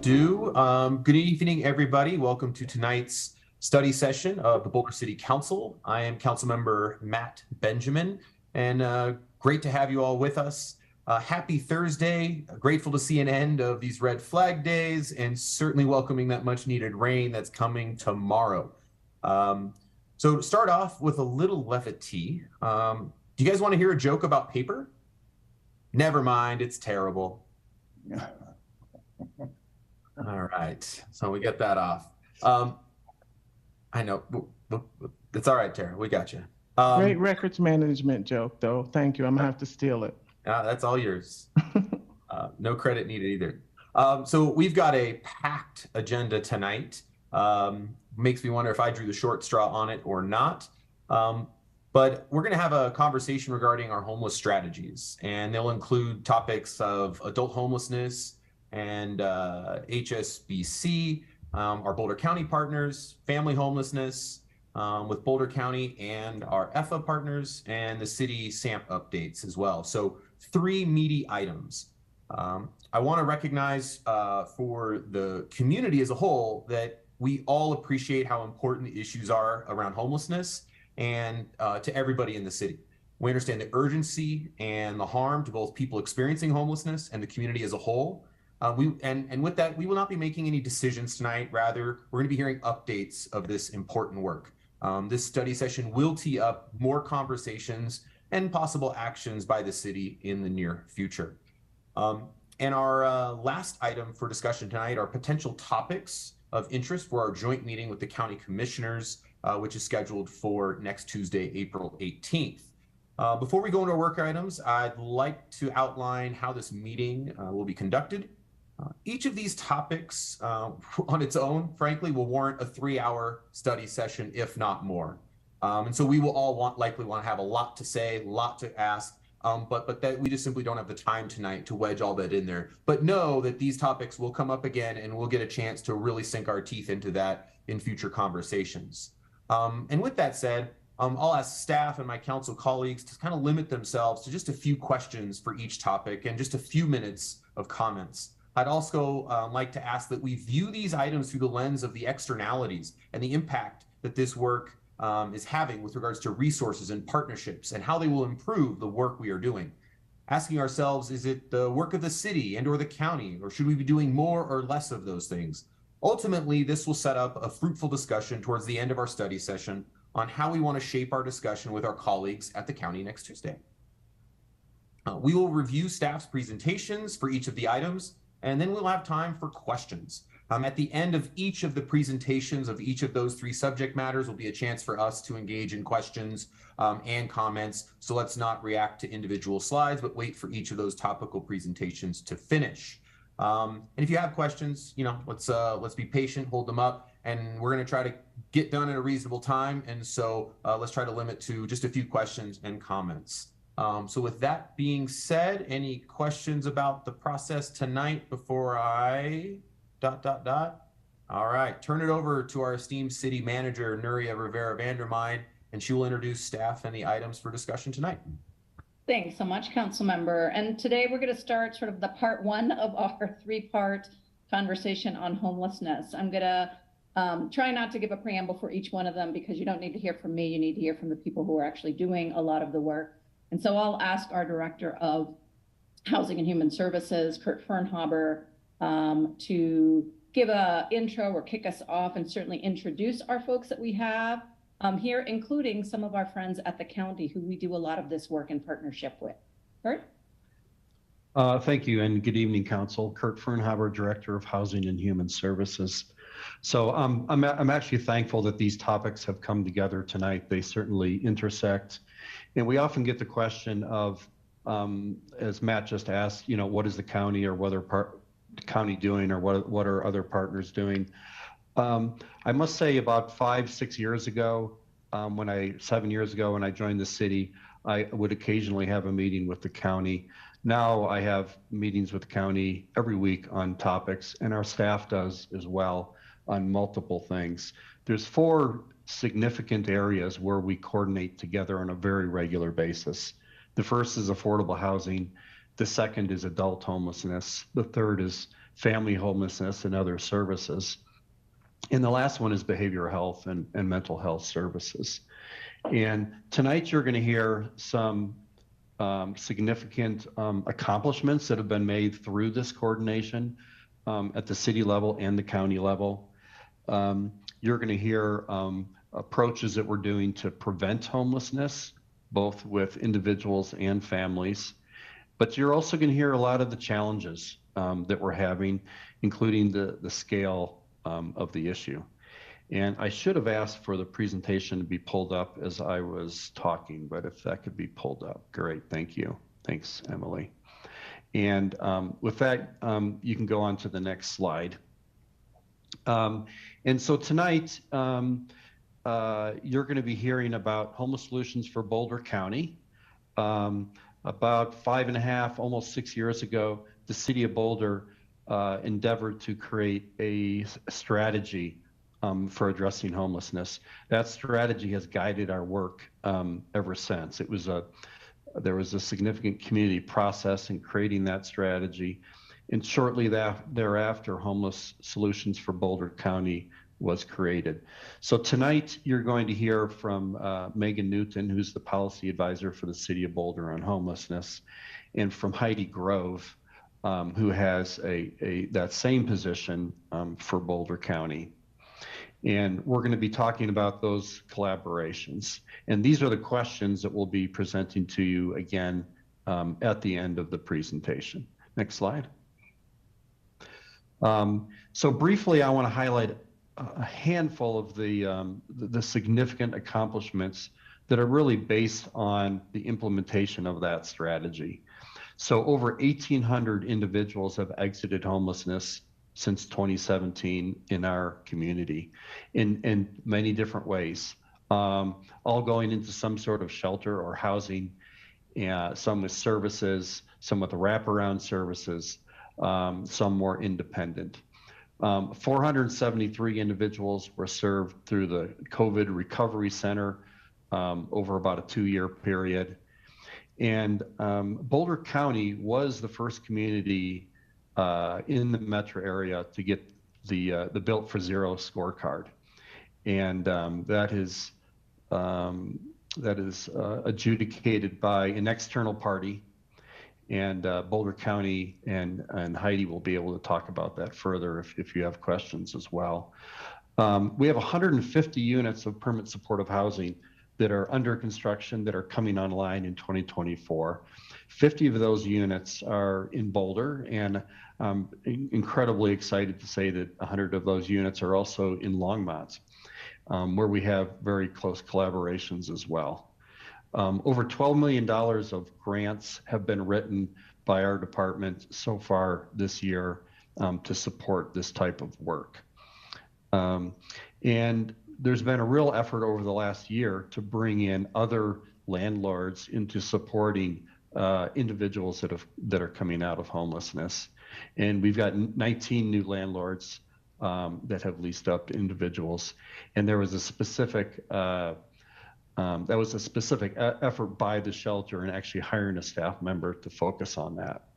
do. Good evening, everybody. Welcome to tonight's study session of the Boulder City Council. I am Councilmember Matt Benjamin, and great to have you all with us. Happy Thursday. Grateful to see an end of these red flag days and certainly welcoming that much needed rain that's coming tomorrow. So to start off with a little levity, do you guys want to hear a joke about paper? Never mind, it's terrible. All right, so we get that off. I know, it's all right, Tara, we got you. Great records management joke, though. Thank you. I'm gonna have to steal it. That's all yours. No credit needed either. So we've got a packed agenda tonight. Makes me wonder if I drew the short straw on it or not. But we're going to have a conversation regarding our homeless strategies, and they'll include topics of adult homelessness and HSBC, our Boulder County partners, family homelessness with Boulder County and our EFA partners, and the city SAMP updates as well. So 3 meaty items. I want to recognize for the community as a whole that we all appreciate how important the issues are around homelessness and to everybody in the city. We understand the urgency and the harm to both people experiencing homelessness and the community as a whole. And with that, we will not be making any decisions tonight. Rather, we're going to be hearing updates of this important work. This study session will tee up more conversations and possible actions by the city in the near future. And our last item for discussion tonight are potential topics of interest for our joint meeting with the county commissioners, which is scheduled for next Tuesday, April 18th. Before we go into our work items, I'd like to outline how this meeting will be conducted. Each of these topics on its own, frankly, will warrant a 3-hour study session, if not more. And so we will all likely want to have a lot to say, a lot to ask, but that we just simply don't have the time tonight to wedge all that in there. But know that these topics will come up again and we'll get a chance to really sink our teeth into that in future conversations. And with that said, I'll ask staff and my council colleagues to kind of limit themselves to just a few questions for each topic and just a few minutes of comments. I'd also like to ask that we view these items through the lens of the externalities and the impact that this work is having with regards to resources and partnerships and how they will improve the work we are doing. Asking ourselves, is it the work of the city and or the county, or should we be doing more or less of those things? Ultimately, this will set up a fruitful discussion towards the end of our study session on how we want to shape our discussion with our colleagues at the county next Tuesday. We will review staff's presentations for each of the items, and then we'll have time for questions. At the end of each of the presentations of each of those 3 subject matters will be a chance for us to engage in questions and comments. So let's not react to individual slides, but wait for each of those topical presentations to finish. And if you have questions, let's be patient, hold them up, and we're going to try to get done in a reasonable time. And so let's try to limit to just a few questions and comments. So with that being said, any questions about the process tonight before I ... All right, turn it over to our esteemed city manager, Nuria Rivera-Vandermine, and she will introduce staff and the items for discussion tonight. Thanks so much, council member. And today we're going to start sort of the part 1 of our 3-part conversation on homelessness. I'm going to try not to give a preamble for each one of them because you don't need to hear from me. You need to hear from the people who are actually doing a lot of the work. And so I'll ask our Director of Housing and Human Services, Kurt Fernhaber, to give an intro or kick us off and certainly introduce our folks that we have here, including some of our friends at the county who we do a lot of this work in partnership with. Kurt? Thank you, and good evening, Council. Kurt Fernhaber, Director of Housing and Human Services. So I'm actually thankful that these topics have come together tonight. They certainly intersect. And we often get the question of, as Matt just asked, what is the county or what are the county doing or what are other partners doing? I must say about 5-6 years ago, 7 years ago when I joined the city, I would occasionally have a meeting with the county. Now I have meetings with the county every week on topics, and our staff does as well on multiple things. There's 4 significant areas where we coordinate together on a very regular basis. The first is affordable housing. The second is adult homelessness. The third is family homelessness, and other services. And the last one is behavioral health and mental health services. And tonight you're going to hear some significant accomplishments that have been made through this coordination at the city level and the county level. You're going to hear approaches that we're doing to prevent homelessness, both with individuals and families. But you're also going to hear a lot of the challenges that we're having, including the scale of the issue. And I should have asked for the presentation to be pulled up as I was talking, but if that could be pulled up, great, thank you. Thanks, Emily. And with that, you can go on to the next slide. And so tonight, you're going to be hearing about homeless solutions for Boulder County. About 5.5, almost 6 years ago, the city of Boulder endeavored to create a strategy for addressing homelessness. That strategy has guided our work ever since. There was a significant community process in creating that strategy. And shortly thereafter, Homeless Solutions for Boulder County was created. So tonight, you're going to hear from Megan Newton, who's the policy advisor for the city of Boulder on homelessness, and from Heidi Grove, who has that same position for Boulder County. And we're going to be talking about those collaborations. And these are the questions that we'll be presenting to you again at the end of the presentation. Next slide. So briefly, I want to highlight a handful of the significant accomplishments that are really based on the implementation of that strategy. So over 1,800 individuals have exited homelessness since 2017 in our community in many different ways, all going into some sort of shelter or housing, some with services, some with wraparound services, some more independent. 473 individuals were served through the COVID Recovery Center over about a 2-year period. And Boulder County was the first community in the metro area to get the Built for Zero scorecard. And that is adjudicated by an external party. And Boulder County and Heidi will be able to talk about that further if you have questions as well. We have 150 units of permanent supportive housing that are under construction that are coming online in 2024. 50 of those units are in Boulder, and I'm incredibly excited to say that 100 of those units are also in Longmont, where we have very close collaborations as well. Over $12 million of grants have been written by our department so far this year to support this type of work. And there's been a real effort over the last year to bring in other landlords into supporting individuals that are coming out of homelessness. And we've got 19 new landlords that have leased up individuals. And there was a specific effort by the shelter and actually hiring a staff member to focus on that.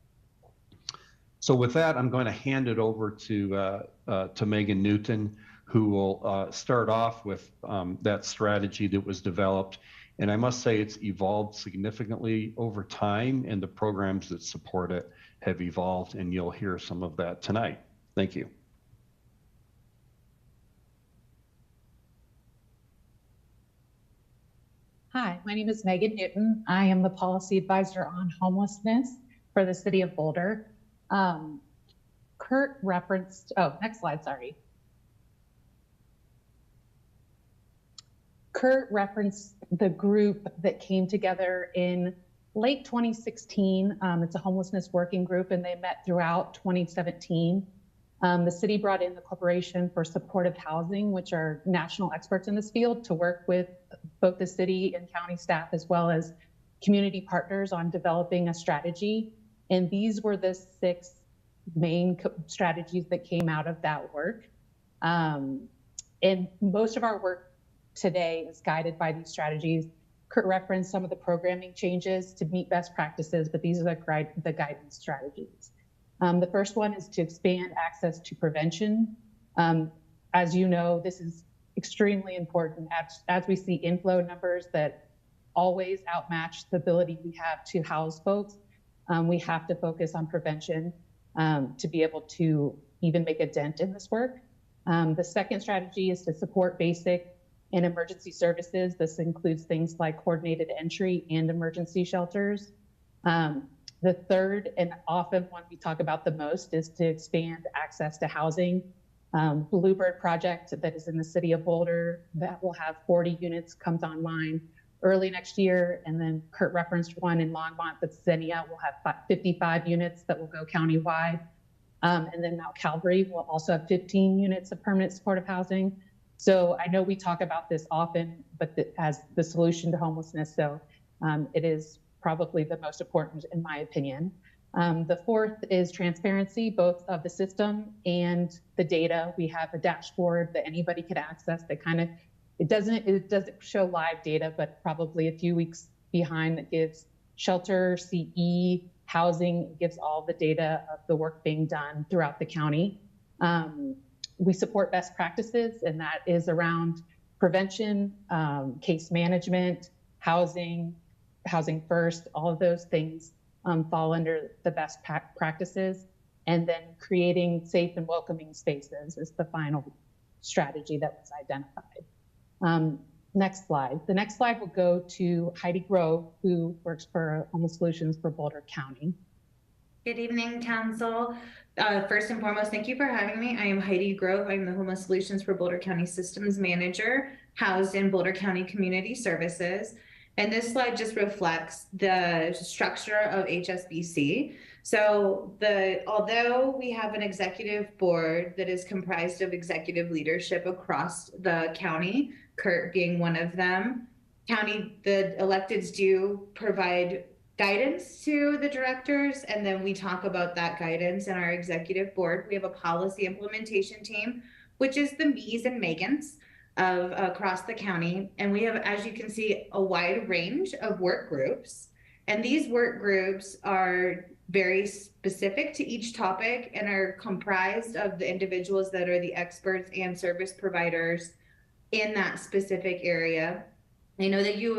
So with that, I'm going to hand it over to Megan Newton, who will start off with that strategy that was developed. And I must say it's evolved significantly over time, and the programs that support it have evolved, and you'll hear some of that tonight. Thank you. Hi, my name is Megan Newton. I am the policy advisor on homelessness for the city of Boulder. Kurt referenced, next slide, sorry. Kurt referenced the group that came together in late 2016. It's a homelessness working group, and they met throughout 2017. The city brought in the Corporation for Supportive Housing, which are national experts in this field, to work with both the city and county staff as well as community partners on developing a strategy. And these were the 6 main strategies that came out of that work. And most of our work today is guided by these strategies. Kurt referenced some of the programming changes to meet best practices, but these are the guidance strategies. The first one is to expand access to prevention. As you know, this is extremely important as we see inflow numbers that always outmatch the ability we have to house folks. We have to focus on prevention to be able to even make a dent in this work. The second strategy is to support basic and emergency services. This includes things like coordinated entry and emergency shelters. The third, and often one we talk about the most, is to expand access to housing. Bluebird project that is in the city of Boulder that will have 40 units comes online early next year. And then Kurt referenced one in Longmont that's Xenia will have 55 units that will go countywide. And then Mount Calvary will also have 15 units of permanent supportive housing. So I know we talk about this often, but as the solution to homelessness, so it is probably the most important in my opinion. The fourth is transparency, both of the system and the data. We have a dashboard that anybody could access that kind of, it doesn't show live data, but probably a few weeks behind that gives shelter, CE, housing, it gives all the data of the work being done throughout the county. We support best practices, and that is around prevention, case management, housing first, all of those things fall under the best practices. And then creating safe and welcoming spaces is the final strategy that was identified. Next slide. The next slide will go to Heidi Grove, who works for Homeless Solutions for Boulder County. Good evening, Council. First and foremost, thank you for having me. I am Heidi Grove. I'm the Homeless Solutions for Boulder County Systems Manager, housed in Boulder County Community Services. And this slide just reflects the structure of HSBC. So although we have an executive board that is comprised of executive leadership across the county, Kurt being one of them, the electeds do provide guidance to the directors, and then we talk about that guidance in our executive board. We have a policy implementation team, which is the me's and Megans of across the county. And we have, as you can see, a wide range of work groups. And these work groups are very specific to each topic and are comprised of the individuals that are the experts and service providers in that specific area. I know that you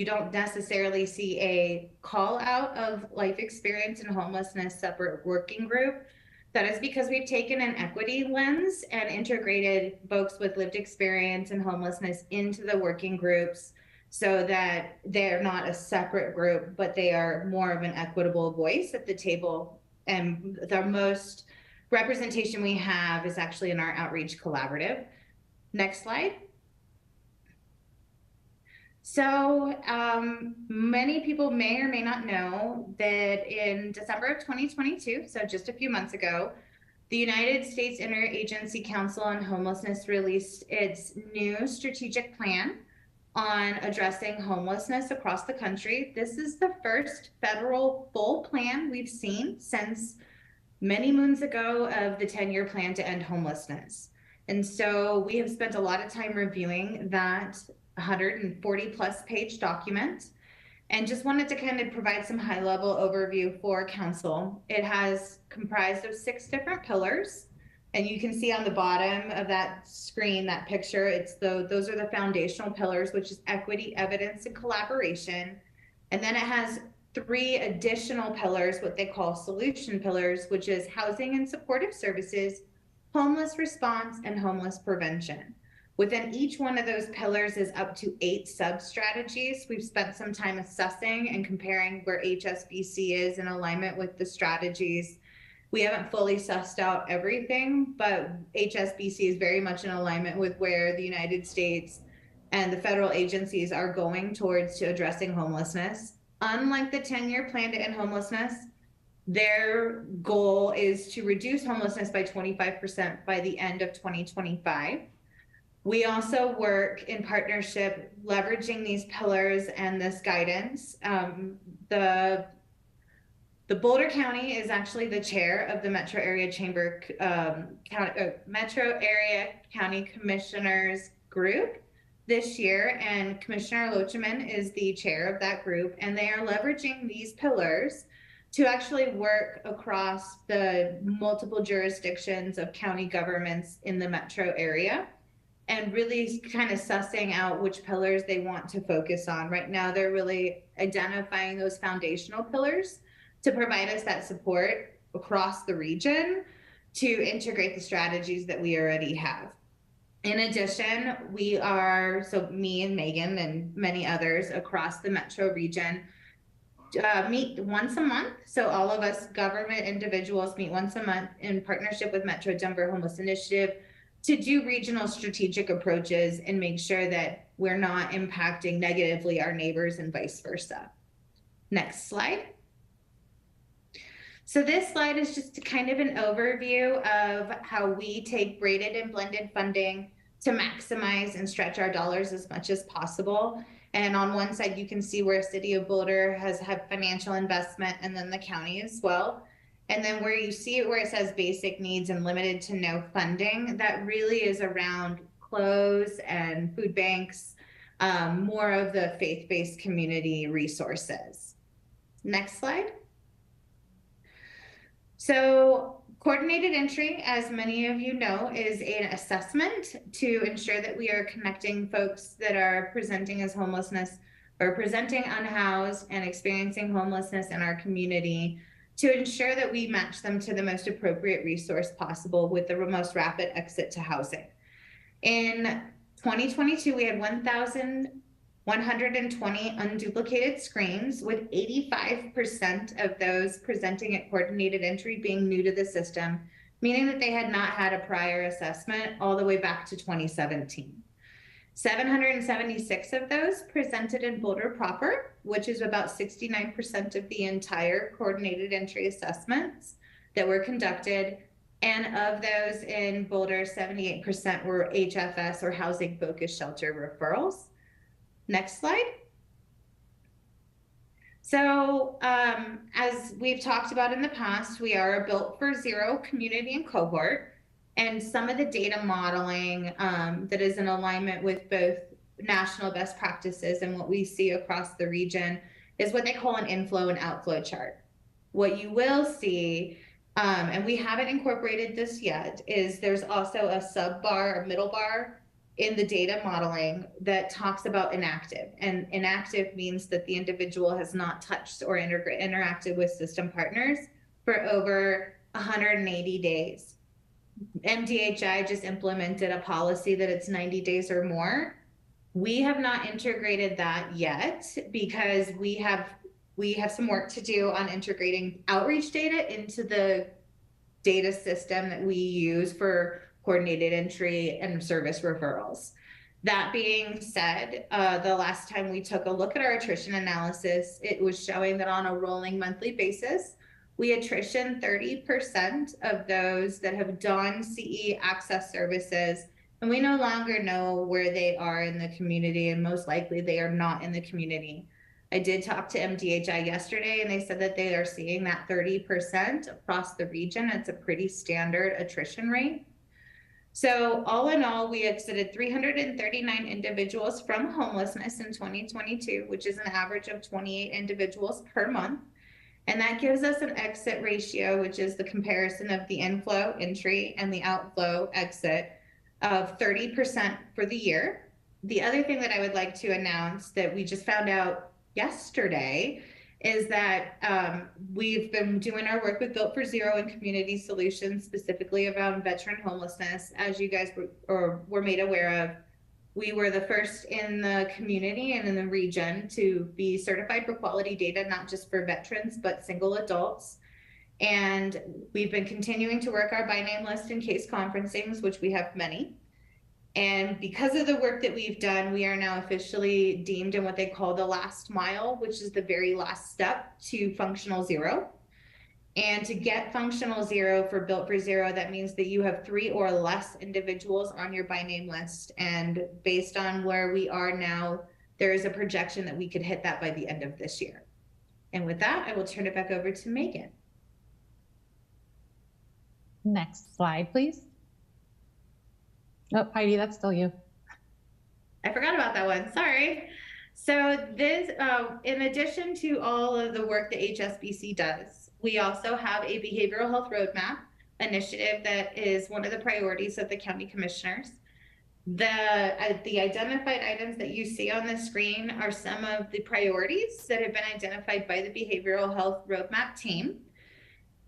don't necessarily see a call out of life experience and homelessness separate working group. That is because we've taken an equity lens and integrated folks with lived experience and homelessness into the working groups so that they're not a separate group, but they are more of an equitable voice at the table. And the most representation we have is actually in our outreach collaborative. Next slide. So many people may or may not know that in December of 2022, so just a few months ago, the United States Interagency Council on Homelessness released its new strategic plan on addressing homelessness across the country. This is the first federal full plan we've seen since many moons ago of the 10-year plan to end homelessness. And so we have spent a lot of time reviewing that 140 plus page document and just wanted to kind of provide some high level overview for council. It has comprised of 6 different pillars, and you can see on the bottom of that screen, that picture, those are the foundational pillars, which is equity, evidence, and collaboration. And then it has 3 additional pillars, what they call solution pillars, which is housing and supportive services, homeless response, and homeless prevention. Within each one of those pillars is up to 8 sub-strategies. We've spent some time assessing and comparing where HSBC is in alignment with the strategies. We haven't fully sussed out everything, but HSBC is very much in alignment with where the United States and the federal agencies are going towards to addressing homelessness. Unlike the 10-year plan to end homelessness, their goal is to reduce homelessness by 25% by the end of 2025. We also work in partnership, leveraging these pillars and this guidance. The Boulder County is actually the chair of the Metro Area County Commissioners Group this year, and Commissioner Loachman is the chair of that group, and they are leveraging these pillars to actually work across the multiple jurisdictions of county governments in the metro area and really kind of sussing out which pillars they want to focus on. Right now, they're really identifying those foundational pillars to provide us that support across the region to integrate the strategies that we already have. In addition, we are, so me and Megan and many others across the metro region meet once a month. So all of us government individuals meet once a month in partnership with Metro Denver Homeless Initiative to do regional strategic approaches and make sure that we're not impacting negatively our neighbors and vice versa. Next slide. So this slide is just kind of an overview of how we take braided and blended funding to maximize and stretch our dollars as much as possible. And on one side, you can see where City of Boulder has had financial investment, and then the county as well. And then where you see it, where it says basic needs and limited to no funding, that really is around clothes and food banks, more of the faith-based community resources. Next slide. So coordinated entry, as many of you know, is an assessment to ensure that we are connecting folks that are presenting as homelessness or presenting unhoused and experiencing homelessness in our community to ensure that we match them to the most appropriate resource possible with the most rapid exit to housing. In 2022, we had 1,120 unduplicated screens, with 85% of those presenting at coordinated entry being new to the system, meaning that they had not had a prior assessment all the way back to 2017. 776 of those presented in Boulder proper, which is about 69% of the entire coordinated entry assessments that were conducted. And of those in Boulder, 78% were HFS or housing focused shelter referrals. Next slide. So as we've talked about in the past, we are a Built for Zero community and cohort. And some of the data modeling that is in alignment with both national best practices and what we see across the region is what they call an inflow and outflow chart. What you will see, and we haven't incorporated this yet, is there's also a sub bar, a middle bar in the data modeling that talks about inactive. And inactive means that the individual has not touched or interacted with system partners for over 180 days. MDHI just implemented a policy that it's 90 days or more. We have not integrated that yet because we have some work to do on integrating outreach data into the data system that we use for coordinated entry and service referrals. That being said, the last time we took a look at our attrition analysis, it was showing that on a rolling monthly basis, we attrition 30% of those that have done CE access services, and we no longer know where they are in the community, and most likely they are not in the community. I did talk to MDHI yesterday, and they said that they are seeing that 30% across the region. It's a pretty standard attrition rate. So all in all, we exited 339 individuals from homelessness in 2022, which is an average of 28 individuals per month. And that gives us an exit ratio, which is the comparison of the inflow entry and the outflow exit, of 30% for the year. The other thing that I would like to announce that we just found out yesterday is that we've been doing our work with Built for Zero and Community Solutions, specifically around veteran homelessness. As you guys were made aware of, we were the first in the community and in the region to be certified for quality data, not just for veterans, but single adults. And we've been continuing to work our by name list and case conferencings, which we have many. And because of the work that we've done, we are now officially deemed in what they call the last mile, which is the very last step to functional zero. And to get functional zero for Built for Zero, that means that you have 3 or less individuals on your by name list. And based on where we are now, there is a projection that we could hit that by the end of this year. And with that, I will turn it back over to Megan. Next slide, please. Oh, Heidi, that's still you. I forgot about that one, sorry. So this, in addition to all of the work that HSBC does, We also have a behavioral health roadmap initiative that is one of the priorities of the county commissioners. The identified items that you see on the screen are some of the priorities that have been identified by the behavioral health roadmap team.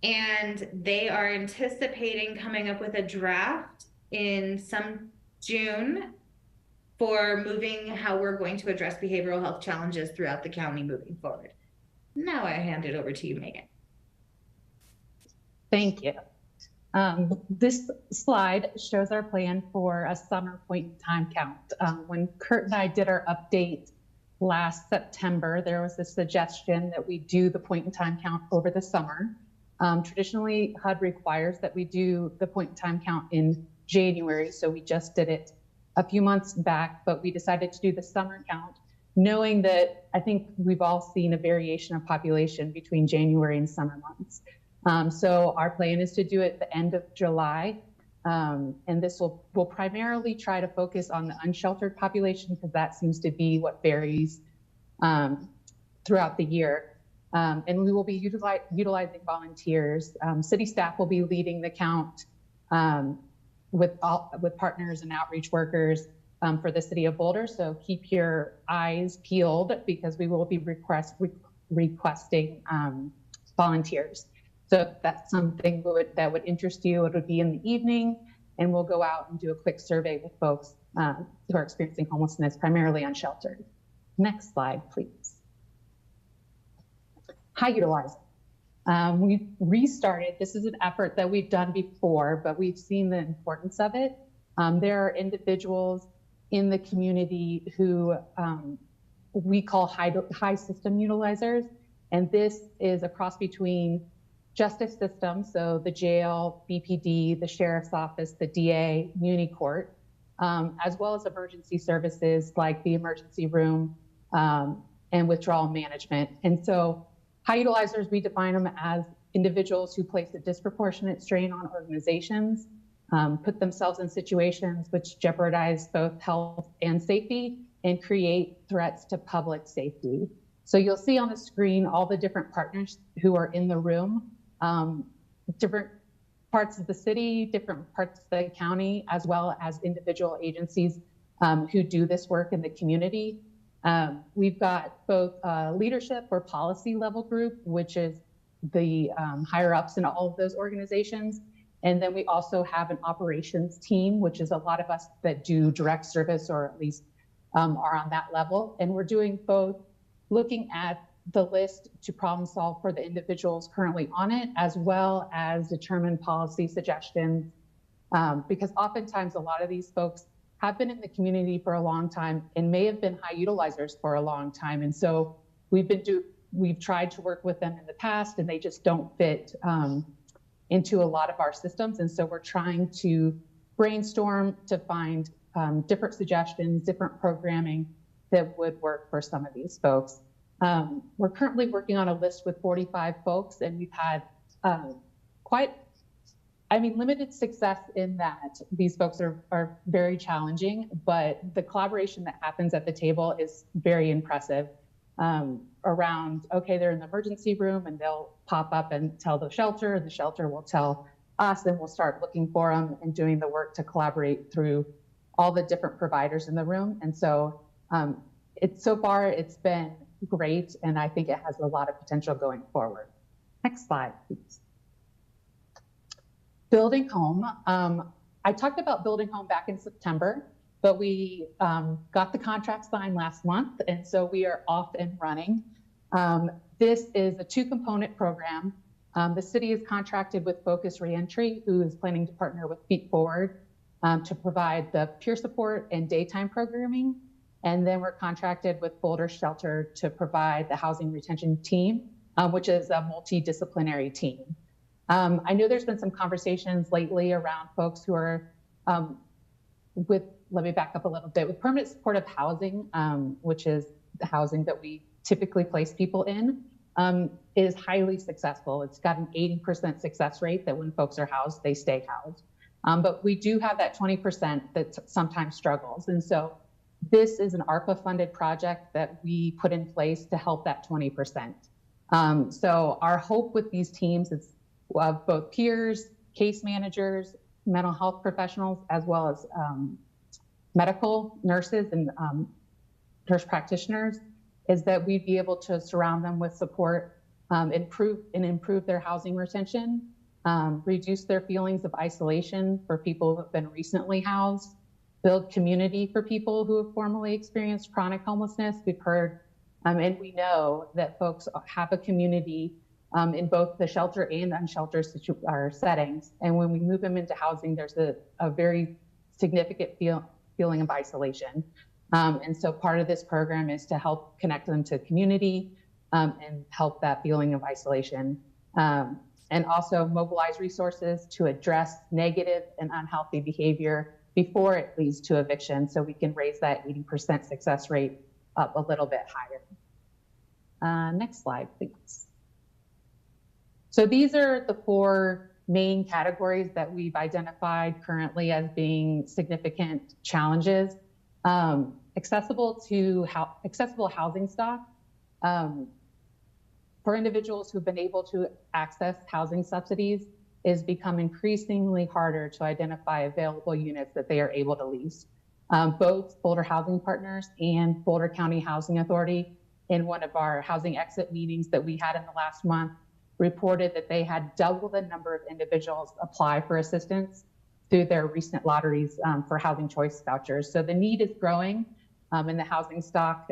And they are anticipating coming up with a draft in some June for moving how we're going to address behavioral health challenges throughout the county moving forward. Now I hand it over to you, Megan. Thank you. This slide shows our plan for a summer point in time count. When Kurt and I did our update last September, there was a suggestion that we do the point in time count over the summer. Traditionally, HUD requires that we do the point in time count in January, so we just did it a few months back, but we decided to do the summer count, knowing that I think we've all seen a variation of population between January and summer months. So our plan is to do it at the end of July, and this will primarily try to focus on the unsheltered population because that seems to be what varies throughout the year. And we will be utilizing volunteers. City staff will be leading the count with partners and outreach workers for the city of Boulder. So keep your eyes peeled because we will be requesting volunteers. So if that's something that would interest you, it would be in the evening, and we'll go out and do a quick survey with folks who are experiencing homelessness, primarily unsheltered. Next slide, please. High utilizing. We've restarted. This is an effort that we've done before, but we've seen the importance of it. There are individuals in the community who we call high system utilizers, and this is a cross between justice system, so the jail, BPD, the sheriff's office, the DA, muni court, as well as emergency services like the emergency room and withdrawal management. And so high utilizers, we define them as individuals who place a disproportionate strain on organizations, put themselves in situations which jeopardize both health and safety and create threats to public safety. So you'll see on the screen all the different partners who are in the room, different parts of the city, different parts of the county, as well as individual agencies who do this work in the community. We've got both leadership or policy level group, which is the higher ups in all of those organizations. And then we also have an operations team, which is a lot of us that do direct service or at least are on that level. And we're doing both looking at the list to problem solve for the individuals currently on it, as well as determine policy suggestions. Because oftentimes a lot of these folks have been in the community for a long time and may have been high utilizers for a long time. And so we've tried to work with them in the past and they just don't fit into a lot of our systems. And so we're trying to brainstorm to find different suggestions, different programming that would work for some of these folks. We're currently working on a list with 45 folks, and we've had limited success in that. These folks are very challenging, but the collaboration that happens at the table is very impressive around, okay, they're in the emergency room and they'll pop up and tell the shelter will tell us, and we'll start looking for them and doing the work to collaborate through all the different providers in the room. And so so far it's been great, and I think it has a lot of potential going forward. Next slide, please. Building home. I talked about building home back in September, but we got the contract signed last month, and so we are off and running. This is a two-component program. The city is contracted with Focus Reentry, who is planning to partner with Feet Forward to provide the peer support and daytime programming. And then we're contracted with Boulder Shelter to provide the housing retention team, which is a multidisciplinary team. I know there's been some conversations lately around folks who are let me back up a little bit, with permanent supportive housing, which is the housing that we typically place people in, is highly successful. It's got an 80% success rate that when folks are housed, they stay housed. But we do have that 20% that sometimes struggles. And so this is an ARPA funded project that we put in place to help that 20%. So our hope with these teams is both peers, case managers, mental health professionals, as well as medical nurses and nurse practitioners, is that we'd be able to surround them with support, improve their housing retention, reduce their feelings of isolation for people who have been recently housed, build community for people who have formerly experienced chronic homelessness. We've heard and we know that folks have a community in both the shelter and unsheltered settings. And when we move them into housing, there's a very significant feeling of isolation. And so part of this program is to help connect them to community and help that feeling of isolation. And also mobilize resources to address negative and unhealthy behavior before it leads to eviction, so we can raise that 80% success rate up a little bit higher. Next slide, please. So these are the 4 main categories that we've identified currently as being significant challenges. Accessible housing stock. For individuals who've been able to access housing subsidies, is become increasingly harder to identify available units that they are able to lease. Both Boulder Housing Partners and Boulder County Housing Authority, in one of our housing exit meetings that we had in the last month, reported that they had double the number of individuals apply for assistance through their recent lotteries for housing choice vouchers. So the need is growing, and the housing stock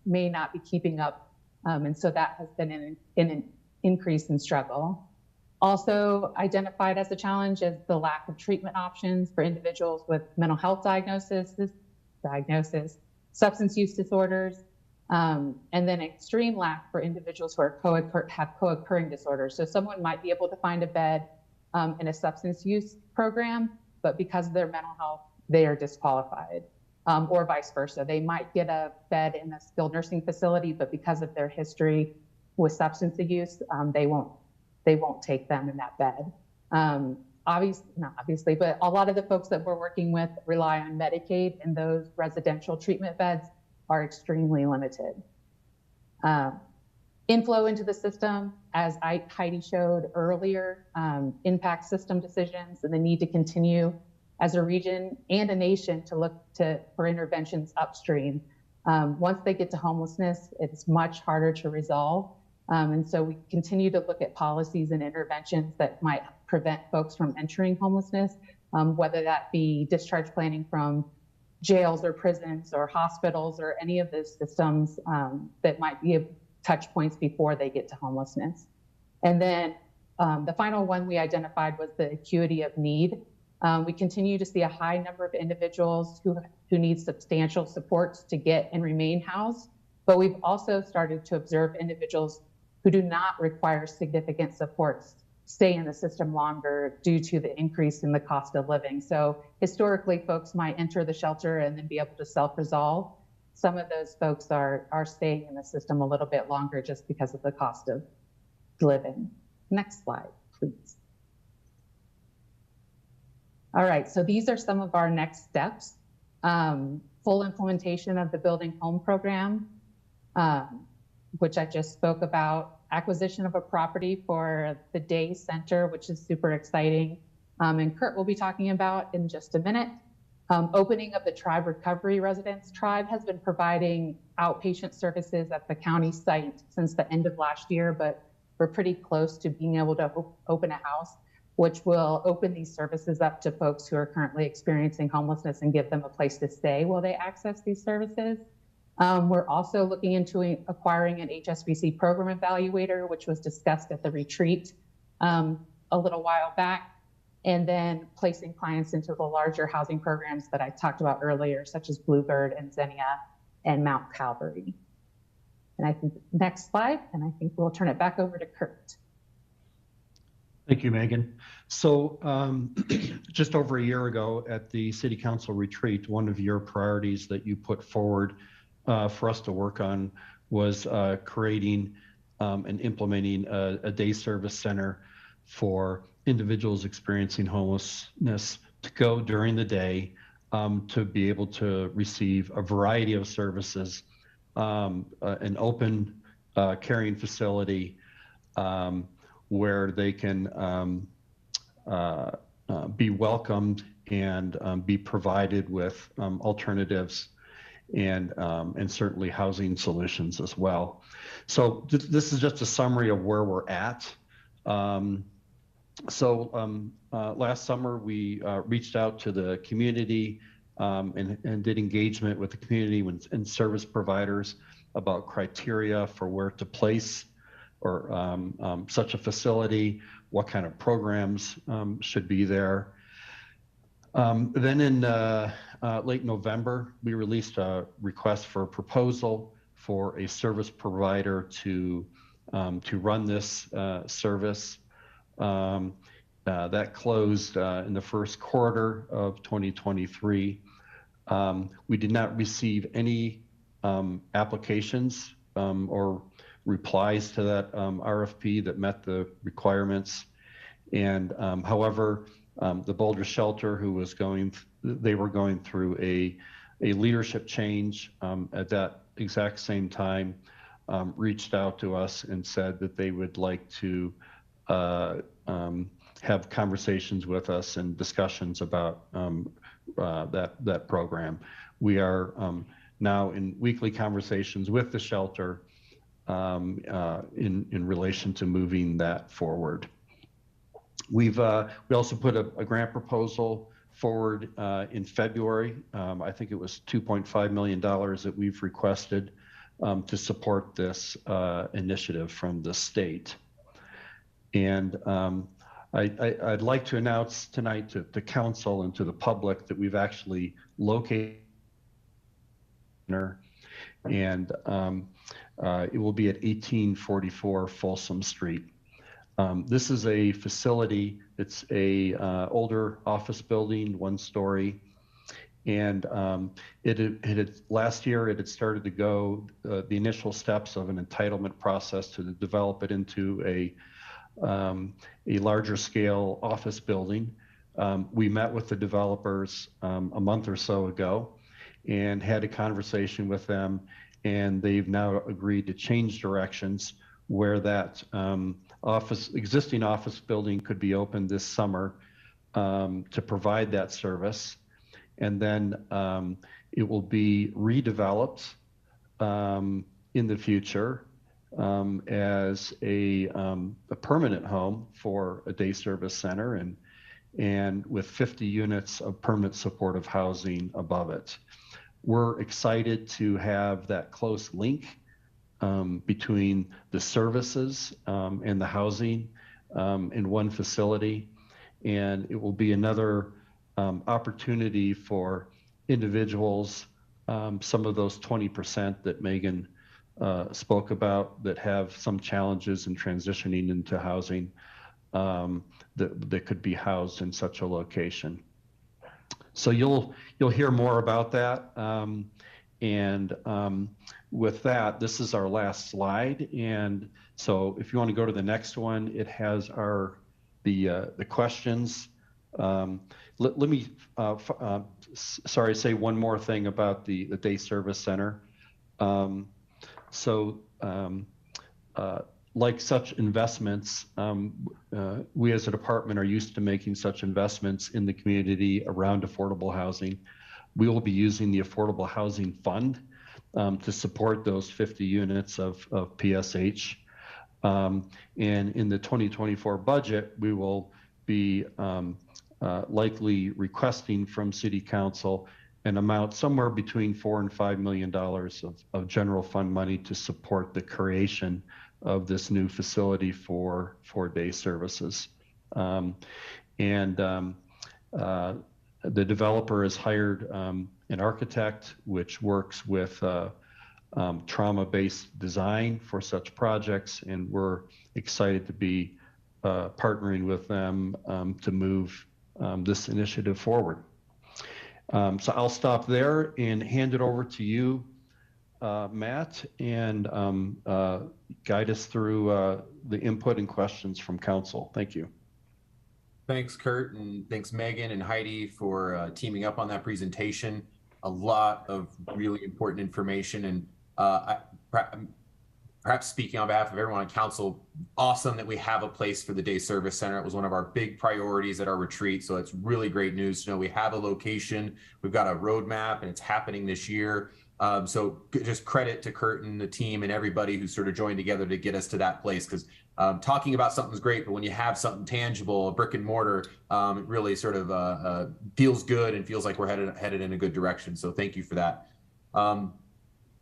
may not be keeping up. And so that has been an increase in struggle. Also identified as a challenge is the lack of treatment options for individuals with mental health diagnosis, substance use disorders, and then extreme lack for individuals who are have co-occurring disorders. So someone might be able to find a bed in a substance use program, but because of their mental health, they are disqualified, or vice versa. They might get a bed in a skilled nursing facility, but because of their history with substance use, they won't take them in that bed. Not obviously, but a lot of the folks that we're working with rely on Medicaid, and those residential treatment beds are extremely limited. Inflow into the system, as Heidi showed earlier, impacts system decisions and the need to continue as a region and a nation to look for interventions upstream. Once they get to homelessness, it's much harder to resolve. And so we continue to look at policies and interventions that might prevent folks from entering homelessness, whether that be discharge planning from jails or prisons or hospitals or any of those systems that might be touch points before they get to homelessness. And then the final one we identified was the acuity of need. We continue to see a high number of individuals who need substantial supports to get and remain housed, but we've also started to observe individuals who do not require significant supports stay in the system longer due to the increase in the cost of living. So historically, folks might enter the shelter and then be able to self-resolve. Some of those folks are staying in the system a little bit longer just because of the cost of living. Next slide, please. All right, so these are some of our next steps. Full implementation of the Building Home program, which I just spoke about. Acquisition of a property for the day center, which is super exciting. And Kurt will be talking about in just a minute. Opening of the Tribe Recovery Residence. Tribe has been providing outpatient services at the county site since the end of last year, but we're pretty close to being able to open a house, which will open these services up to folks who are currently experiencing homelessness and give them a place to stay while they access these services. We're also looking into acquiring an HSBC program evaluator, which was discussed at the retreat a little while back, and then placing clients into the larger housing programs that I talked about earlier, such as Bluebird and Xenia and Mount Calvary. And I think next slide, and I think we'll turn it back over to Kurt. Thank you, Megan. So just over a year ago at the City Council retreat, one of your priorities that you put forward for us to work on was creating and implementing a day service center for individuals experiencing homelessness to go during the day to be able to receive a variety of services, an open caring facility where they can be welcomed and be provided with alternatives and certainly housing solutions as well. So this is just a summary of where we're at. Last summer we reached out to the community and did engagement with the community and service providers about criteria for where to place or such a facility, what kind of programs should be there. Then in late November, we released a request for a proposal for a service provider to run this service. That closed in the first quarter of 2023. We did not receive any applications or replies to that RFP that met the requirements. And however, the Boulder shelter, they were going through a leadership change at that exact same time, reached out to us and said that they would like to have conversations with us and discussions about that program. We are now in weekly conversations with the shelter in relation to moving that forward. We also put a grant proposal forward in February. I think it was $2.5 million that we've requested to support this initiative from the state. And I'd like to announce tonight to council and to the public that we've actually located and it will be at 1844 Folsom Street. This is a facility. It's a older office building, 1-story, and last year it had started to go the initial steps of an entitlement process to develop it into a larger scale office building. We met with the developers a month or so ago and had a conversation with them, and they've now agreed to change directions where that existing office building could be opened this summer to provide that service. And then it will be redeveloped in the future as a permanent home for a day service center and with 50 units of permanent supportive housing above it. We're excited to have that close link between the services and the housing in one facility. And it will be another opportunity for individuals, some of those 20% that Megan spoke about that have some challenges in transitioning into housing that could be housed in such a location. So you'll hear more about that. With that, this is our last slide. And so if you want to go to the next one, it has the questions. Let me say one more thing about the day service center. Like such investments, we as a department are used to making such investments in the community around affordable housing. We will be using the Affordable Housing Fund to support those 50 units of PSH. And in the 2024 budget, we will be likely requesting from City Council an amount somewhere between $4 and $5 million of general fund money to support the creation of this new facility for day services. The developer has hired an architect which works with trauma-based design for such projects, and we're excited to be partnering with them to move this initiative forward. So I'll stop there and hand it over to you, Matt, and guide us through the input and questions from council. Thank you. Thanks, Kurt, and thanks, Megan and Heidi, for teaming up on that presentation. A lot of really important information, and perhaps speaking on behalf of everyone on council, awesome that we have a place for the day service center. It was one of our big priorities at our retreat. So it's really great news to know we have a location, we've got a roadmap, and it's happening this year. So just credit to Kurt and the team and everybody who sort of joined together to get us to that place, because talking about something's great, but when you have something tangible, a brick and mortar, it really sort of feels good and feels like we're headed in a good direction. So thank you for that.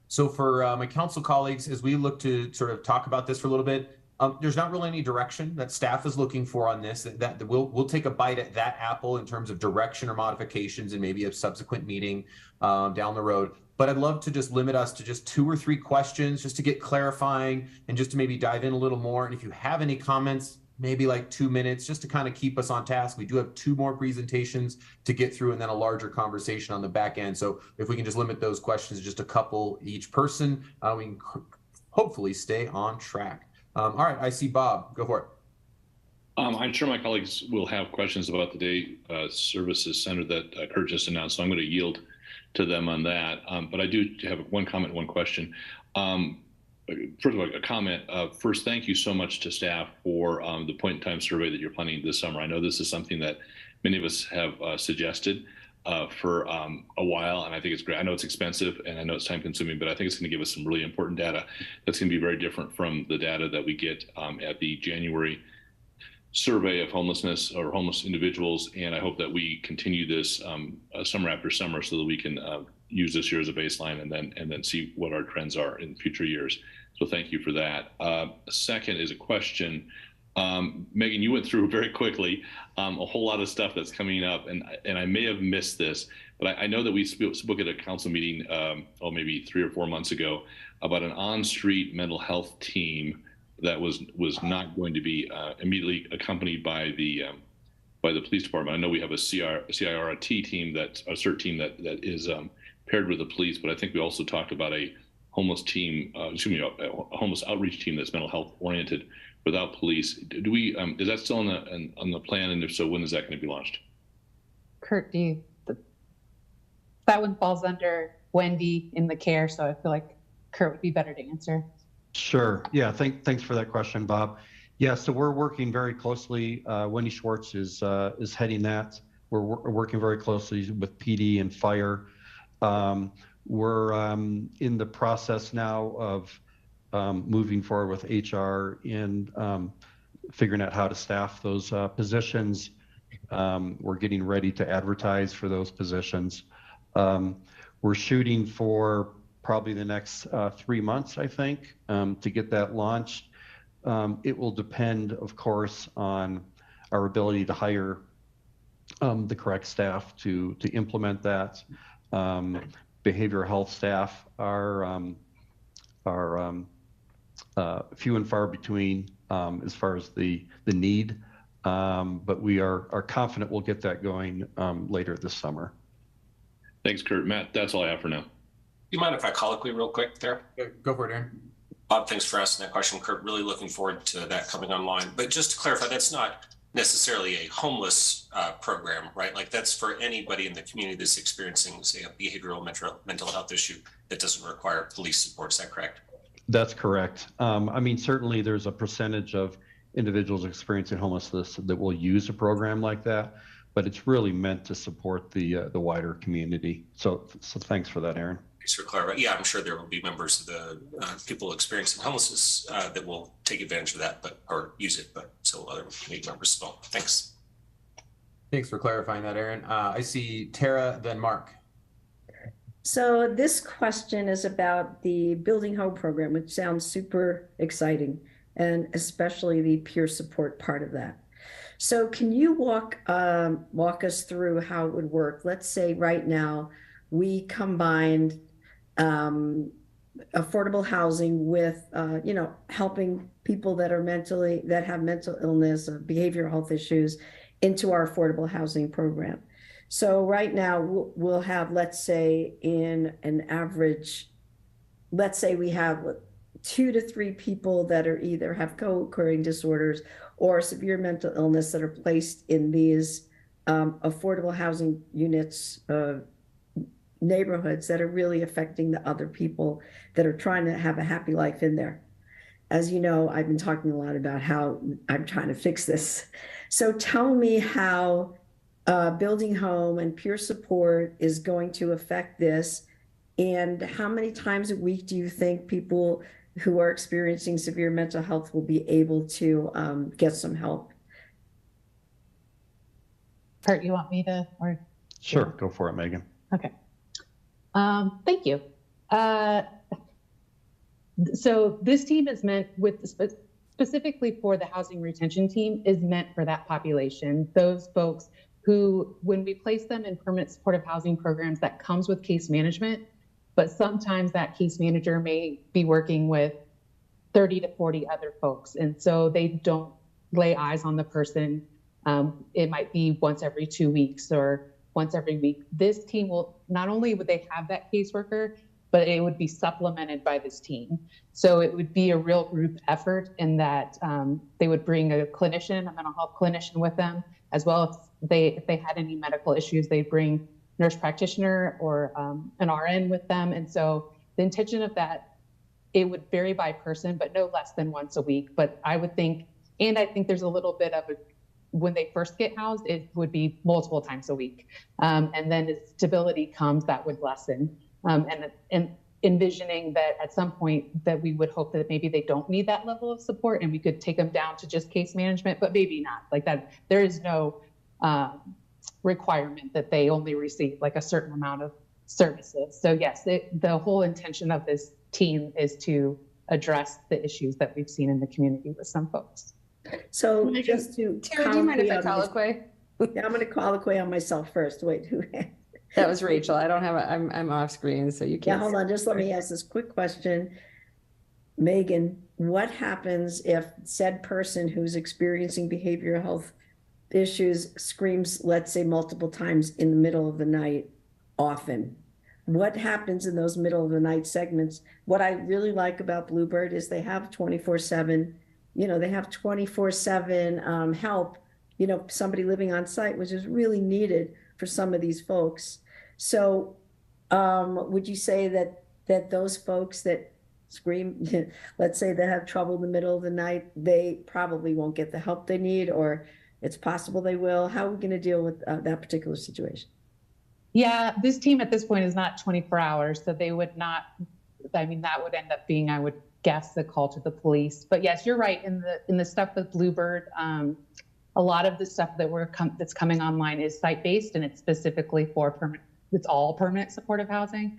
So for my council colleagues, as we look to sort of talk about this for a little bit, there's not really any direction that staff is looking for on this. That we'll take a bite at that apple in terms of direction or modifications, and maybe a subsequent meeting down the road. But I'd love to just limit us to just 2 or 3 questions, just to get clarifying and just to maybe dive in a little more. And if you have any comments, maybe like 2 minutes, just to kind of keep us on task. We do have 2 more presentations to get through, and then a larger conversation on the back end. So if we can just limit those questions to just a couple each person, we can hopefully stay on track. All right, I see Bob. Go for it. I'm sure my colleagues will have questions about the Day Services Center that Kurt just announced, so I'm going to yield to them on that. But I do have one comment, one question. First of all, a comment. First, thank you so much to staff for the point in time survey that you're planning this summer. I know this is something that many of us have suggested for a while, and I think it's great. I know it's expensive and I know it's time consuming, but I think it's going to give us some really important data that's going to be very different from the data that we get at the January survey of homelessness or homeless individuals. And I hope that we continue this summer after summer so that we can use this year as a baseline and then see what our trends are in future years. So thank you for that. Second is a question. Megan, you went through very quickly a whole lot of stuff that's coming up, and I may have missed this, but I know that we spoke at a council meeting, maybe 3 or 4 months ago, about an on-street mental health team that was not going to be immediately accompanied by the police department. I know we have a CIRT team, a CERT team that is paired with the police, but I think we also talked about a homeless team, a homeless outreach team that's mental health oriented without police. Do we? Is that still on the plan? And if so, when is that going to be launched? Kurt, that one falls under Wendy in the care, so I feel like Kurt would be better to answer. Sure. Yeah. Thanks for that question, Bob. Yeah. So we're working very closely. Wendy Schwartz is heading that. We're working very closely with PD and fire. We're in the process now of moving forward with HR in figuring out how to staff those positions. We're getting ready to advertise for those positions. We're shooting for probably the next 3 months, I think, to get that launched. It will depend, of course, on our ability to hire the correct staff to implement that. Behavioral health staff are few and far between as far as the need, but we are confident we'll get that going later this summer. Thanks, Kurt. Matt, that's all I have for now. Do you mind if I colloquy real quick there? Go for it, Aaron. Bob, thanks for asking that question. Kurt, really looking forward to that coming online. But just to clarify, that's not necessarily a homeless program, right? Like that's for anybody in the community that's experiencing, say, a behavioral mental health issue that doesn't require police support. Is that correct? That's correct. I mean, certainly there's a percentage of individuals experiencing homelessness that will use a program like that, but it's really meant to support the wider community. So thanks for that, Aaron. Thanks for clarifying. Yeah, I'm sure there will be members of the people experiencing homelessness that will take advantage of that, or use it, but so other community members as well. Thanks. Thanks for clarifying that, Aaron. I see Tara, then Mark. So this question is about the Building Home program, which sounds super exciting, and especially the peer support part of that. So can you walk us through how it would work? Let's say right now we combined affordable housing with, helping people that have mental illness or behavioral health issues into our affordable housing program. So right now we'll have, let's say in an average, let's say we have 2 to 3 people that are either have co-occurring disorders or severe mental illness that are placed in these affordable housing units, neighborhoods that are really affecting the other people that are trying to have a happy life in there. as you know, I've been talking a lot about how I'm trying to fix this. So tell me how building home and peer support is going to affect this, and how many times a week do you think people who are experiencing severe mental health will be able to get some help? Kurt, you want me to, or? Sure, go for it, Megan. Okay. Thank you. So this team is meant specifically for the housing retention team is meant for that population. Those folks who, when we place them in permanent supportive housing programs, that comes with case management, but sometimes that case manager may be working with 30 to 40 other folks. And so they don't lay eyes on the person. It might be once every 2 weeks or once every week. This team will, not only would they have that caseworker, but it would be supplemented by this team. So it would be a real group effort in that they would bring a clinician, a mental health clinician with them, as well if they had any medical issues, they'd bring nurse practitioner or an RN with them. And so the intention of that, it would vary by person, but no less than once a week. But I would think, and I think there's a little bit of a, when they first get housed, it would be multiple times a week. And then as stability comes, that would lessen. And envisioning that at some point that we would hope that maybe they don't need that level of support and we could take them down to just case management, but maybe not like that. There is no requirement that they only receive like a certain amount of services. So yes, the whole intention of this team is to address the issues that we've seen in the community with some folks. So just to Tara, do you mind if I colloquy? Yeah, I'm going to colloquy on myself first. Wait, who? That was Rachel. I don't have I'm off screen, so you can't. Yeah, hold on. Just let me ask this quick question. Megan, what happens if said person who's experiencing behavioral health issues screams, let's say multiple times in the middle of the night, often? What happens in those middle of the night segments? What I really like about Bluebird is they have 24/7, they have 24/7 help, somebody living on site, which is really needed for some of these folks. So would you say that those folks that scream, let's say they have trouble in the middle of the night, they probably won't get the help they need, or it's possible they will? How are we going to deal with that particular situation? Yeah, this team at this point is not 24 hours, so they would not, that would end up being, I would guess, the call to the police. But yes, you're right. In the stuff with Bluebird, a lot of the stuff that's coming online is site-based, and it's specifically for it's all permanent supportive housing.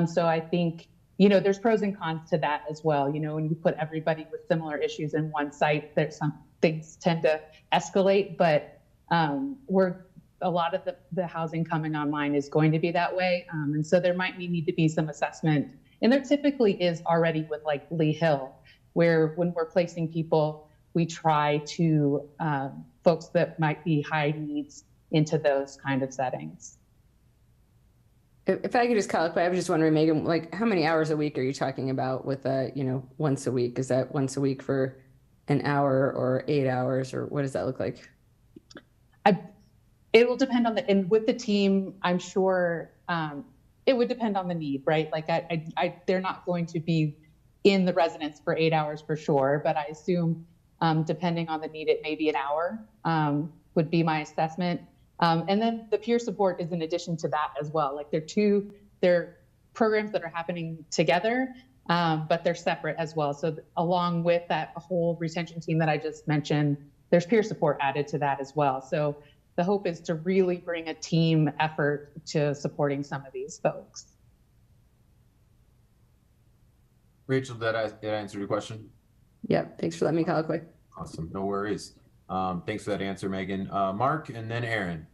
So I think, there's pros and cons to that as well. When you put everybody with similar issues in one site, there's some things tend to escalate, but a lot of the housing coming online is going to be that way. And so there might need to be some assessment. And there typically is already with like Lee Hill, where when we're placing people, we try to folks that might be high needs into those kind of settings. If I could just clarify, I was just wondering, Megan, like how many hours a week are you talking about with once a week? Is that once a week for an hour or 8 hours, or what does that look like? It will depend on and with the team, I'm sure it would depend on the need, right? Like they're not going to be in the residence for 8 hours for sure, but I assume depending on the need, it may be an hour would be my assessment. And then the peer support is in addition to that as well. Like they're programs that are happening together, but they're separate as well. So along with that whole retention team that I just mentioned, there's peer support added to that as well. So the hope is to really bring a team effort to supporting some of these folks. Rachel, did I answer your question? Yeah, thanks for letting me call quick. Awesome, no worries. Thanks for that answer, Megan. Mark, and then Aaron.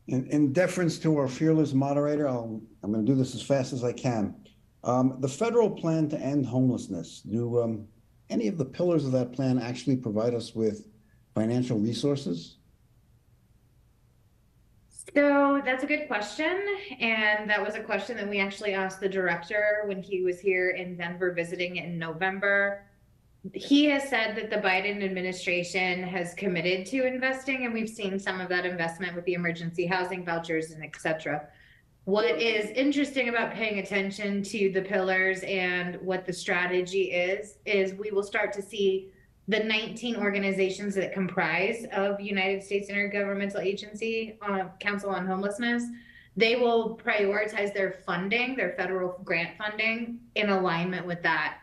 In deference to our fearless moderator, I'm going to do this as fast as I can. The federal plan to end homelessness, do any of the pillars of that plan actually provide us with financial resources? So that's a good question. And that was a question that we actually asked the director when he was here in Denver visiting in November. He has said that the Biden administration has committed to investing, and we've seen some of that investment with the emergency housing vouchers and et cetera. What is interesting about paying attention to the pillars and what the strategy is we will start to see the 19 organizations that comprise of United States Intergovernmental Agency Council on Homelessness. They will prioritize their funding, their federal grant funding, in alignment with that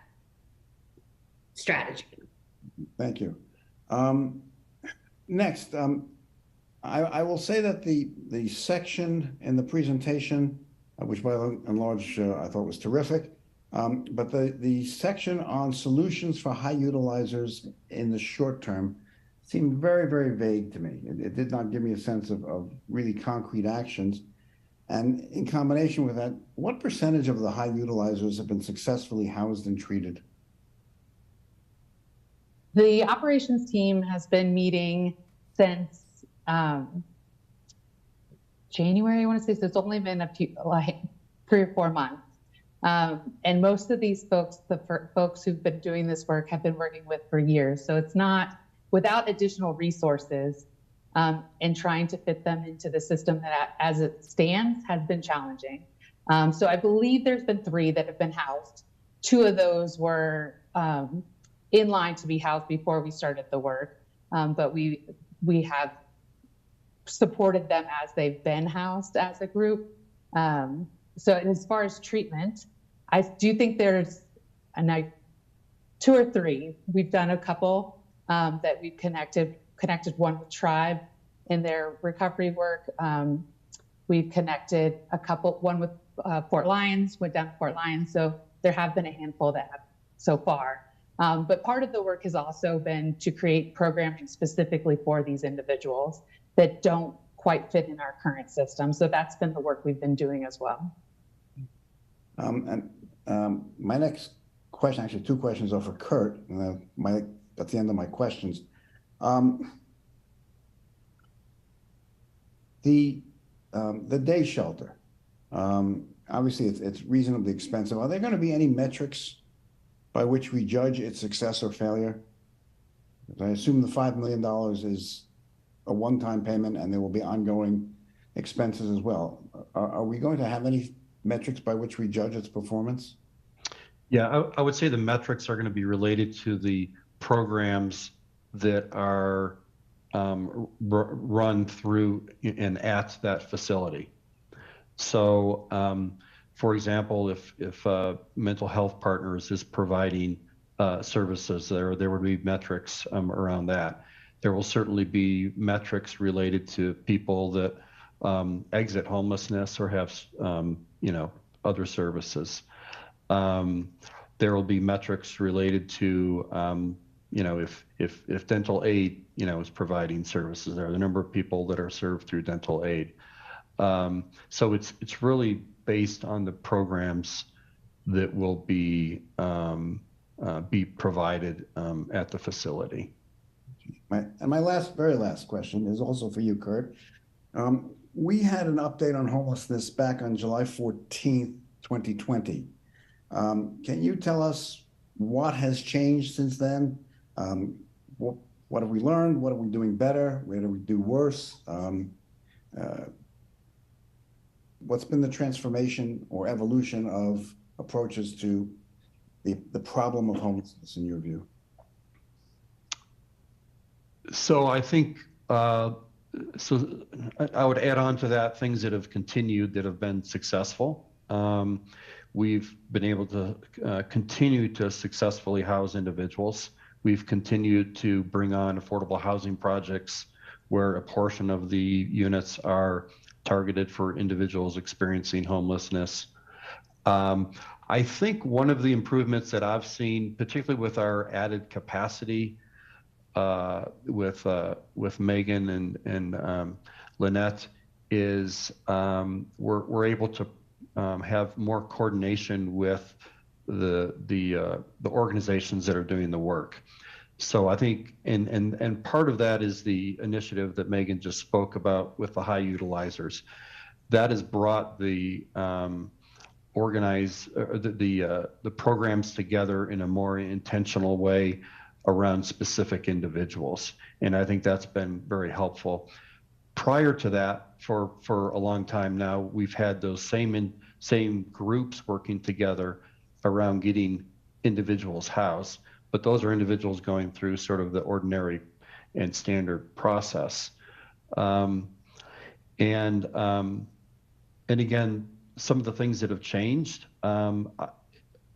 strategy. Thank you. Next, I will say that the section in the presentation, which by and large I thought was terrific, but the section on solutions for high utilizers in the short term seemed very, very vague to me. It did not give me a sense of really concrete actions. And in combination with that, what percentage of the high utilizers have been successfully housed and treated? The operations team has been meeting since January, I want to say, so it's only been a few, like 3 or 4 months. And most of these folks, folks who've been doing this work, have been working with for years. So it's not without additional resources and trying to fit them into the system that as it stands has been challenging. So I believe there's been 3 that have been housed. 2 of those were in line to be housed before we started the work. But we have supported them as they've been housed as a group. So as far as treatment, I do think there's 2 or 3. We've done a couple that we've connected one with Tribe in their recovery work. We've connected one with Fort Lyons, went down to Fort Lyons. So there have been a handful that have so far. But part of the work has also been to create programming specifically for these individuals that don't quite fit in our current system. So that's been the work we've been doing as well. My next question, actually 2 questions are for Kurt, and that's the end of my questions. The day shelter, obviously it's reasonably expensive. Are there going to be any metrics by which we judge its success or failure? I assume the $5 million is a one-time payment and there will be ongoing expenses as well. Are we going to have any metrics by which we judge its performance? Yeah, I would say the metrics are going to be related to the programs that are run through and at that facility. So, for example, if Mental Health Partners is providing services, there will be metrics around that. There will certainly be metrics related to people that exit homelessness or have, other services. There will be metrics related to, if dental aid, is providing services there, the number of people that are served through dental aid. So it's really based on the programs that will be provided at the facility. My very last question is also for you, Kurt. We had an update on homelessness back on July 14th, 2020. Can you tell us what has changed since then? What have we learned? What are we doing better? Where do we do worse? What's been the transformation or evolution of approaches to the problem of homelessness in your view? So I think, I would add on to that things that have continued that have been successful. We've been able to continue to successfully house individuals. We've continued to bring on affordable housing projects where a portion of the units are targeted for individuals experiencing homelessness. I think one of the improvements that I've seen, particularly with our added capacity with Megan and Lynette, is we're able to have more coordination with the organizations that are doing the work. So I think, and part of that is the initiative that Megan just spoke about with the high utilizers. That has brought the the programs together in a more intentional way around specific individuals. And I think that's been very helpful. Prior to that, for a long time now. We've had those same groups working together around getting individuals housed, but those are individuals going through sort of the ordinary and standard process. And again, some of the things that have changed, I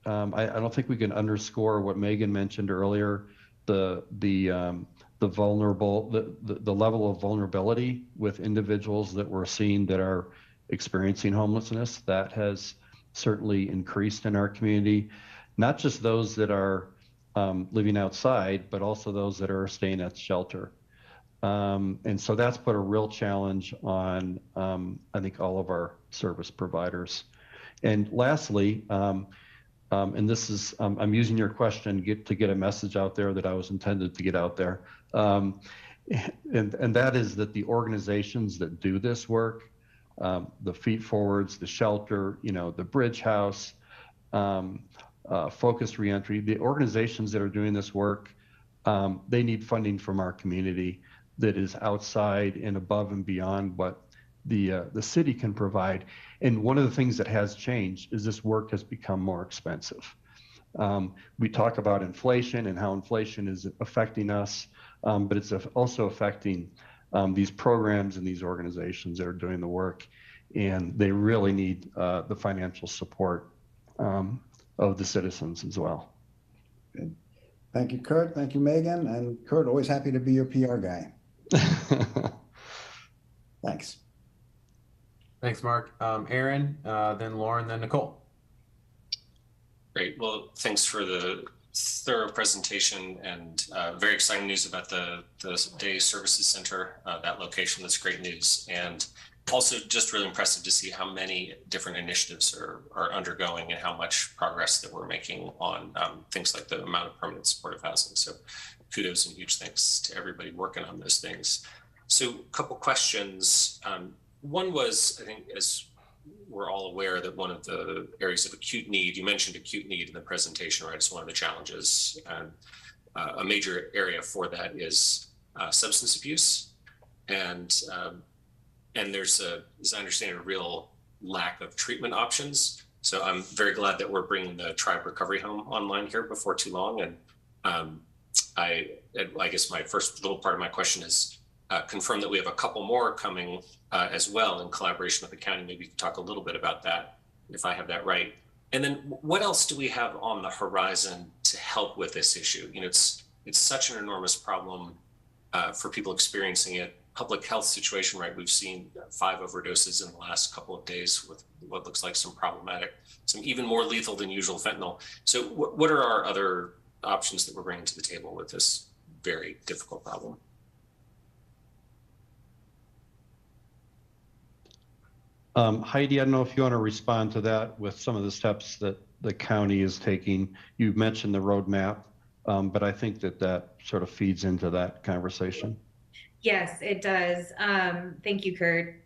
don't think we can underscore what Megan mentioned earlier, the level of vulnerability with individuals that we're seeing that are experiencing homelessness. That has certainly increased in our community, not just those that are living outside, but also those that are staying at shelter. And so that's put a real challenge on, I think, all of our service providers. And lastly, and this is, I'm using your question to get a message out there that I was intended to get out there. And that is that the organizations that do this work, the Feet Forwards, the shelter, the Bridge House, Focused Reentry, the organizations that are doing this work, they need funding from our community that is outside and above and beyond what the city can provide. And one of the things that has changed is this work has become more expensive. We talk about inflation and how inflation is affecting us, but it's also affecting these programs and these organizations that are doing the work, and they really need the financial support of the citizens as well. Good. Thank you, Kurt. Thank you, Megan. And Kurt, always happy to be your PR guy. Thanks. Thanks, Mark. Aaron, then Lauren, then Nicole. Great. Well, thanks for the thorough presentation and very exciting news about the Day Services Center, that location. That's great news. And also just really impressive to see how many different initiatives are undergoing and how much progress that we're making on things like the amount of permanent supportive housing. So kudos and huge thanks to everybody working on those things. So a couple questions. One was, I think, as we're all aware, that one of the areas of acute need, you mentioned acute need in the presentation, right? It's one of the challenges. And a major area for that is substance abuse. And there's, as I understand, a real lack of treatment options. So I'm very glad that we're bringing the Tribe Recovery Home online here before too long. And I guess my first little part of my question is confirm that we have a couple more coming as well in collaboration with the county. Maybe you can talk a little bit about that, if I have that right. And then what else do we have on the horizon to help with this issue? It's such an enormous problem for people experiencing it. Public health situation, right? We've seen 5 overdoses in the last couple of days with what looks like some even more lethal than usual fentanyl. So what are our other options that we're bringing to the table with this very difficult problem? Heidi, I don't know if you want to respond to that with some of the steps that the county is taking. You mentioned the roadmap, but I think that sort of feeds into that conversation. Yes, it does. Thank you, Kurt.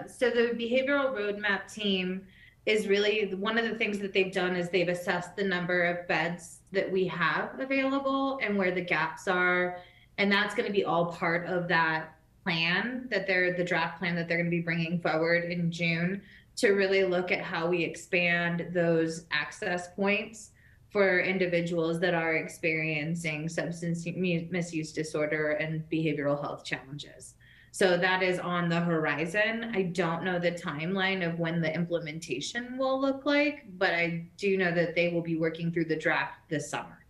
So the behavioral roadmap team is really one of the things that they've done is they've assessed the number of beds that we have available and where the gaps are. And that's going to be all part of that plan the draft plan that they're going to be bringing forward in June to really look at how we expand those access points for individuals that are experiencing substance misuse disorder and behavioral health challenges. So that is on the horizon. I don't know the timeline of when the implementation will look like, but I do know that they will be working through the draft this summer.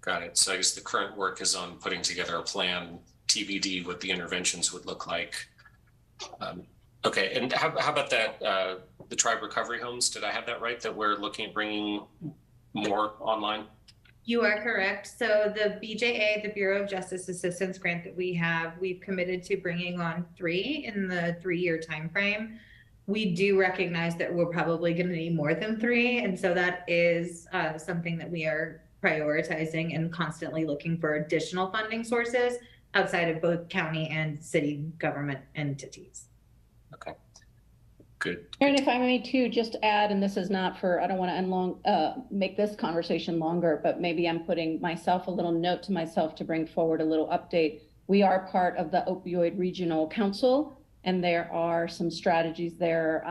Got it. So I guess the current work is on putting together a plan, TBD, what the interventions would look like. Okay, and how about that, the Tribe Recovery Homes? Did I have that right, that we're looking at bringing more online? You are correct. So the BJA, the Bureau of Justice Assistance grant that we've committed to bringing on 3 in the 3-year time frame. We do recognize that we're probably going to need more than 3. And so that is something that we are prioritizing and constantly looking for additional funding sources outside of both county and city government entities. Okay, good. And if I may too, just add, and this is not for, I don't want to make this conversation longer, but maybe I'm putting myself a little note to myself to bring forward a little update. We are part of the Opioid Regional Council, And there are some strategies there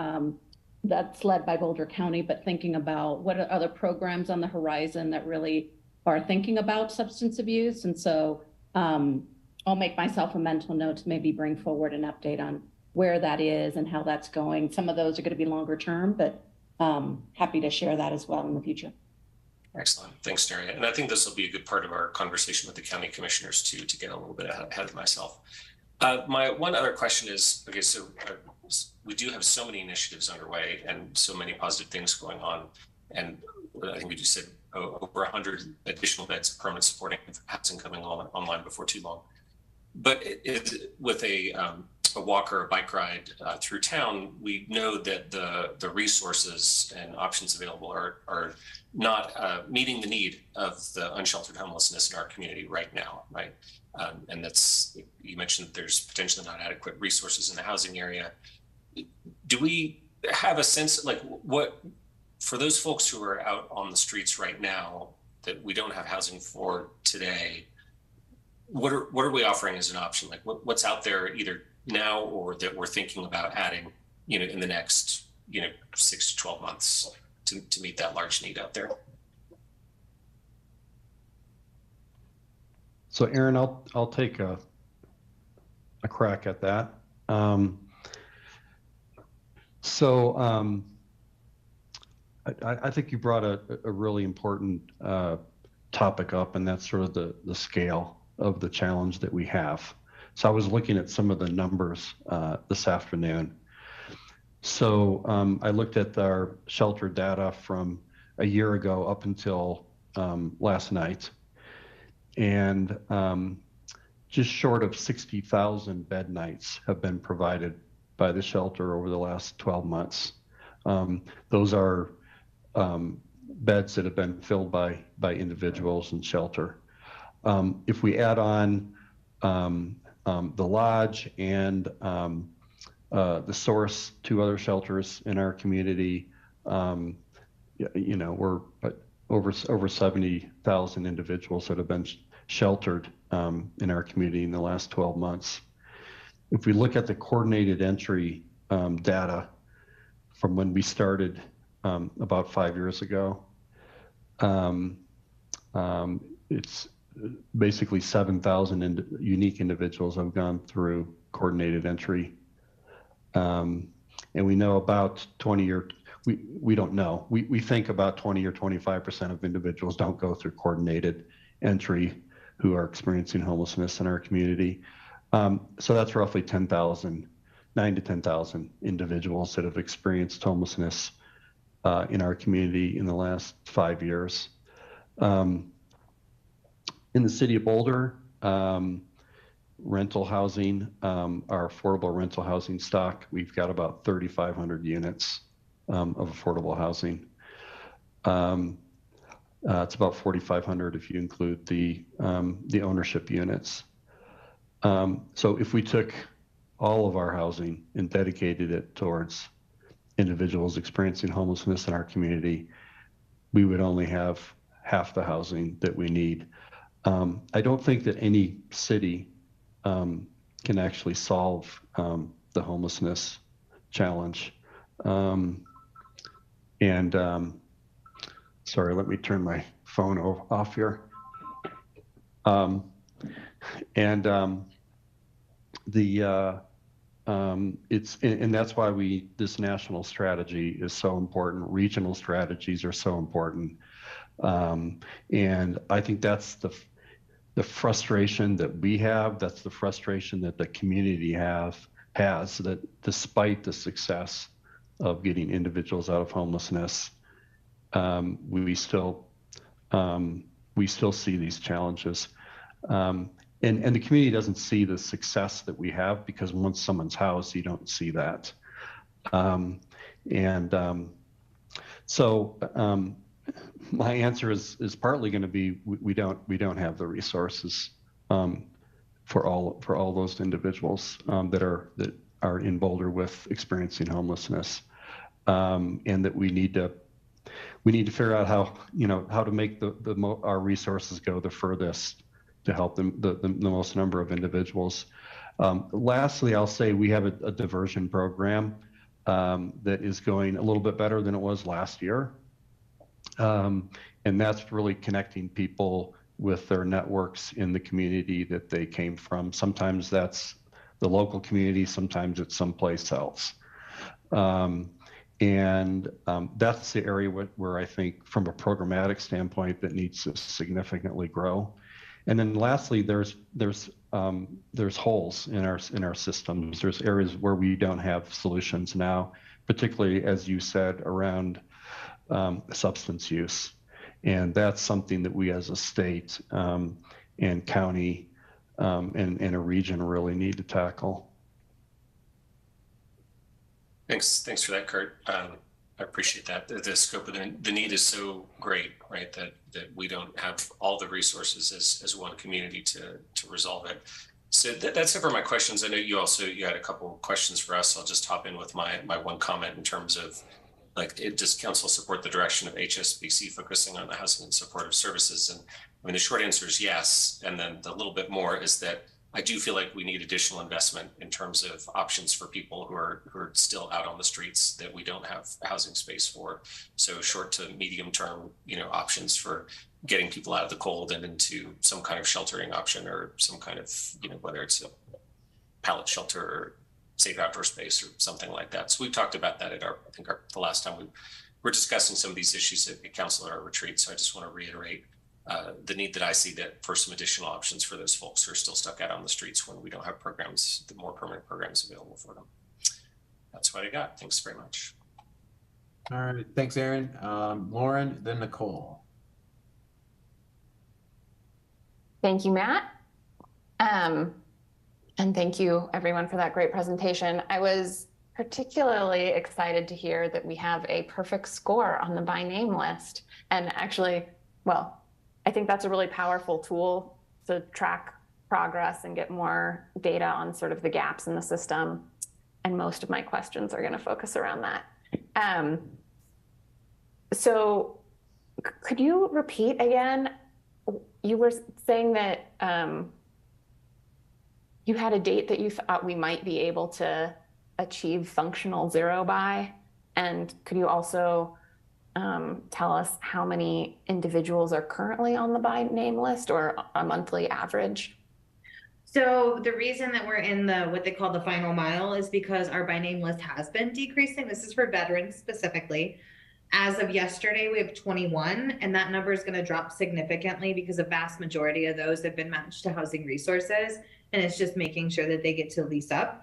that's led by Boulder County, but thinking about what are other programs on the horizon that really are thinking about substance abuse. And so I'll make myself a mental note to maybe bring forward an update on where that is and how that's going. Some of those are going to be longer term, but happy to share that as well in the future. Excellent. Thanks, Daria. And I think this will be a good part of our conversation with the county commissioners too, to get a little bit ahead of myself. My one other question is, okay, so we do have so many initiatives underway and so many positive things going on. And I think we just said over 100 additional beds of permanent supporting housing coming online before too long. But with a walk or a bike ride through town, we know that the resources and options available are not meeting the need of the unsheltered homelessness in our community right now, right? And that's, you mentioned that there's potentially not adequate resources in the housing area. Do we have a sense, like, what, for those folks who are out on the streets right now that we don't have housing for today, what are we offering as an option? Like what's out there either now or that we're thinking about adding, in the next, 6 to 12 months to meet that large need out there? So Aaron, I'll take a crack at that. I think you brought a really important topic up, and that's sort of the scale of the challenge that we have. So I was looking at some of the numbers this afternoon. So I looked at our shelter data from a year ago up until last night, and just short of 60,000 bed nights have been provided by the shelter over the last 12 months. Those are beds that have been filled by individuals in shelter. If we add on the lodge and the source, two other shelters in our community, we're over 70,000 individuals that have been sheltered in our community in the last 12 months. If we look at the coordinated entry data from when we started about 5 years ago, it's basically 7,000 unique individuals have gone through coordinated entry. And we know about 20 or, we don't know. We think about 20 or 25% of individuals don't go through coordinated entry who are experiencing homelessness in our community. So that's roughly 9 to 10,000 individuals that have experienced homelessness in our community in the last 5 years. In the city of Boulder, rental housing, our affordable rental housing stock, we've got about 3,500 units of affordable housing. It's about 4,500 if you include the ownership units. So if we took all of our housing and dedicated it towards individuals experiencing homelessness in our community, we would only have half the housing that we need. I don't think that any city can actually solve the homelessness challenge. Sorry, let me turn my phone off here. That's why this national strategy is so important. Regional strategies are so important. And I think that's the frustration that we have. That's the frustration that the community has, that despite the success of getting individuals out of homelessness, we still see these challenges. And the community doesn't see the success that we have, because once someone's housed, you don't see that. My answer is partly going to be we don't have the resources for all those individuals that are in Boulder with experiencing homelessness, and that we need to figure out how to make our resources go the furthest to help them the most number of individuals. Lastly, I'll say we have a diversion program that is going a little bit better than it was last year. And that's really connecting people with their networks in the community that they came from. Sometimes that's the local community, sometimes it's someplace else. That's the area where I think from a programmatic standpoint that needs to significantly grow. And then lastly, there's holes in our systems. There's areas where we don't have solutions now, particularly as you said around substance use. And that's something that we as a state and county and a region really need to tackle. Thanks for that, Kurt. I appreciate that. The scope of the need is so great, right? That we don't have all the resources as one community to resolve it. So that's it for my questions. I know you had a couple of questions for us. I'll just hop in with my one comment in terms of, like, does council support the direction of HSBC focusing on the housing and supportive services? And I mean, the short answer is yes. And then the little bit more is that I do feel like we need additional investment in terms of options for people who are still out on the streets that we don't have housing space for. So short to medium term, options for getting people out of the cold and into some kind of sheltering option, or some kind of, whether it's a pallet shelter or safe outdoor space or something like that. So we talked about that at the last time we were discussing some of these issues at council at our retreat. So I just want to reiterate the need that I see for some additional options for those folks who are still stuck out on the streets when we don't have the more permanent programs available for them. That's what I got. Thanks very much. All right, thanks, Aaron. Lauren, then Nicole. Thank you, Matt. And thank you everyone for that great presentation. I was particularly excited to hear that we have a perfect score on the by name list. And actually, well, I think that's a really powerful tool to track progress and get more data on sort of the gaps in the system. And most of my questions are going to focus around that. So could you repeat again? You were saying that you had a date that you thought we might be able to achieve functional zero by, and could you also tell us how many individuals are currently on the by name list, or a monthly average? So the reason that we're in what they call the final mile is because our by name list has been decreasing. This is for veterans specifically. As of yesterday, we have 21, and that number is going to drop significantly because a vast majority of those have been matched to housing resources, and it's just making sure that they get to lease up.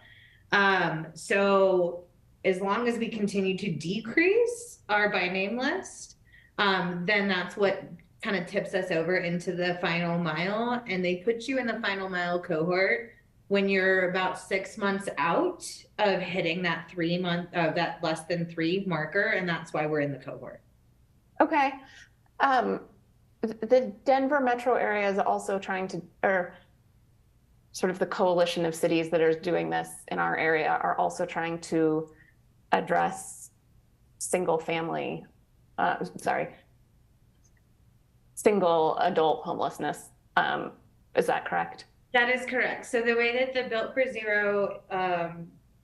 So as long as we continue to decrease our by name list, then that's what kind of tips us over into the final mile. And they put you in the final mile cohort when you're about 6 months out of hitting that 3 month, that less than 3 marker. And that's why we're in the cohort. Okay. The Denver metro area is also trying to, or sort of the coalition of cities that are doing this in our area are also trying to address single adult homelessness. Is that correct? That is correct. So the way that the Built for Zero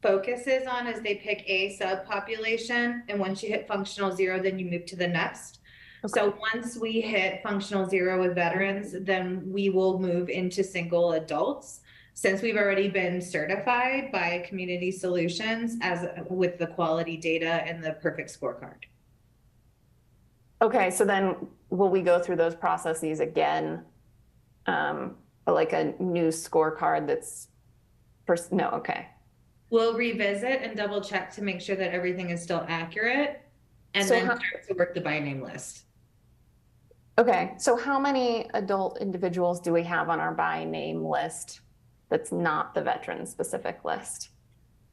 focuses on is they pick a subpopulation, and once you hit functional zero, then you move to the next. Okay. So once we hit functional zero with veterans, then we will move into single adults, since we've already been certified by Community Solutions with the quality data and the perfect scorecard. Okay, so then will we go through those processes again? Like a new scorecard that's no, okay. We'll revisit and double check to make sure that everything is still accurate, and then start to work the by name list. Okay, so how many adult individuals do we have on our by name list that's not the veteran specific list?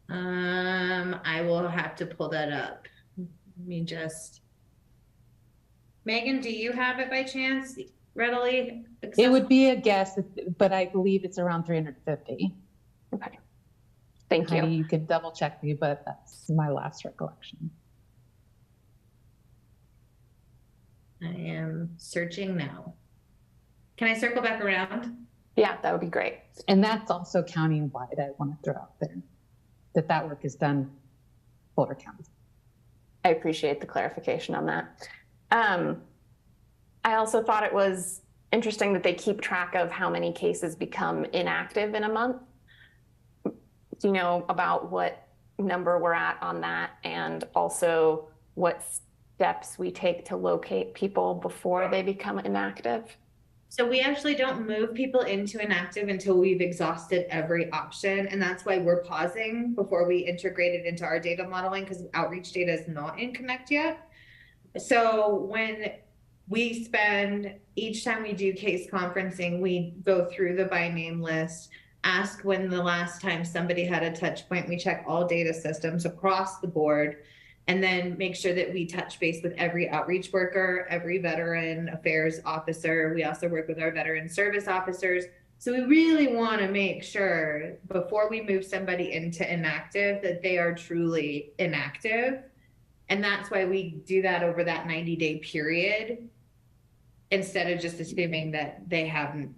I will have to pull that up. Let me just, Megan, do you have it by chance readily accessible? It would be a guess, but I believe it's around 350. Okay, thank you. You could double check me, but that's my last recollection. I am searching now. Can I circle back around? Yeah, that would be great. And that's also county-wide, I want to throw out there, that work is done Boulder County. I appreciate the clarification on that. I also thought it was interesting that they keep track of how many cases become inactive in a month. Do you know about what number we're at on that, and also what steps we take to locate people before they become inactive? So we actually don't move people into inactive until we've exhausted every option. And that's why we're pausing before we integrate it into our data modeling, because outreach data is not in Connect yet. So when we spend, each time we do case conferencing, we go through the by name list, ask when the last time somebody had a touch point. We check all data systems across the board, and then make sure that we touch base with every outreach worker, every veteran affairs officer. We also work with our veteran service officers. So we really want to make sure before we move somebody into inactive that they are truly inactive. And that's why we do that over that 90-day period, instead of just assuming that they have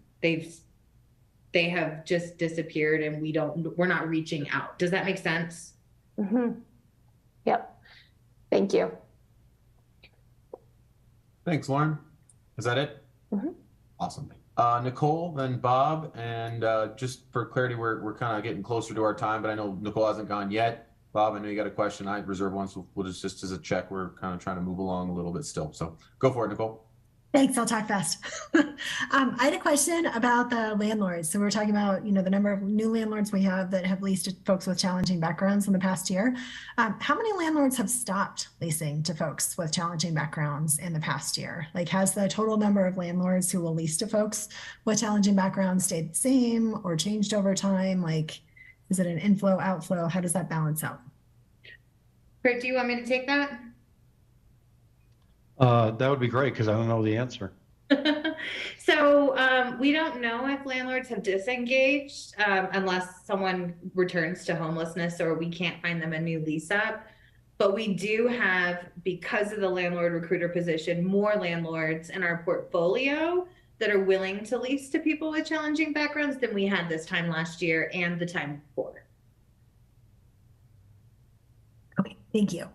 just disappeared and we're not reaching out. Does that make sense? Mm-hmm. Yep. Thank you. Thanks, Lauren. Is that it? Mm-hmm. Awesome. Nicole, then Bob, and just for clarity, we're kind of getting closer to our time, but I know Nicole hasn't gone yet. Bob, I know you got a question. I reserved one, so we'll just as a check, we're kind of trying to move along a little bit still. So go for it, Nicole. Thanks. I'll talk fast. I had a question about the landlords. So we were talking about, the number of new landlords we have that have leased to folks with challenging backgrounds in the past year. How many landlords have stopped leasing to folks with challenging backgrounds in the past year? Like, has the total number of landlords who will lease to folks with challenging backgrounds stayed the same or changed over time? Like, is it an inflow, outflow? How does that balance out? Kurt, do you want me to take that? That would be great, because I don't know the answer. So we don't know if landlords have disengaged unless someone returns to homelessness or we can't find them a new lease up. But we do have, because of the landlord recruiter position, more landlords in our portfolio that are willing to lease to people with challenging backgrounds than we had this time last year and the time before. Okay, thank you.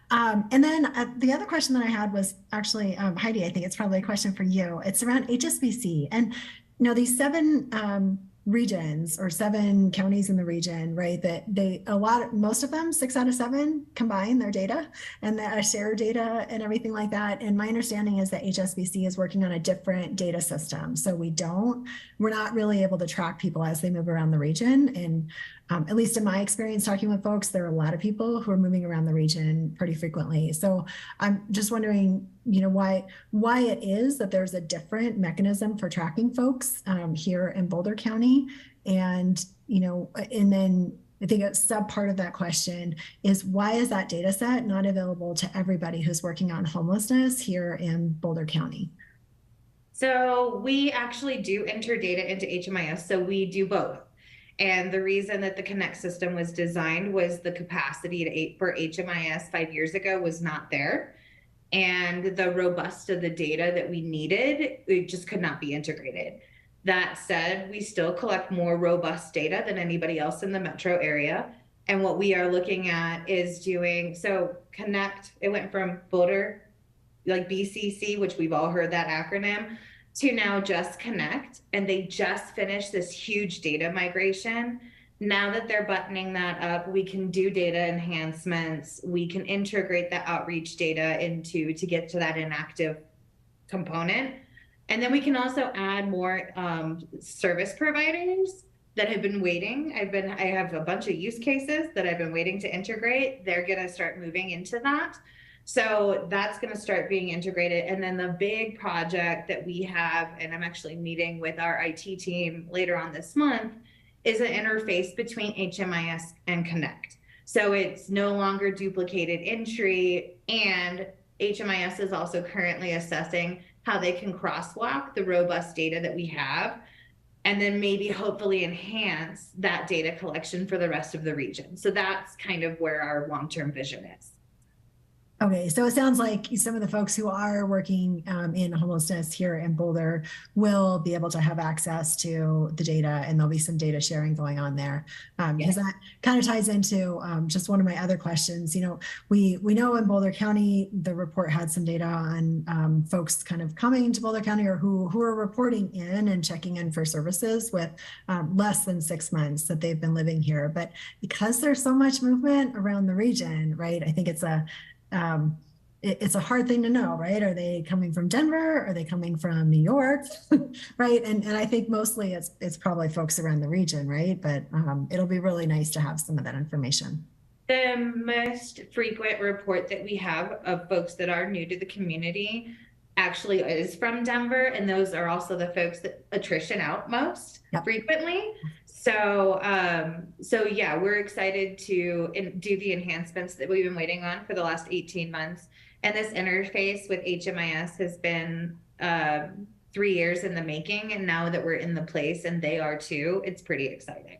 And then the other question that I had was actually, Heidi, I think it's probably a question for you. It's around HSBC. And, these 7 regions or 7 counties in the region, right, that most of them, 6 out of 7 combine their data and share data and everything like that. And my understanding is that HSBC is working on a different data system. So we're not really able to track people as they move around the region. And at least in my experience talking with folks, there are a lot of people who are moving around the region pretty frequently. So I'm just wondering, why it is that there's a different mechanism for tracking folks here in Boulder County. And, and then I think a sub part of that question is, why is that data set not available to everybody who's working on homelessness here in Boulder County? So we actually do enter data into HMIS. So we do both. And the reason that the Connect system was designed was the capacity for HMIS 5 years ago was not there. And the robust of the data that we needed, it just could not be integrated. That said, we still collect more robust data than anybody else in the metro area. And what we are looking at is Connect, it went from Boulder, like BCC, which we've all heard that acronym, to now just Connect. And they just finished this huge data migration. Now that they're buttoning that up, we can do data enhancements. We can integrate the outreach data to get to that inactive component. And then we can also add more service providers that have been waiting. I have a bunch of use cases that I've been waiting to integrate. They're going to start moving into that. So that's going to start being integrated. And then the big project that we have, and I'm actually meeting with our IT team later on this month, is an interface between HMIS and Connect. So it's no longer duplicated entry, and HMIS is also currently assessing how they can crosswalk the robust data that we have, and then maybe hopefully enhance that data collection for the rest of the region. So that's kind of where our long-term vision is. Okay, so it sounds like some of the folks who are working in homelessness here in Boulder will be able to have access to the data, and there'll be some data sharing going on there. Because that kind of ties into just one of my other questions. You know, we know in Boulder County, the report had some data on folks kind of coming to Boulder County or who are reporting in and checking in for services with less than 6 months that they've been living here. But because there's so much movement around the region, right, I think it's a hard thing to know, right? Are they coming from Denver? Are they coming from New York? Right. And I think mostly it's probably folks around the region, right? But it'll be really nice to have some of that information. The most frequent report that we have of folks that are new to the community actually is from Denver, and those are also the folks that attrition out most frequently. So, yeah, we're excited to do the enhancements that we've been waiting on for the last 18 months. And this interface with HMIS has been 3 years in the making, and now that we're in the place and they are too, it's pretty exciting.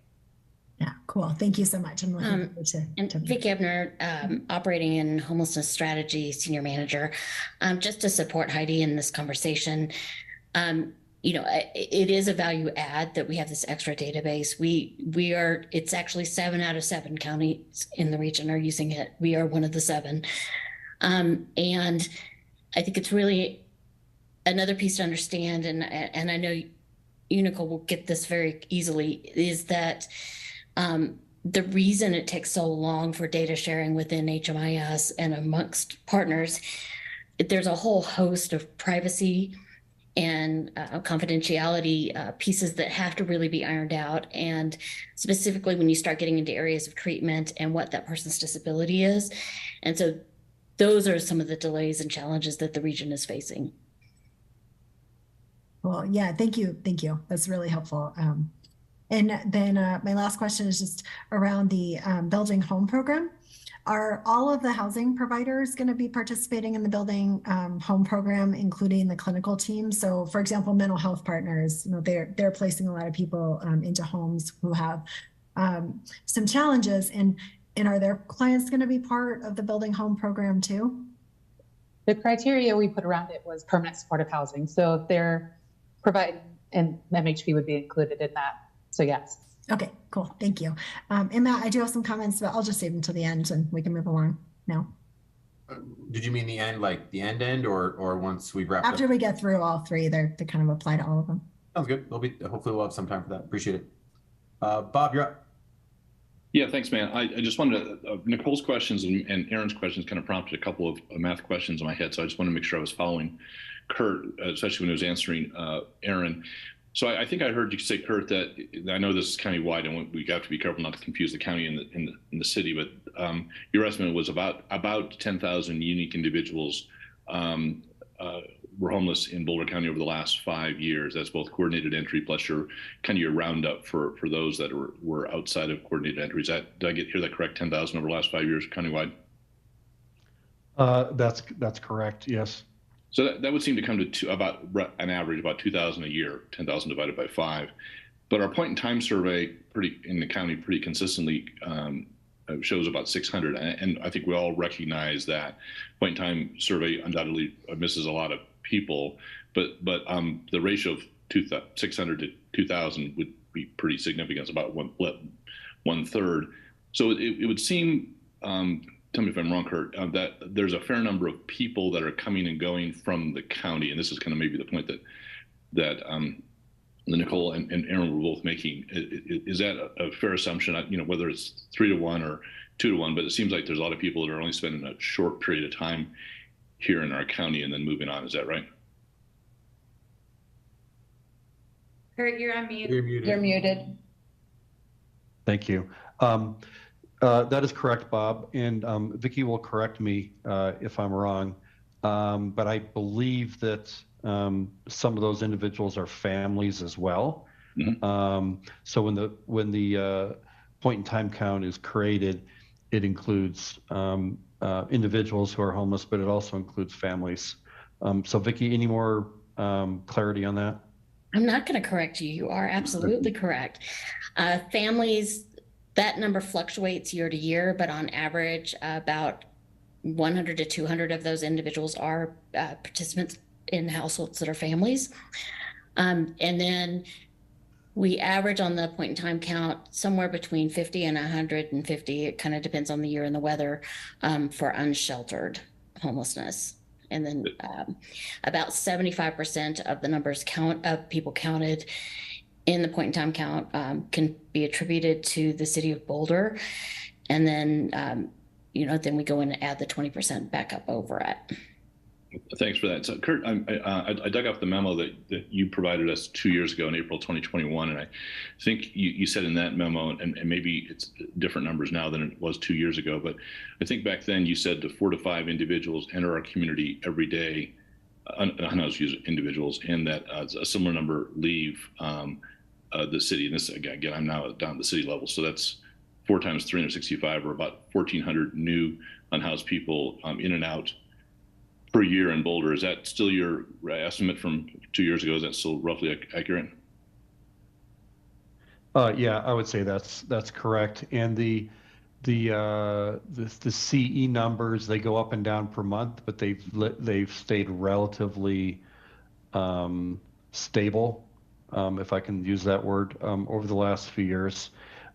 Yeah, cool. Thank you so much. I'm looking forward to Vicki Ebner, operating and homelessness strategy senior manager. Just to support Heidi in this conversation, you know, it is a value add that we have this extra database. It's actually 7 out of 7 counties in the region are using it. We are one of the 7. And I think it's really another piece to understand, and I know Unical will get this very easily, is that the reason it takes so long for data sharing within HMIS and amongst partners, there's a whole host of privacy and confidentiality pieces that have to really be ironed out. And specifically when you start getting into areas of treatment and what that person's disability is. And so those are some of the delays and challenges that the region is facing. Well, yeah, thank you. Thank you. That's really helpful. And then my last question is just around the Building Home program. Are all of the housing providers going to be participating in the Building Home program, including the clinical team? So, for example, mental health partners, you know, they're placing a lot of people into homes who have some challenges. And are their clients going to be part of the Building Home program too? The criteria we put around it was permanent supportive housing. So if they're providing, and MHP would be included in that. So yes. Okay, cool. Thank you. And Matt, I do have some comments, but I'll just save them till the end and we can move along now. Did you mean the end, like the end, or once we wrap After we get through all 3, they kind of apply to all of them. Sounds good. Hopefully we'll have some time for that. Appreciate it. Bob, you're up. Yeah, thanks, man. I just wanted to, Nicole's questions and Aaron's questions kind of prompted a couple of math questions in my head. So I just want to make sure I was following Kurt, especially when he was answering Aaron. So I think I heard you say, Kurt, that I know this is countywide, and we have to be careful not to confuse the county and the city. But your estimate was about 10,000 unique individuals were homeless in Boulder County over the last 5 years. That's both coordinated entry plus your roundup for those that were outside of coordinated entry. Did I hear that correct? 10,000 over the last 5 years countywide. That's correct. Yes. So that would seem to come to about an average about 2,000 a year, 10,000 divided by 5. But our point in time survey in the county pretty consistently shows about 600. And I think we all recognize that point in time survey undoubtedly misses a lot of people, but the ratio of 600 to 2,000 would be pretty significant. It's about one third. So it would seem, tell me if I'm wrong, Kurt, that there's a fair number of people that are coming and going from the county, and this is kind of maybe the point that Nicole and Aaron were both making. Is that a fair assumption? You know, whether it's 3 to 1 or 2 to 1, but it seems like there's a lot of people that are only spending a short period of time here in our county and then moving on. Is that right? Kurt, you're on mute. You're muted. Thank you. That is correct, Bob. And Vicki will correct me if I'm wrong. But I believe that some of those individuals are families as well. Mm-hmm. So when the point in time count is created, it includes individuals who are homeless, but it also includes families. So Vicki, any more clarity on that? I'm not going to correct you. You are absolutely correct. Families, that number fluctuates year to year, but on average, about 100 to 200 of those individuals are participants in households that are families. And then we average on the point in time count somewhere between 50 and 150. It kind of depends on the year and the weather for unsheltered homelessness. And then about 75% of the numbers of people counted in the point in time count can be attributed to the city of Boulder. And then, then we go in and add the 20% back up over it. Thanks for that. So Kurt, I dug up the memo that you provided us 2 years ago in April 2021. And I think you said in that memo, and maybe it's different numbers now than it was 2 years ago, but I think back then you said the 4 to 5 individuals enter our community every day, unhoused individuals, and that a similar number leave the city. And this, again, I'm now down at the city level. So that's 4 times 365, or about 1,400 new unhoused people in and out per year in Boulder. Is that still your estimate from 2 years ago? Is that still roughly accurate? Yeah, I would say that's correct. And the CE numbers, they go up and down per month, but they've stayed relatively stable, if I can use that word, over the last few years.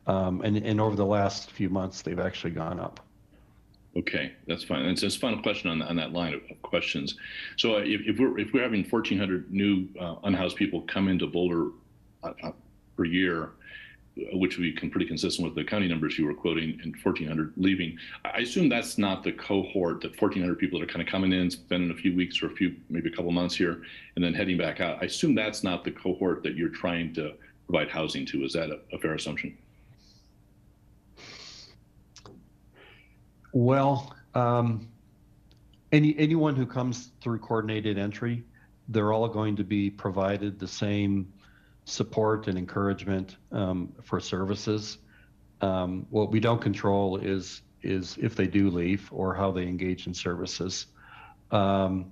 And over the last few months, they've actually gone up. Okay, that's fine. And just final question on that line of questions. So if we're having 1,400 new unhoused people come into Boulder per year, which would be pretty consistent with the county numbers you were quoting, and 1,400 leaving, I assume that's not the cohort, that 1,400 people that are kind of coming in, spending a few weeks or maybe a couple months here, and then heading back out. I assume that's not the cohort that you're trying to provide housing to. Is that a fair assumption? Well, anyone who comes through coordinated entry, they're all going to be provided the same support and encouragement for services. What we don't control is if they do leave or how they engage in services. But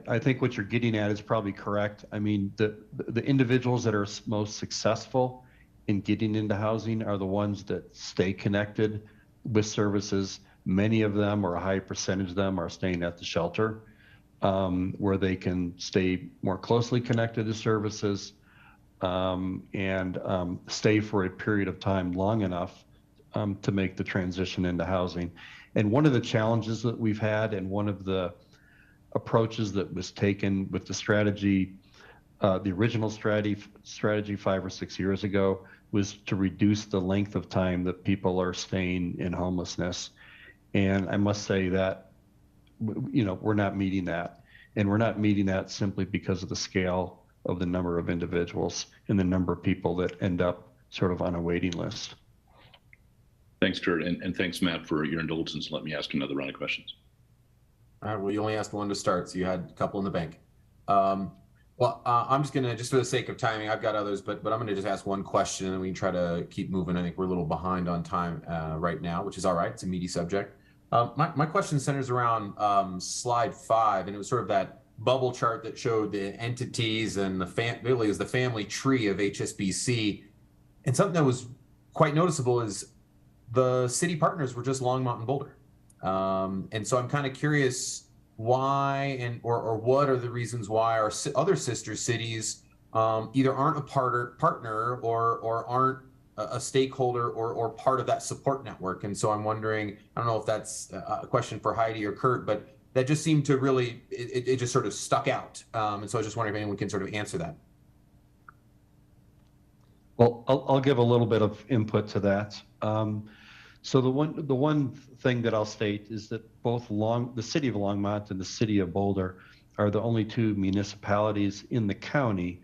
I think what you're getting at is probably correct. I mean, the individuals that are most successful in getting into housing are the ones that stay connected with services. Many of them, or a high percentage of them, are staying at the shelter, where they can stay more closely connected to services and stay for a period of time long enough to make the transition into housing. And one of the challenges that we've had, and one of the approaches that was taken with the strategy, the original strategy 5 or 6 years ago, was to reduce the length of time that people are staying in homelessness. And I must say that, we're not meeting that. And we're not meeting that simply because of the scale of the number of individuals and the number of people that end up sort of on a waiting list. Thanks, Kurt. And thanks, Matt, for your indulgence. Let me ask another round of questions. All right, well, you only asked one to start, so you had a couple in the bank. I'm just gonna, just for the sake of timing, I've got others, but I'm gonna just ask one question and then we can try to keep moving. I think we're a little behind on time right now, which is all right. It's a meaty subject. My question centers around slide 5, and it was sort of that bubble chart that showed the entities and the family tree of HSBC. And something that was quite noticeable is the city partners were just Longmont and Boulder. And so I'm kind of curious why or what are the reasons why our other sister cities either aren't a partner or aren't a stakeholder or part of that support network. And so I'm wondering, I don't know if that's a question for Heidi or Kurt, but that just seemed to really, it just sort of stuck out. And so I was just wondering if anyone can sort of answer that. Well, I'll give a little bit of input to that. So the one thing that I'll state is that both the city of Longmont and the city of Boulder are the only 2 municipalities in the county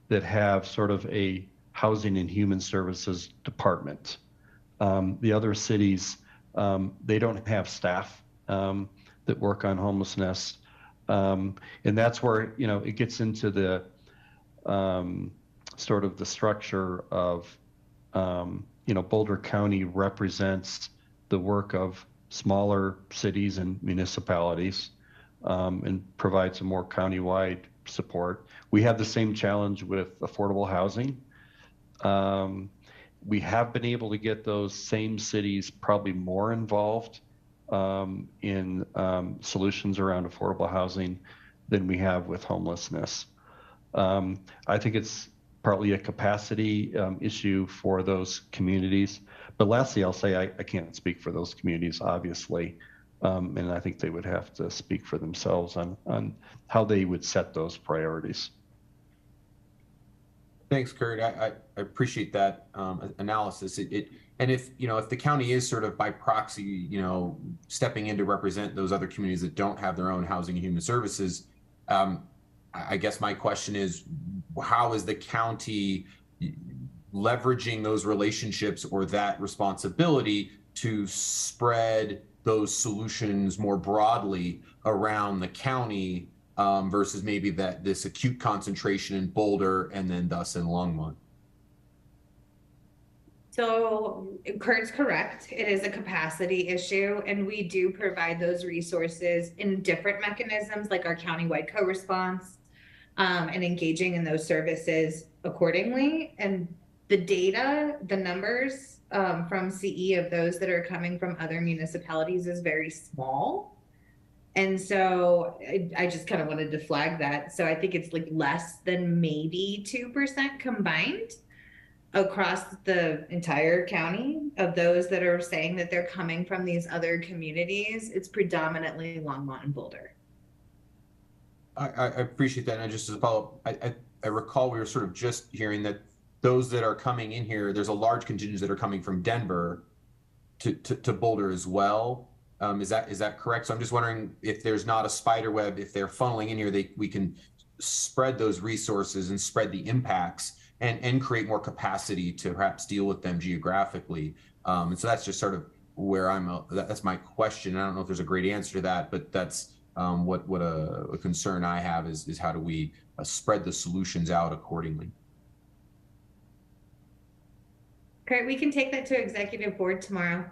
that have sort of a housing and human services department. The other cities, they don't have staff that work on homelessness. And that's where, it gets into the sort of the structure of, Boulder County represents the work of smaller cities and municipalities and provides a more countywide support. We have the same challenge with affordable housing. We have been able to get those same cities probably more involved in solutions around affordable housing than we have with homelessness. I think it's partly a capacity issue for those communities. But lastly, I'll say I can't speak for those communities, obviously. And I think they would have to speak for themselves on how they would set those priorities. Thanks, Kurt. I appreciate that analysis. And if the county is sort of by proxy, stepping in to represent those other communities that don't have their own housing and human services, I guess my question is, how is the county leveraging those relationships or that responsibility to spread those solutions more broadly around the county versus maybe this acute concentration in Boulder and then thus in Longmont? So Kurt's correct. It is a capacity issue, and we do provide those resources in different mechanisms like our countywide co-response and engaging in those services accordingly. And the data, the numbers from CE of those that are coming from other municipalities is very small. And so I just kind of wanted to flag that. So I think it's like less than maybe 2% combined across the entire county of those that are saying that they're coming from these other communities. It's predominantly Longmont and Boulder. I appreciate that. And just as a follow-up, I recall we were sort of just hearing that those that are coming in here, there's a large contingent that are coming from Denver to Boulder as well. Is that correct? So I'm just wondering if there's not a spider web, if they're funneling in here, we can spread those resources and spread the impacts and create more capacity to perhaps deal with them geographically. And so that's just sort of where that's my question. I don't know if there's a great answer to that, but that's what a concern I have is how do we spread the solutions out accordingly? Kurt, we can take that to executive board tomorrow.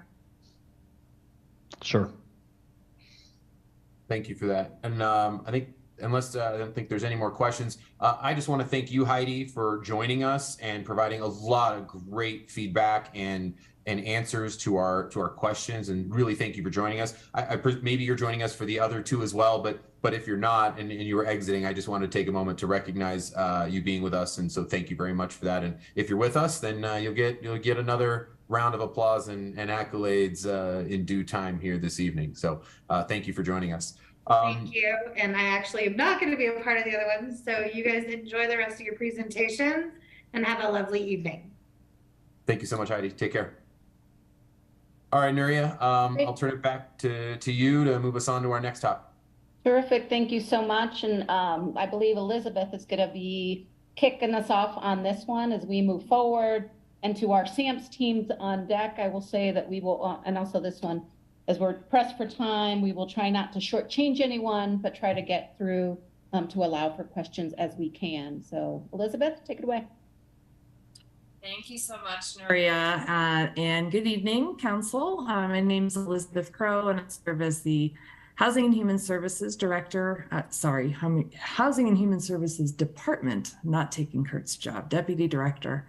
Sure. Thank you for that. And I think, unless I don't think there's any more questions, I just want to thank you, Heidi, for joining us and providing a lot of great feedback and answers to our questions. And really thank you for joining us. Maybe you're joining us for the other two as well, but if you're not and you were exiting, I just want to take a moment to recognize you being with us. And so thank you very much for that. And if you're with us, then you'll get another round of applause and accolades in due time here this evening. So thank you for joining us. Thank you. And I actually am not going to be a part of the other ones. So you guys enjoy the rest of your presentations and have a lovely evening. Thank you so much, Heidi. Take care. All right, Nuria, I'll turn it back to you to move us on to our next topic. Terrific. Thank you so much. And I believe Elizabeth is going to be kicking us off on this one as we move forward. And to our SAMPS teams on deck, I will say that we will, and also this one, as we're pressed for time, we will try not to shortchange anyone, but try to get through to allow for questions as we can. So Elizabeth, take it away. Thank you so much, Nuria, and good evening, Council. My name is Elizabeth Crow, and I serve as the Housing and Human Services Director, Housing and Human Services Department, not taking Kurt's job, Deputy Director.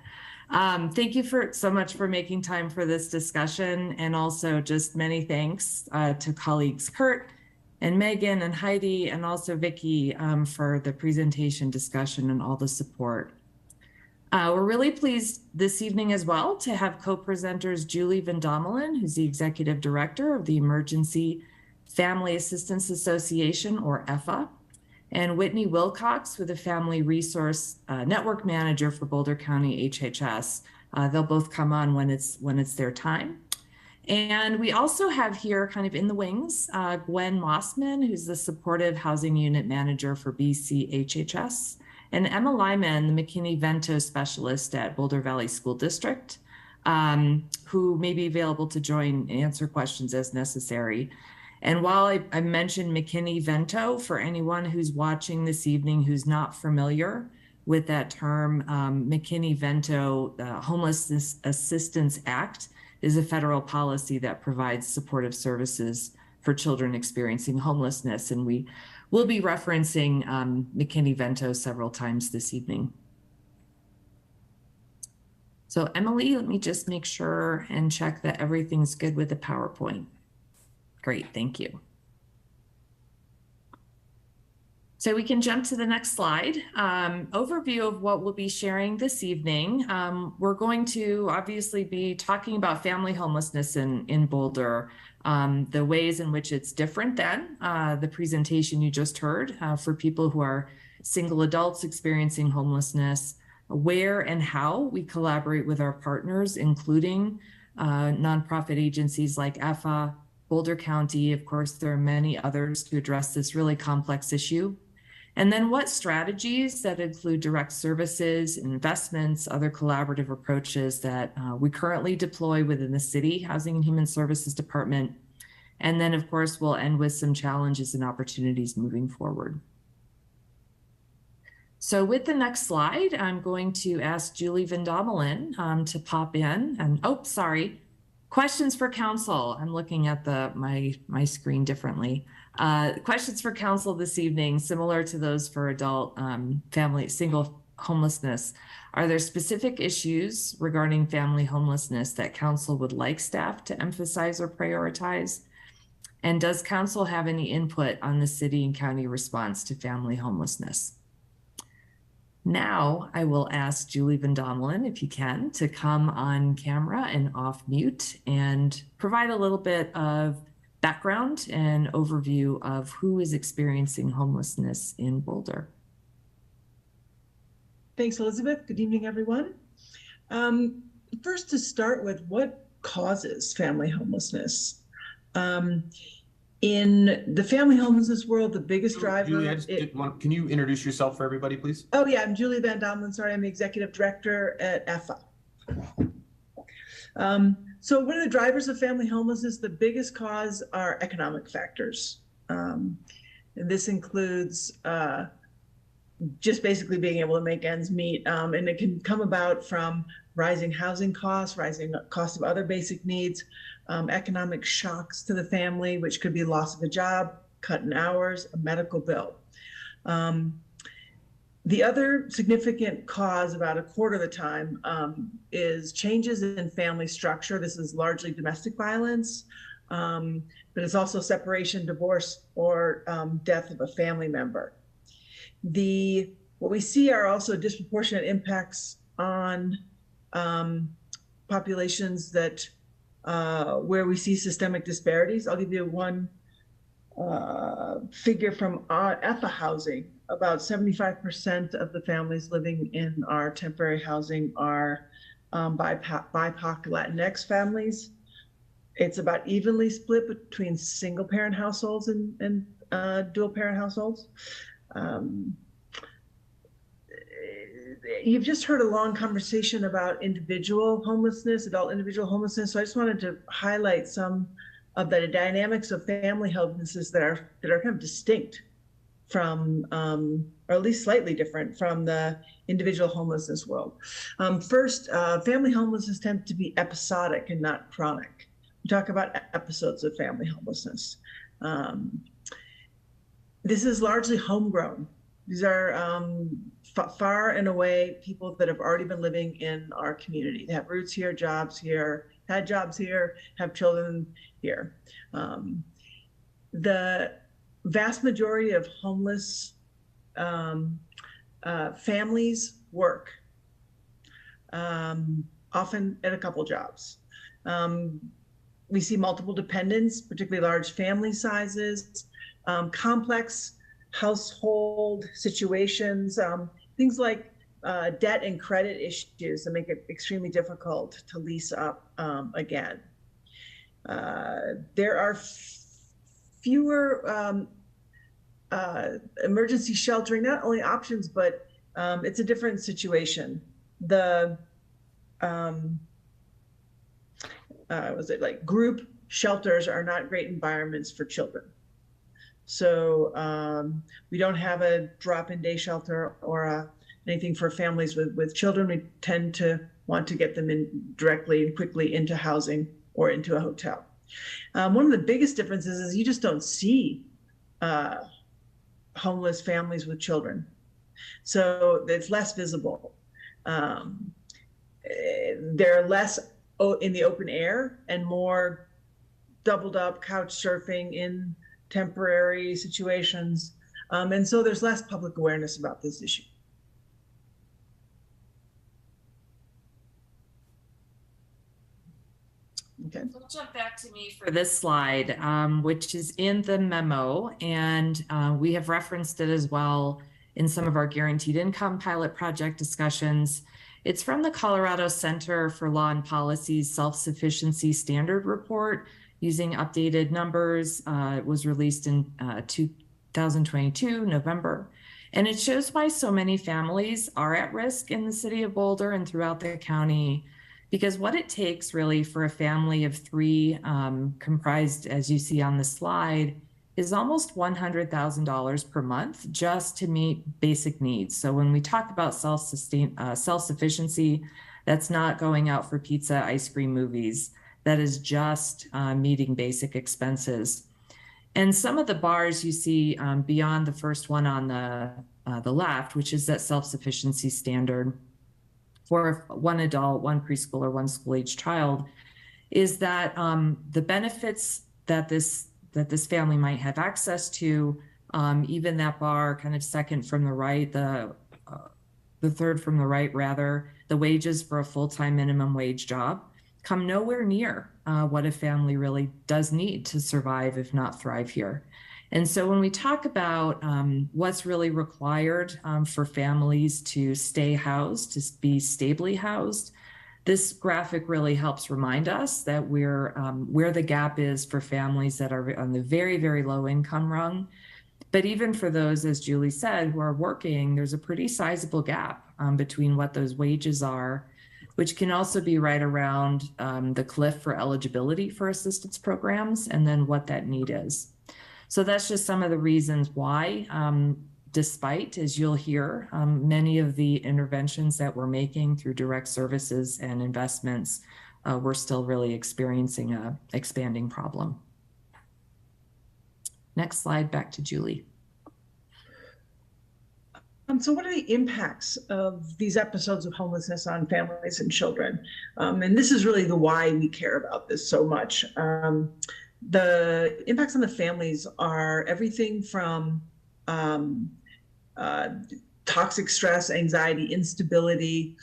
Thank you so much for making time for this discussion, and also just many thanks to colleagues Kurt and Megan and Heidi, and also Vicki for the presentation, discussion, and all the support. We're really pleased this evening as well to have co-presenters Julie Vandomelin, who's the Executive Director of the Emergency Family Assistance Association, or EFA, and Whitney Wilcox, with the Family Resource Network Manager for Boulder County HHS. They'll both come on when it's their time. And we also have here, kind of in the wings, Gwen Mossman, who's the Supportive Housing Unit Manager for BC HHS, and Emma Lyman, the McKinney-Vento Specialist at Boulder Valley School District, who may be available to join and answer questions as necessary. And while I mentioned McKinney-Vento, for anyone who's watching this evening who's not familiar with that term, McKinney-Vento Homelessness Assistance Act is a federal policy that provides supportive services for children experiencing homelessness. And we will be referencing McKinney-Vento several times this evening. So Emily, let me just make sure and check that everything's good with the PowerPoint. Great, thank you. So we can jump to the next slide. Overview of what we'll be sharing this evening. We're going to obviously be talking about family homelessness in Boulder, the ways in which it's different than the presentation you just heard for people who are single adults experiencing homelessness, where and how we collaborate with our partners, including nonprofit agencies like EFA, Boulder County. Of course, there are many others to address this really complex issue. And then what strategies that include direct services, investments, other collaborative approaches that we currently deploy within the City Housing and Human Services Department. And then, of course, we'll end with some challenges and opportunities moving forward. So with the next slide, I'm going to ask Julie Vandomelin to pop in. And oh, sorry, questions for council. I'm looking at my screen differently. Questions for council this evening, similar to those for adult family single homelessness. Are there specific issues regarding family homelessness that council would like staff to emphasize or prioritize? And does council have any input on the city and county response to family homelessness? Now I will ask Julie Vandomelin, if you can, to come on camera and off mute and provide a little bit of background and overview of who is experiencing homelessness in Boulder. Thanks, Elizabeth. Good evening, everyone. First, to start with, what causes family homelessness? In the family homelessness world, the biggest driver... Julie, can you introduce yourself for everybody, please? Oh, yeah, I'm Julie Vandomelin. Sorry, I'm the executive director at EFA. So what are the drivers of family homelessness? The biggest cause are economic factors. And this includes just basically being able to make ends meet. And it can come about from rising housing costs, rising cost of other basic needs, economic shocks to the family, which could be loss of a job, cut in hours, a medical bill. The other significant cause, about a quarter of the time, is changes in family structure. This is largely domestic violence, but it's also separation, divorce, or death of a family member. What we see are also disproportionate impacts on populations that where we see systemic disparities. I'll give you one figure from EFA housing. About 75% of the families living in our temporary housing are BIPOC Latinx families. It's about evenly split between single parent households and dual parent households. You've just heard a long conversation about individual homelessness, adult individual homelessness. So I just wanted to highlight some of the dynamics of family homelessness that are kind of distinct from, or at least slightly different from, the individual homelessness world. First, family homelessness tends to be episodic and not chronic. We talk about episodes of family homelessness. This is largely homegrown. These are far and away people that have already been living in our community. They have roots here, jobs here, had jobs here, have children here. The vast majority of homeless families work, often at a couple jobs. We see multiple dependents, particularly large family sizes, complex household situations, things like debt and credit issues that make it extremely difficult to lease up again. There are fewer emergency sheltering, not only options, but it's a different situation. The group shelters are not great environments for children. So we don't have a drop-in day shelter or anything for families with children. We tend to want to get them in directly and quickly into housing or into a hotel. One of the biggest differences is you just don't see homeless families with children. So it's less visible. They're less in the open air and more doubled up couch surfing in temporary situations. And so there's less public awareness about this issue. Okay. We'll jump back to me for this slide, which is in the memo, and we have referenced it as well in some of our guaranteed income pilot project discussions. It's from the Colorado Center for Law and Policy's Self-Sufficiency Standard Report using updated numbers. It was released in 2022, November. And it shows why so many families are at risk in the city of Boulder and throughout the county, because what it takes really for a family of three, comprised, as you see on the slide, is almost $100,000 per month just to meet basic needs. So when we talk about self-sufficiency, that's not going out for pizza, ice cream, movies. That is just meeting basic expenses. And some of the bars you see beyond the first one on the left, which is that self-sufficiency standard for one adult, one preschooler, one school-age child, is that the benefits that this family might have access to, even that bar kind of second from the right, the third from the right rather, the wages for a full-time minimum wage job come nowhere near what a family really does need to survive, if not thrive here. And so when we talk about what's really required for families to stay housed, to be stably housed, this graphic really helps remind us that we're where the gap is for families that are on the very, very low income rung. But even for those, as Julie said, who are working, there's a pretty sizable gap between what those wages are, which can also be right around the cliff for eligibility for assistance programs, and then what that need is. So that's just some of the reasons why, despite, as you'll hear, many of the interventions that we're making through direct services and investments, we're still really experiencing an expanding problem. Next slide, back to Julie. So what are the impacts of these episodes of homelessness on families and children? And this is really the why we care about this so much. The impacts on the families are everything from toxic stress, anxiety, instability.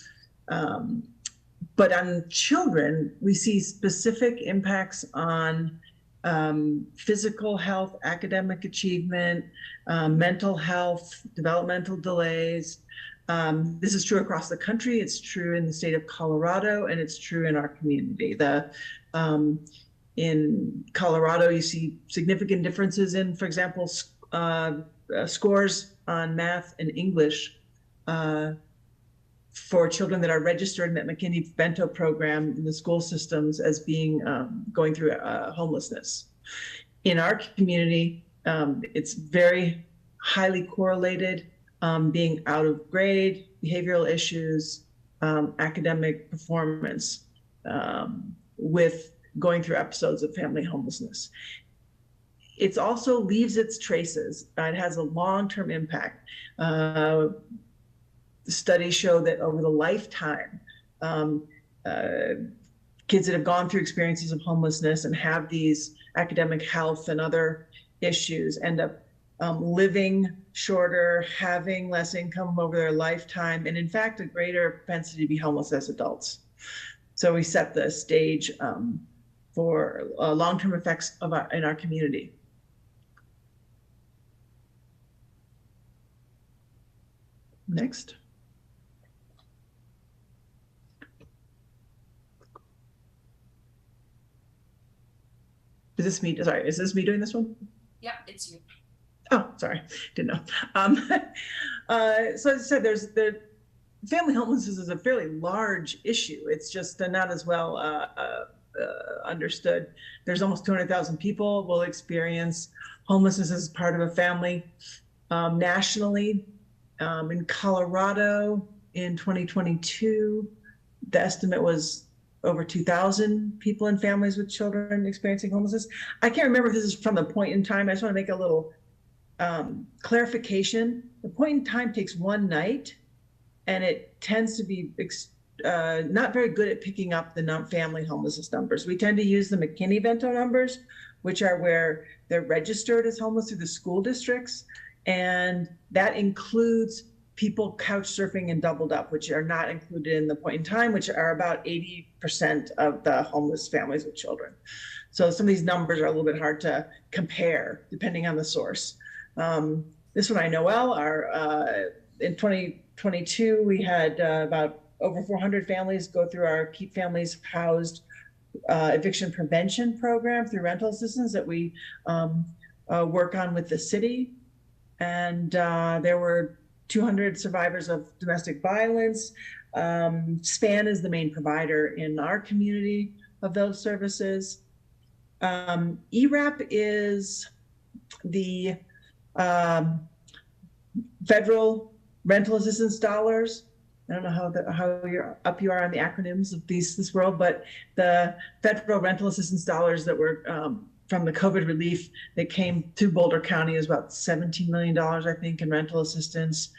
But on children, we see specific impacts on physical health, academic achievement, mental health, developmental delays. This is true across the country. It's true in the state of Colorado, and it's true in our community. In Colorado, you see significant differences in, for example, scores on math and English for children that are registered in that McKinney-Bento program in the school systems as being going through homelessness. In our community, it's very highly correlated, being out of grade, behavioral issues, academic performance, with going through episodes of family homelessness. It also leaves its traces. It has a long-term impact. Studies show that over the lifetime, kids that have gone through experiences of homelessness and have these academic health and other issues end up living shorter, having less income over their lifetime, and in fact, a greater propensity to be homeless as adults. So we set the stage for long-term effects in our community. Next. Is this me? Sorry, is this me doing this one? Yeah, it's you. Oh, sorry, didn't know. So as I said, the family homelessness is a fairly large issue. It's just not as well understood. There's almost 200,000 people will experience homelessness as part of a family. Nationally, in Colorado in 2022, the estimate was over 2,000 people in families with children experiencing homelessness. I can't remember if this is from the point in time. I just want to make a little clarification. The point in time takes one night, and it tends to be not very good at picking up the family homelessness numbers. We tend to use the McKinney-Vento numbers, which are where they're registered as homeless through the school districts. And that includes people couch surfing and doubled up, which are not included in the point in time, which are about 80% of the homeless families with children. So some of these numbers are a little bit hard to compare depending on the source. This one I know well. In 2022, we had about over 400 families go through our Keep Families Housed eviction prevention program through rental assistance that we work on with the city. And there were 200 survivors of domestic violence. SPAN is the main provider in our community of those services. ERAP is the federal rental assistance dollars. I don't know how you're up you are on the acronyms of this world, but the federal rental assistance dollars that were from the COVID relief that came to Boulder County is about $17 million, I think, in rental assistance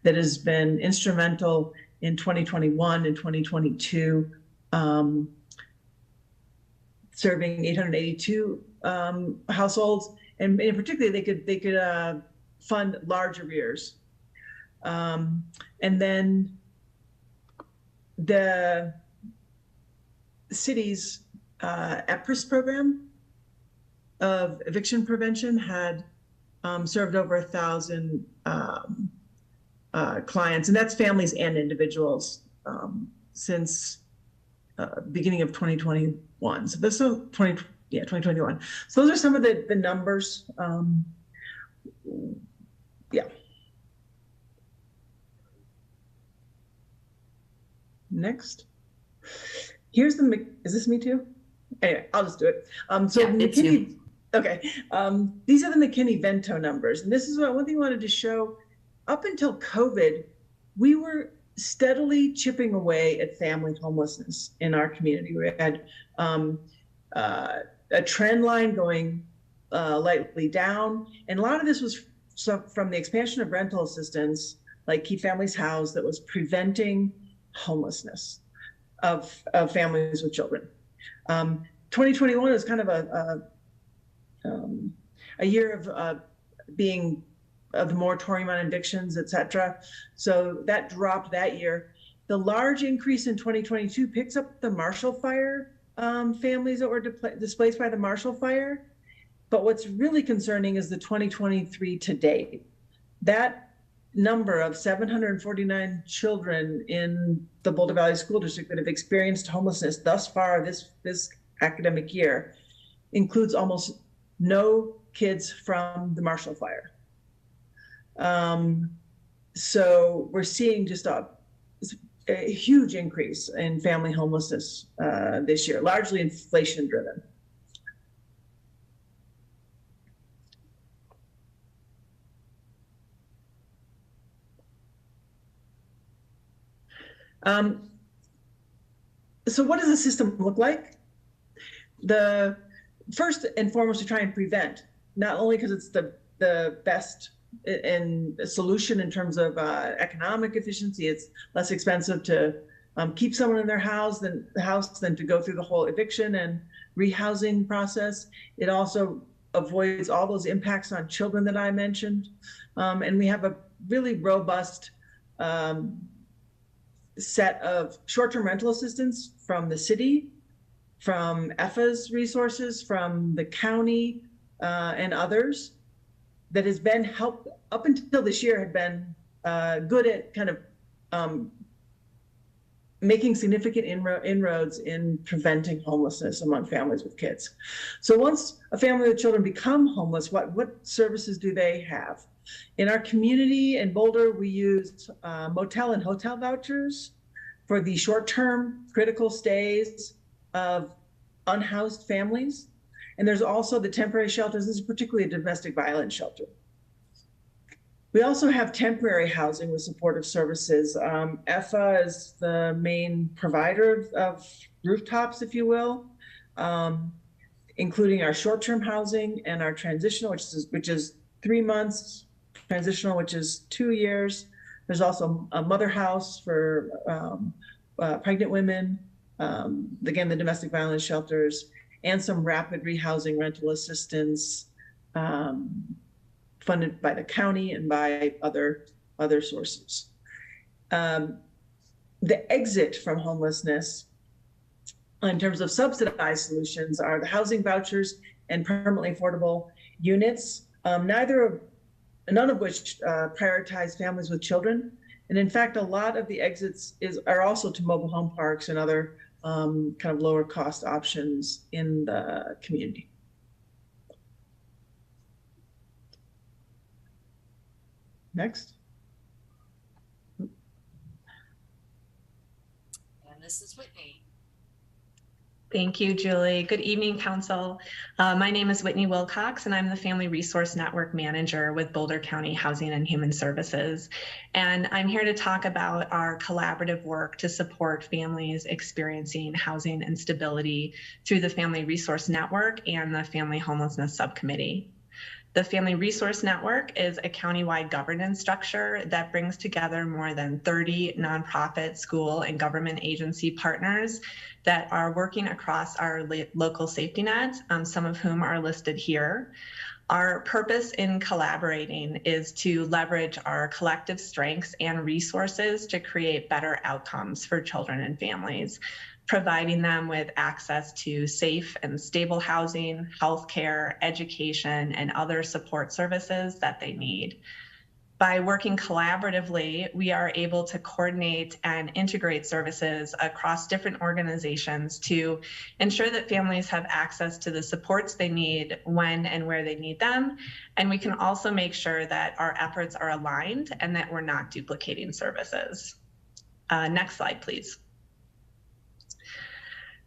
that has been instrumental in 2021 and 2022, serving 882 households, and in particular, they could fund large arrears. And then the city's EPRIS program of eviction prevention had served over 1,000 clients, and that's families and individuals since beginning of 2021. So this is 2021. So those are some of the numbers. Yeah. Next. Here's the, is this me too? Anyway, I'll just do it. So yeah, McKinney, okay. These are the McKinney-Vento numbers. And this is one thing I wanted to show. Up until COVID, we were steadily chipping away at family homelessness in our community. We had a trend line going lightly down. And a lot of this was from the expansion of rental assistance, like Keep Families Housed, that was preventing homelessness of families with children. 2021 is kind of a year of being of the moratorium on evictions, et cetera. So that dropped that year. The large increase in 2022 picks up the Marshall Fire families that were displaced by the Marshall Fire. But what's really concerning is the 2023 to date. That number of 749 children in the Boulder Valley School District that have experienced homelessness thus far this academic year includes almost no kids from the Marshall Fire. So we're seeing just a huge increase in family homelessness this year, largely inflation driven. So what does the system look like? The first and foremost, to try and prevent, not only because it's the best in solution in terms of economic efficiency. It's less expensive to keep someone in their house than to go through the whole eviction and rehousing process. It also avoids all those impacts on children that I mentioned. And we have a really robust set of short-term rental assistance from the city, from EFA's resources, from the county, and others, that has been helped up until this year, had been good at kind of making significant inroads in preventing homelessness among families with kids. So once a family with children become homeless, what services do they have? In our community in Boulder, we use motel and hotel vouchers for the short-term critical stays of unhoused families. And there's also the temporary shelters. This is particularly a domestic violence shelter. We also have temporary housing with supportive services. EFA is the main provider of rooftops, if you will, including our short-term housing and our transitional, which is 3 months, transitional, which is 2 years. There's also a mother house for pregnant women, again, the domestic violence shelters, and some rapid rehousing rental assistance funded by the county and by other sources. The exit from homelessness in terms of subsidized solutions are the housing vouchers and permanently affordable units, none of which prioritize families with children. And in fact, a lot of the exits are also to mobile home parks and other kind of lower cost options in the community. Next. And this is Whitney. Thank you, Julie. Good evening, Council. My name is Whitney Wilcox, and I'm the Family Resource Network Manager with Boulder County Housing and Human Services. And I'm here to talk about our collaborative work to support families experiencing housing instability through the Family Resource Network and the Family Homelessness Subcommittee. The Family Resource Network is a countywide governance structure that brings together more than 30 nonprofit, school, and government agency partners that are working across our local safety net, some of whom are listed here. Our purpose in collaborating is to leverage our collective strengths and resources to create better outcomes for children and families, providing them with access to safe and stable housing, healthcare, education, and other support services that they need. By working collaboratively, we are able to coordinate and integrate services across different organizations to ensure that families have access to the supports they need when and where they need them. And we can also make sure that our efforts are aligned and that we're not duplicating services. Next slide, please.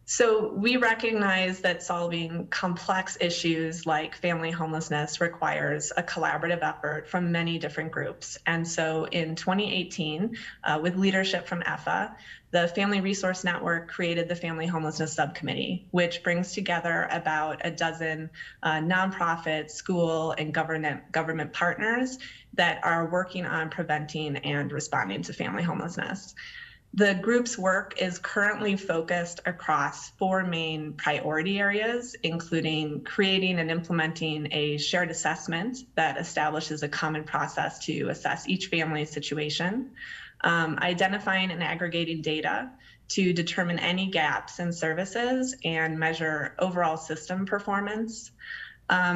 So we recognize that solving complex issues like family homelessness requires a collaborative effort from many different groups. And so in 2018, with leadership from EFA, the Family Resource Network created the Family Homelessness Subcommittee, which brings together about a dozen nonprofit, school, and government partners that are working on preventing and responding to family homelessness. The group's work is currently focused across 4 main priority areas, including creating and implementing a shared assessment that establishes a common process to assess each family's situation, identifying and aggregating data to determine any gaps in services and measure overall system performance,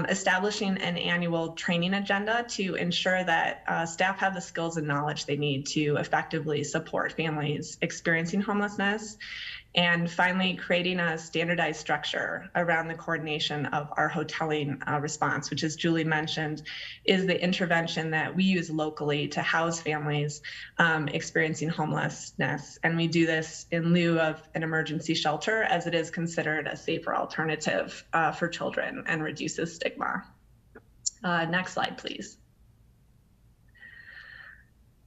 establishing an annual training agenda to ensure that staff have the skills and knowledge they need to effectively support families experiencing homelessness, and finally creating a standardized structure around the coordination of our hoteling response, which, as Julie mentioned, is the intervention that we use locally to house families experiencing homelessness. And we do this in lieu of an emergency shelter, as it is considered a safer alternative for children and reduces stigma. Next slide, please.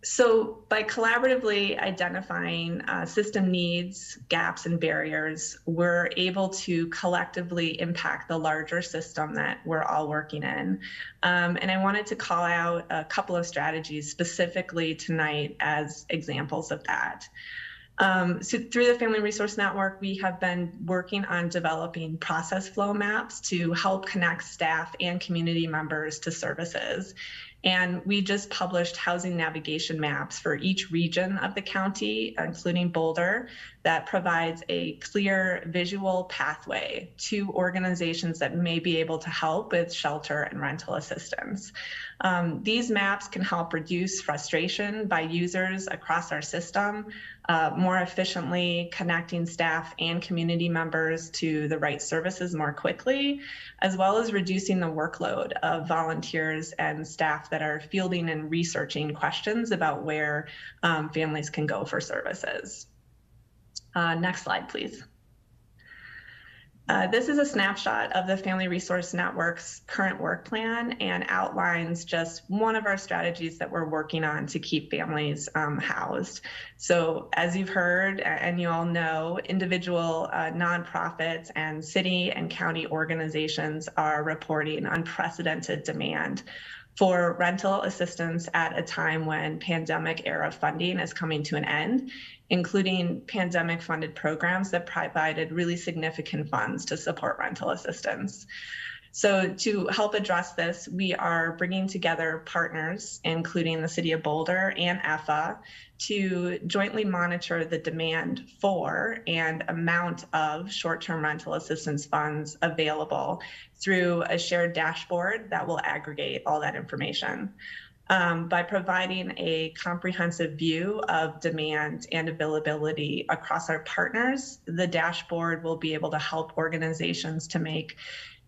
So by collaboratively identifying system needs, gaps, and barriers, we're able to collectively impact the larger system that we're all working in. And I wanted to call out a couple of strategies specifically tonight as examples of that. So through the Family Resource Network, we have been working on developing process flow maps to help connect staff and community members to services. And we just published housing navigation maps for each region of the county, including Boulder, that provides a clear visual pathway to organizations that may be able to help with shelter and rental assistance. These maps can help reduce frustration by users across our system, more efficiently connecting staff and community members to the right services more quickly, as well as reducing the workload of volunteers and staff that are fielding and researching questions about where families can go for services. Next slide, please. This is a snapshot of the Family Resource Network's current work plan and outlines just one of our strategies that we're working on to keep families housed. So as you've heard and you all know, individual nonprofits and city and county organizations are reporting unprecedented demand for rental assistance at a time when pandemic era funding is coming to an end, including pandemic funded programs that provided really significant funds to support rental assistance. So to help address this, we are bringing together partners, including the City of Boulder and EFA, to jointly monitor the demand for and amount of short-term rental assistance funds available through a shared dashboard that will aggregate all that information. By providing a comprehensive view of demand and availability across our partners, the dashboard will be able to help organizations to make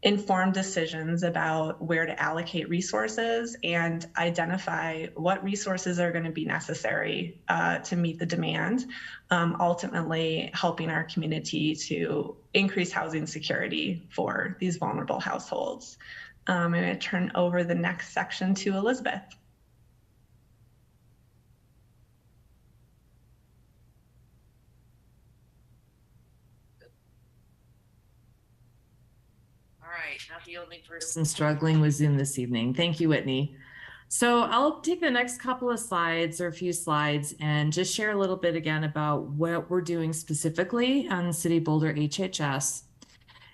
informed decisions about where to allocate resources and identify what resources are going to be necessary to meet the demand, ultimately helping our community to increase housing security for these vulnerable households. I'm going to turn over the next section to Elizabeth. Not the only person struggling with Zoom this evening. Thank you, Whitney. So I'll take the next couple of slides or a few slides and just share a little bit again about what we're doing specifically on City Boulder HHS.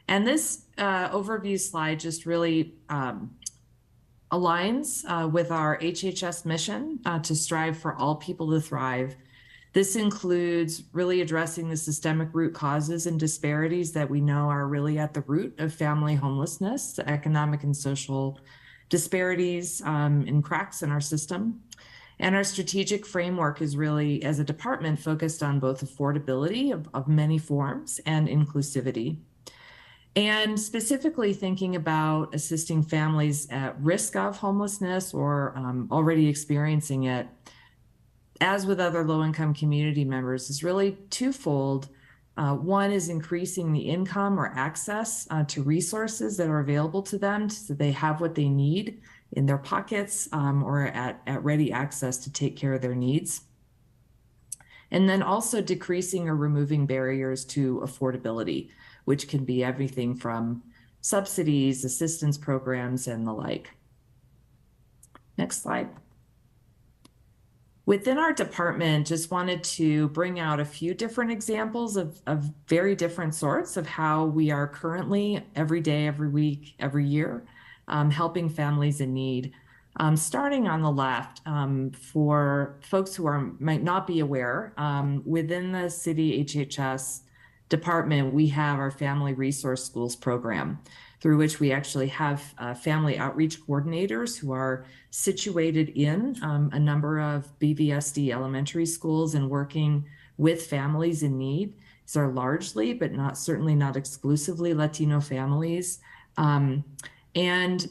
And this overview slide just really aligns with our HHS mission to strive for all people to thrive. This includes really addressing the systemic root causes and disparities that we know are really at the root of family homelessness, the economic and social disparities and cracks in our system. And our strategic framework is really, as a department, focused on both affordability of many forms and inclusivity. And specifically thinking about assisting families at risk of homelessness or already experiencing it, as with other low-income community members, is really twofold. One is increasing the income or access to resources that are available to them so they have what they need in their pockets or at ready access to take care of their needs. And then also decreasing or removing barriers to affordability, which can be everything from subsidies, assistance programs, and the like. Next slide. Within our department, just wanted to bring out a few different examples of very different sorts of how we are currently, every day, every week, every year, helping families in need. Starting on the left, for folks who might not be aware, within the city HHS department, we have our Family Resource Schools program, through which we actually have family outreach coordinators who are situated in a number of BVSD elementary schools and working with families in need. These are largely, but certainly not exclusively, Latino families. And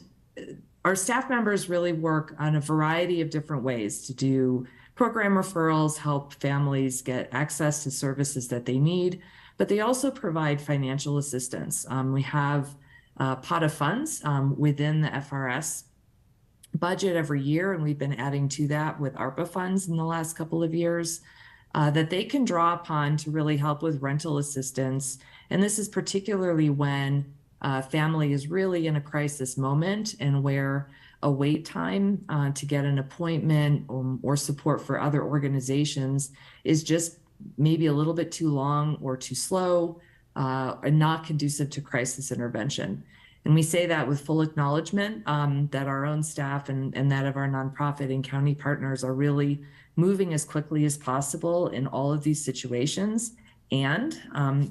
our staff members really work on a variety of different ways to do program referrals, help families get access to services that they need, but they also provide financial assistance. We have a pot of funds within the FRS budget every year, and we've been adding to that with ARPA funds in the last couple of years that they can draw upon to really help with rental assistance. And this is particularly when family is really in a crisis moment and where a wait time to get an appointment or support for other organizations is just maybe a little bit too long or too slow and not conducive to crisis intervention. And we say that with full acknowledgement that our own staff and that of our nonprofit and county partners are really moving as quickly as possible in all of these situations. And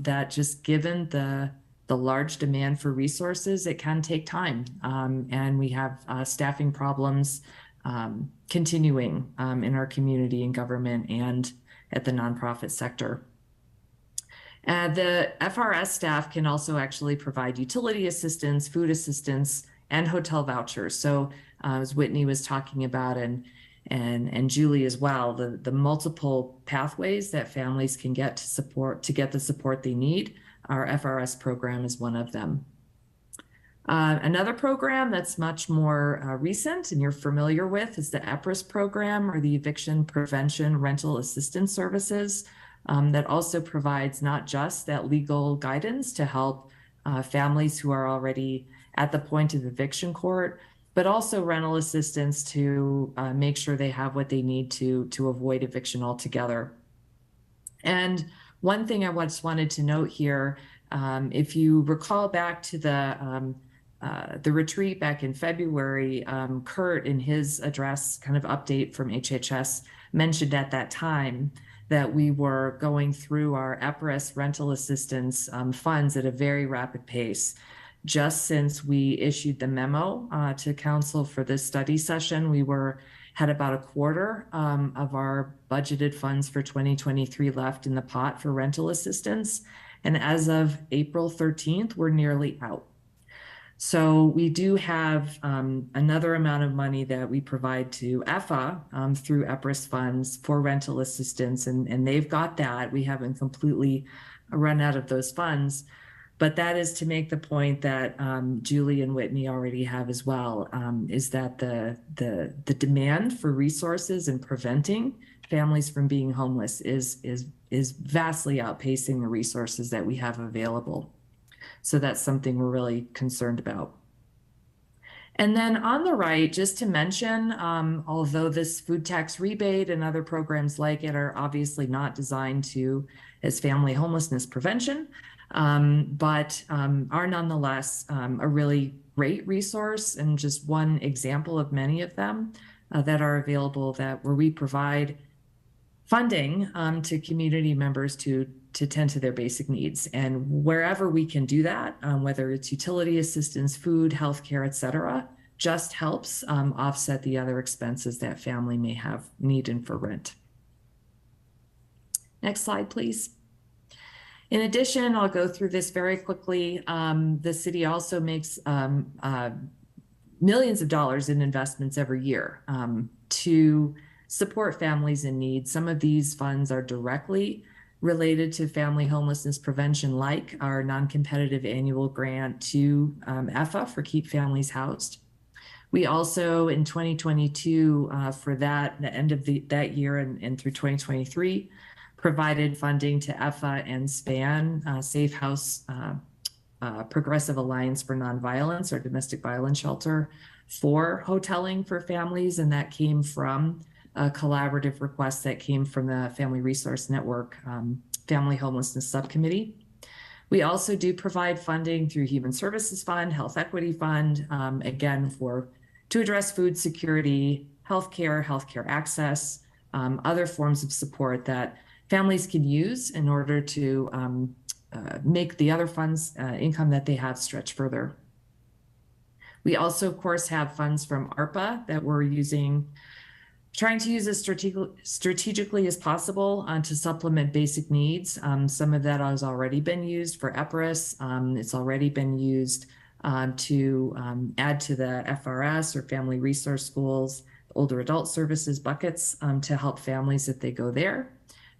that just given the large demand for resources, it can take time. And we have staffing problems continuing in our community and government and at the nonprofit sector. The FRS staff can also actually provide utility assistance, food assistance, and hotel vouchers. So as Whitney was talking about and Julie as well, the multiple pathways that families can get to get the support they need, our FRS program is one of them. Another program that's much more recent and you're familiar with is the EPRIS program, or the Eviction Prevention Rental Assistance Services, that also provides not just that legal guidance to help families who are already at the point of eviction court, but also rental assistance to make sure they have what they need to avoid eviction altogether. And one thing I just wanted to note here, if you recall back to the retreat back in February, Kurt in his address kind of update from HHS mentioned at that time that we were going through our EPRIS rental assistance funds at a very rapid pace. Just since we issued the memo to council for this study session, we had about a quarter of our budgeted funds for 2023 left in the pot for rental assistance. And as of April 13th, we're nearly out. So we do have another amount of money that we provide to EFA through EPRIS funds for rental assistance, and they've got that. We haven't completely run out of those funds, but that is to make the point that Julie and Whitney already have as well, is that the demand for resources and preventing families from being homeless is vastly outpacing the resources that we have available. So that's something we're really concerned about. And then on the right, just to mention, although this food tax rebate and other programs like it are obviously not designed as family homelessness prevention, but are nonetheless a really great resource and just one example of many of them that are available where we provide funding to community members to tend to their basic needs. And wherever we can do that, whether it's utility assistance, food, healthcare, et cetera, just helps offset the other expenses that family may have needed for rent. Next slide, please. In addition, I'll go through this very quickly. The city also makes millions of dollars in investments every year to support families in need. Some of these funds are directly related to family homelessness prevention, like our non-competitive annual grant to EFA for Keep Families Housed. We also, in 2022, for the end of that year and through 2023, provided funding to EFA and SPAN, Safe House Progressive Alliance for Nonviolence, or domestic violence shelter, for hoteling for families, and that came from a collaborative request that came from the Family Resource Network Family Homelessness Subcommittee. We also do provide funding through Human Services Fund, Health Equity Fund, again, to address food security, healthcare access, other forms of support that families can use in order to make the other funds, income that they have, stretch further. We also, of course, have funds from ARPA that we're trying to use as strategically as possible to supplement basic needs. Some of that has already been used for EPRIS. It's already been used to add to the FRS, or Family Resource Schools, older adult services buckets, to help families if they go there.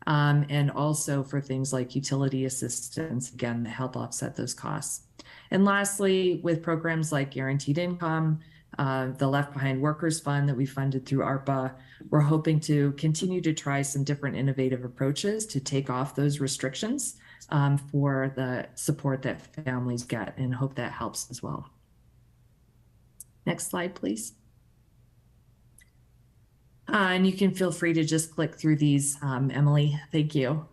And also for things like utility assistance, again, to help offset those costs. And lastly, with programs like Guaranteed Income, the Left Behind Workers Fund that we funded through ARPA, we're hoping to continue to try some different innovative approaches to take off those restrictions for the support that families get, and hope that helps as well. Next slide, please. And you can feel free to just click through these, Emily. Thank you.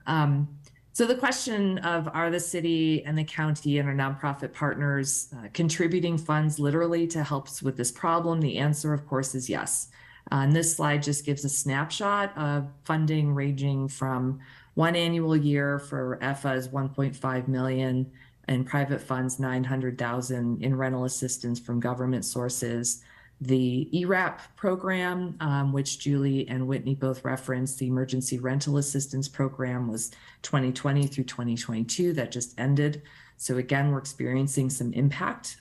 So the question of, are the city and the county and our nonprofit partners contributing funds literally to help with this problem? The answer, of course, is yes. And this slide just gives a snapshot of funding ranging from one annual year for EFA's 1.5 million, and private funds 900,000 in rental assistance from government sources. The ERAP program, which Julie and Whitney both referenced, the Emergency Rental Assistance Program, was 2020 through 2022. That just ended. So again, we're experiencing some impact,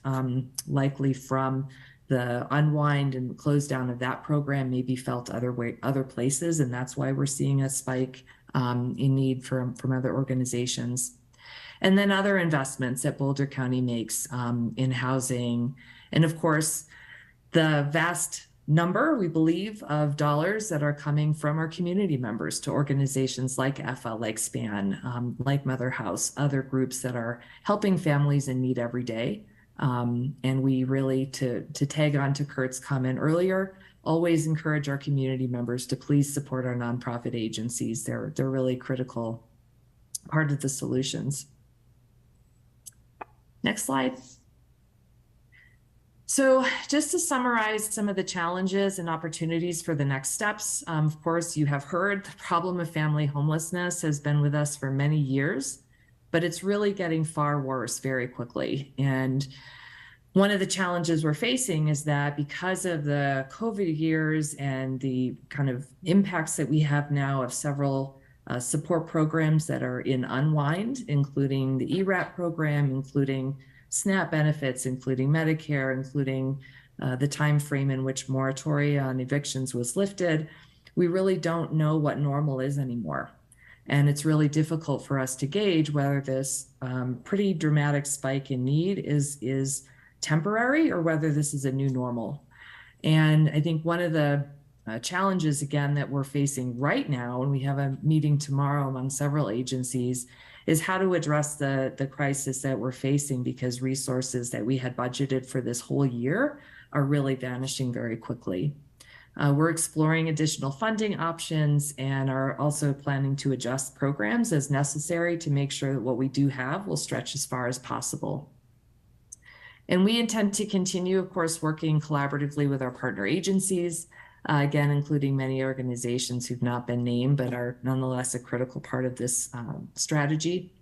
likely from the unwind and close down of that program, maybe felt other places, and that's why we're seeing a spike in need from other organizations. And then other investments that Boulder County makes in housing, and of course, the vast number, we believe, of dollars that are coming from our community members to organizations like EFA, like SPAN, like Mother House, other groups that are helping families in need every day, And we really, to tag on to Kurt's comment earlier, always encourage our community members to please support our nonprofit agencies. They're really critical part of the solutions. Next slide. So just to summarize some of the challenges and opportunities for the next steps, of course, you have heard the problem of family homelessness has been with us for many years, but it's really getting far worse very quickly. And one of the challenges we're facing is that because of the COVID years and the kind of impacts that we have now of several support programs that are in unwind, including the ERAP program, including SNAP benefits, including Medicare, including the time frame in which moratorium on evictions was lifted, we really don't know what normal is anymore. And it's really difficult for us to gauge whether this pretty dramatic spike in need is temporary or whether this is a new normal. And I think one of the challenges, again, that we're facing right now, and we have a meeting tomorrow among several agencies, is how to address the crisis that we're facing, because resources that we had budgeted for this whole year are really vanishing very quickly. We're exploring additional funding options and are also planning to adjust programs as necessary to make sure that what we do have will stretch as far as possible. And we intend to continue, of course, working collaboratively with our partner agencies, again, including many organizations who've not been named, but are nonetheless a critical part of this strategy.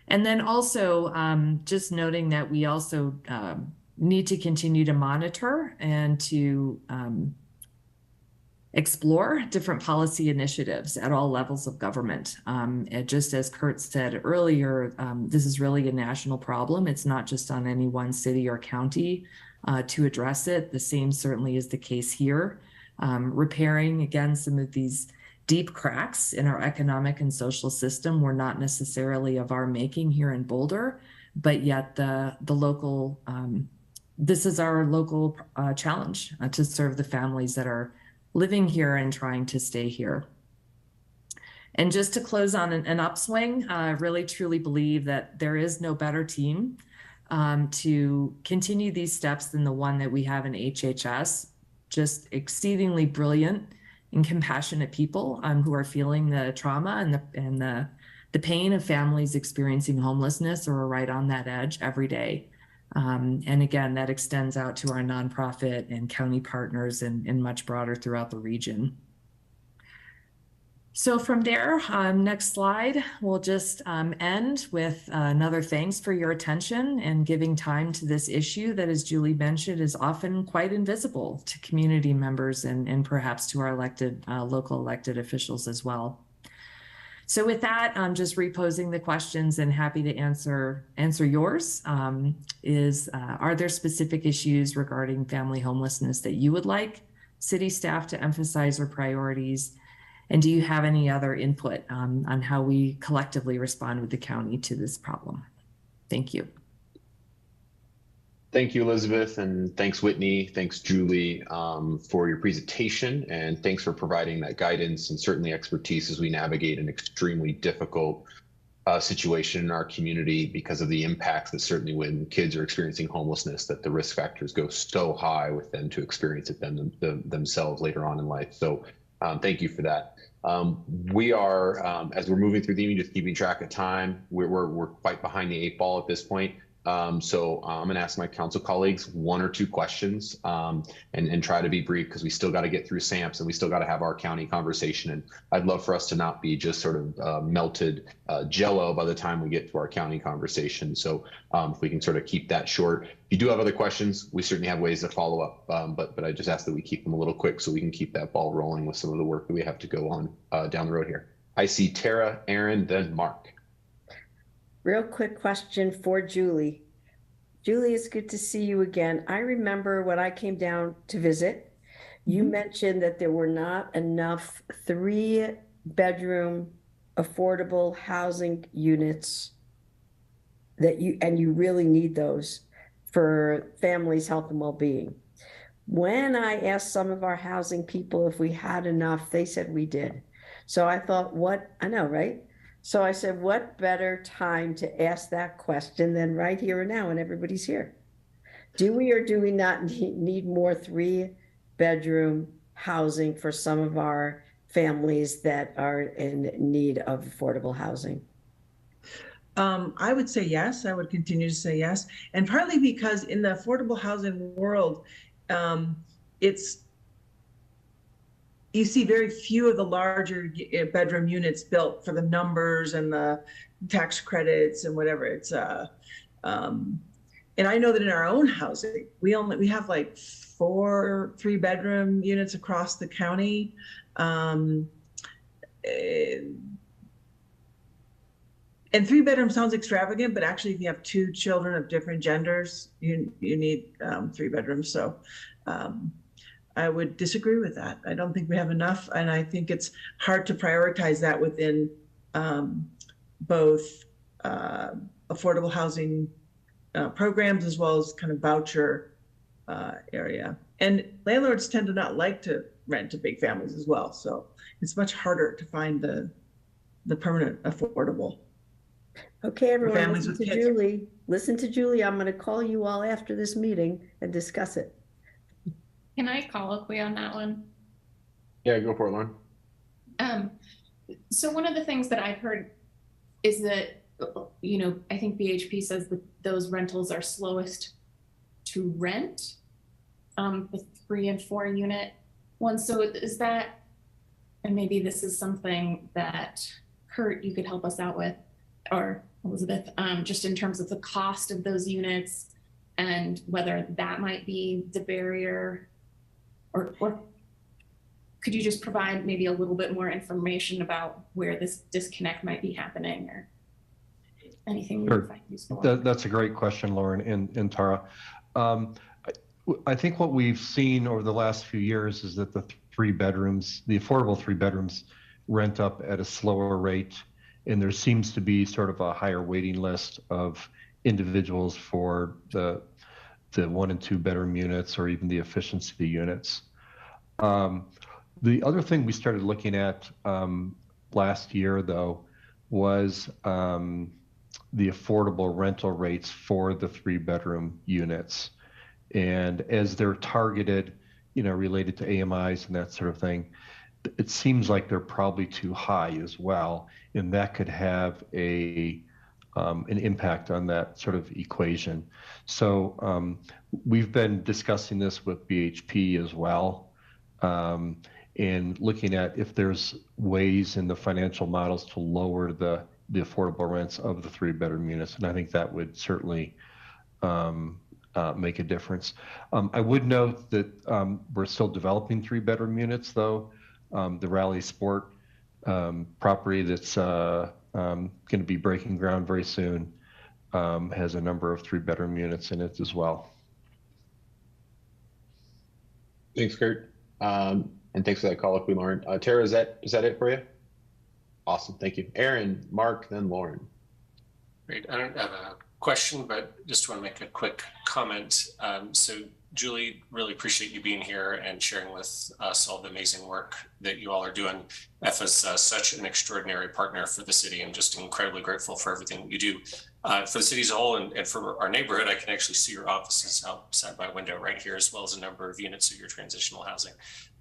And then also just noting that we also need to continue to monitor and to explore different policy initiatives at all levels of government. And just as Kurt said earlier, this is really a national problem. It's not just on any one city or county to address it. The same certainly is the case here. Repairing, again, some of these deep cracks in our economic and social system were not necessarily of our making here in Boulder, but yet the local, this is our local challenge to serve the families that are living here and trying to stay here. And just to close on an upswing, I really truly believe that there is no better team to continue these steps than the one that we have in HHS. Just exceedingly brilliant and compassionate people who are feeling the trauma and the pain of families experiencing homelessness or are right on that edge every day. And again, that extends out to our nonprofit and county partners and much broader throughout the region. So from there, next slide, we'll just end with another thanks for your attention and giving time to this issue that, as Julie mentioned, is often quite invisible to community members and perhaps to our elected, local elected officials as well. So with that, I'm just reposing the questions and happy to answer yours. Are there specific issues regarding family homelessness that you would like city staff to emphasize or priorities? And do you have any other input on how we collectively respond with the county to this problem? Thank you. Thank you, Elizabeth, and thanks, Whitney. Thanks, Julie, for your presentation, and thanks for providing that guidance and certainly expertise as we navigate an extremely difficult situation in our community because of the impacts that certainly when kids are experiencing homelessness, that the risk factors go so high with them to experience it themselves later on in life. So thank you for that. We are, as we're moving through the evening, just keeping track of time, we're quite behind the 8 ball at this point. So I'm going to ask my council colleagues 1 or 2 questions and try to be brief because we still got to get through SAMPS and we still got to have our county conversation. And I'd love for us to not be just sort of melted jello by the time we get to our county conversation. So if we can sort of keep that short. If you do have other questions, we certainly have ways to follow up, but I just ask that we keep them a little quick so we can keep that ball rolling with some of the work that we have to go on down the road here. I see Tara, Aaron, then Mark. Real quick question for Julie. Julie, it's good to see you again. I remember when I came down to visit, you mentioned that there were not enough 3-bedroom affordable housing units that you really need those for families' health and well-being. When I asked some of our housing people if we had enough, they said we did. So I thought, I know, right? So I said, what better time to ask that question than right here and now when everybody's here? Do we or do we not need more 3-bedroom housing for some of our families that are in need of affordable housing? I would say yes. I would continue to say yes. And partly because in the affordable housing world, you see very few of the larger bedroom units built for the numbers and the tax credits and whatever. And I know that in our own housing, we have like 4 3-bedroom units across the county. And 3-bedroom sounds extravagant, but actually if you have 2 children of different genders, you need 3 bedrooms. So I would disagree with that. I don't think we have enough. And I think it's hard to prioritize that within both affordable housing programs as well as kind of voucher area. And landlords tend to not like to rent to big families as well. So it's much harder to find the permanent affordable. Okay, everyone, families listen with to kids. Julie. Listen to Julie. I'm going to call you all after this meeting and discuss it. Can I colloquy on that one? Yeah, go for it, Lauren. So one of the things that I've heard is that, I think BHP says that those rentals are slowest to rent, the 3 and 4 unit ones. So is that, and maybe this is something that Kurt, you could help us out with, or Elizabeth, just in terms of the cost of those units and whether that might be the barrier, or could you just provide maybe a little bit more information about where this disconnect might be happening, or anything you would find useful? That's a great question, Lauren and Tara. I think what we've seen over the last few years is that the affordable 3 bedrooms rent up at a slower rate, and there seems to be sort of a higher waiting list of individuals for the 1 and 2 bedroom units, or even the efficiency units. The other thing we started looking at last year, though, was the affordable rental rates for the 3-bedroom units. And as they're targeted, related to AMIs and that sort of thing, it seems like they're probably too high as well. And that could have an impact on that sort of equation. So we've been discussing this with BHP as well, and looking at if there's ways in the financial models to lower the affordable rents of the 3-bedroom units. And I think that would certainly make a difference. I would note that we're still developing 3-bedroom units, though. The Raleigh Sport property that's going to be breaking ground very soon has a number of 3-bedroom units in it as well. Thanks, Kurt. And thanks for that colloquy, Lauren. Tara, is that it for you? Awesome, thank you. Aaron, Mark, then Lauren. Great. I don't have a question, but just want to make a quick comment. So Julie, really appreciate you being here and sharing with us all the amazing work that you all are doing. EFA's such an extraordinary partner for the city. I'm just incredibly grateful for everything you do for the city as a whole, and for our neighborhood. I can actually see your offices outside my window right here, as well as a number of units of your transitional housing.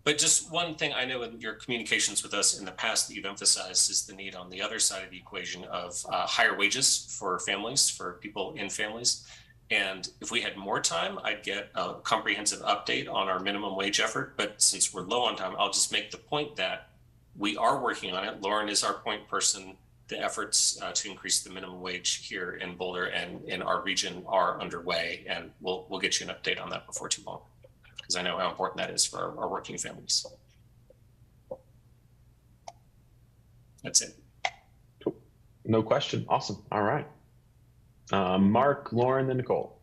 But just one thing I know in your communications with us in the past that you've emphasized is the need on the other side of the equation of higher wages for families, for people in families. And if we had more time, I'd get a comprehensive update on our minimum wage effort. But since we're low on time, I'll just make the point that we are working on it. Lauren is our point person. The efforts to increase the minimum wage here in Boulder and in our region are underway, and we'll get you an update on that before too long, because I know how important that is for our working families. That's it. Cool. No question. Awesome. All right. Mark, Lauren, then Nicole.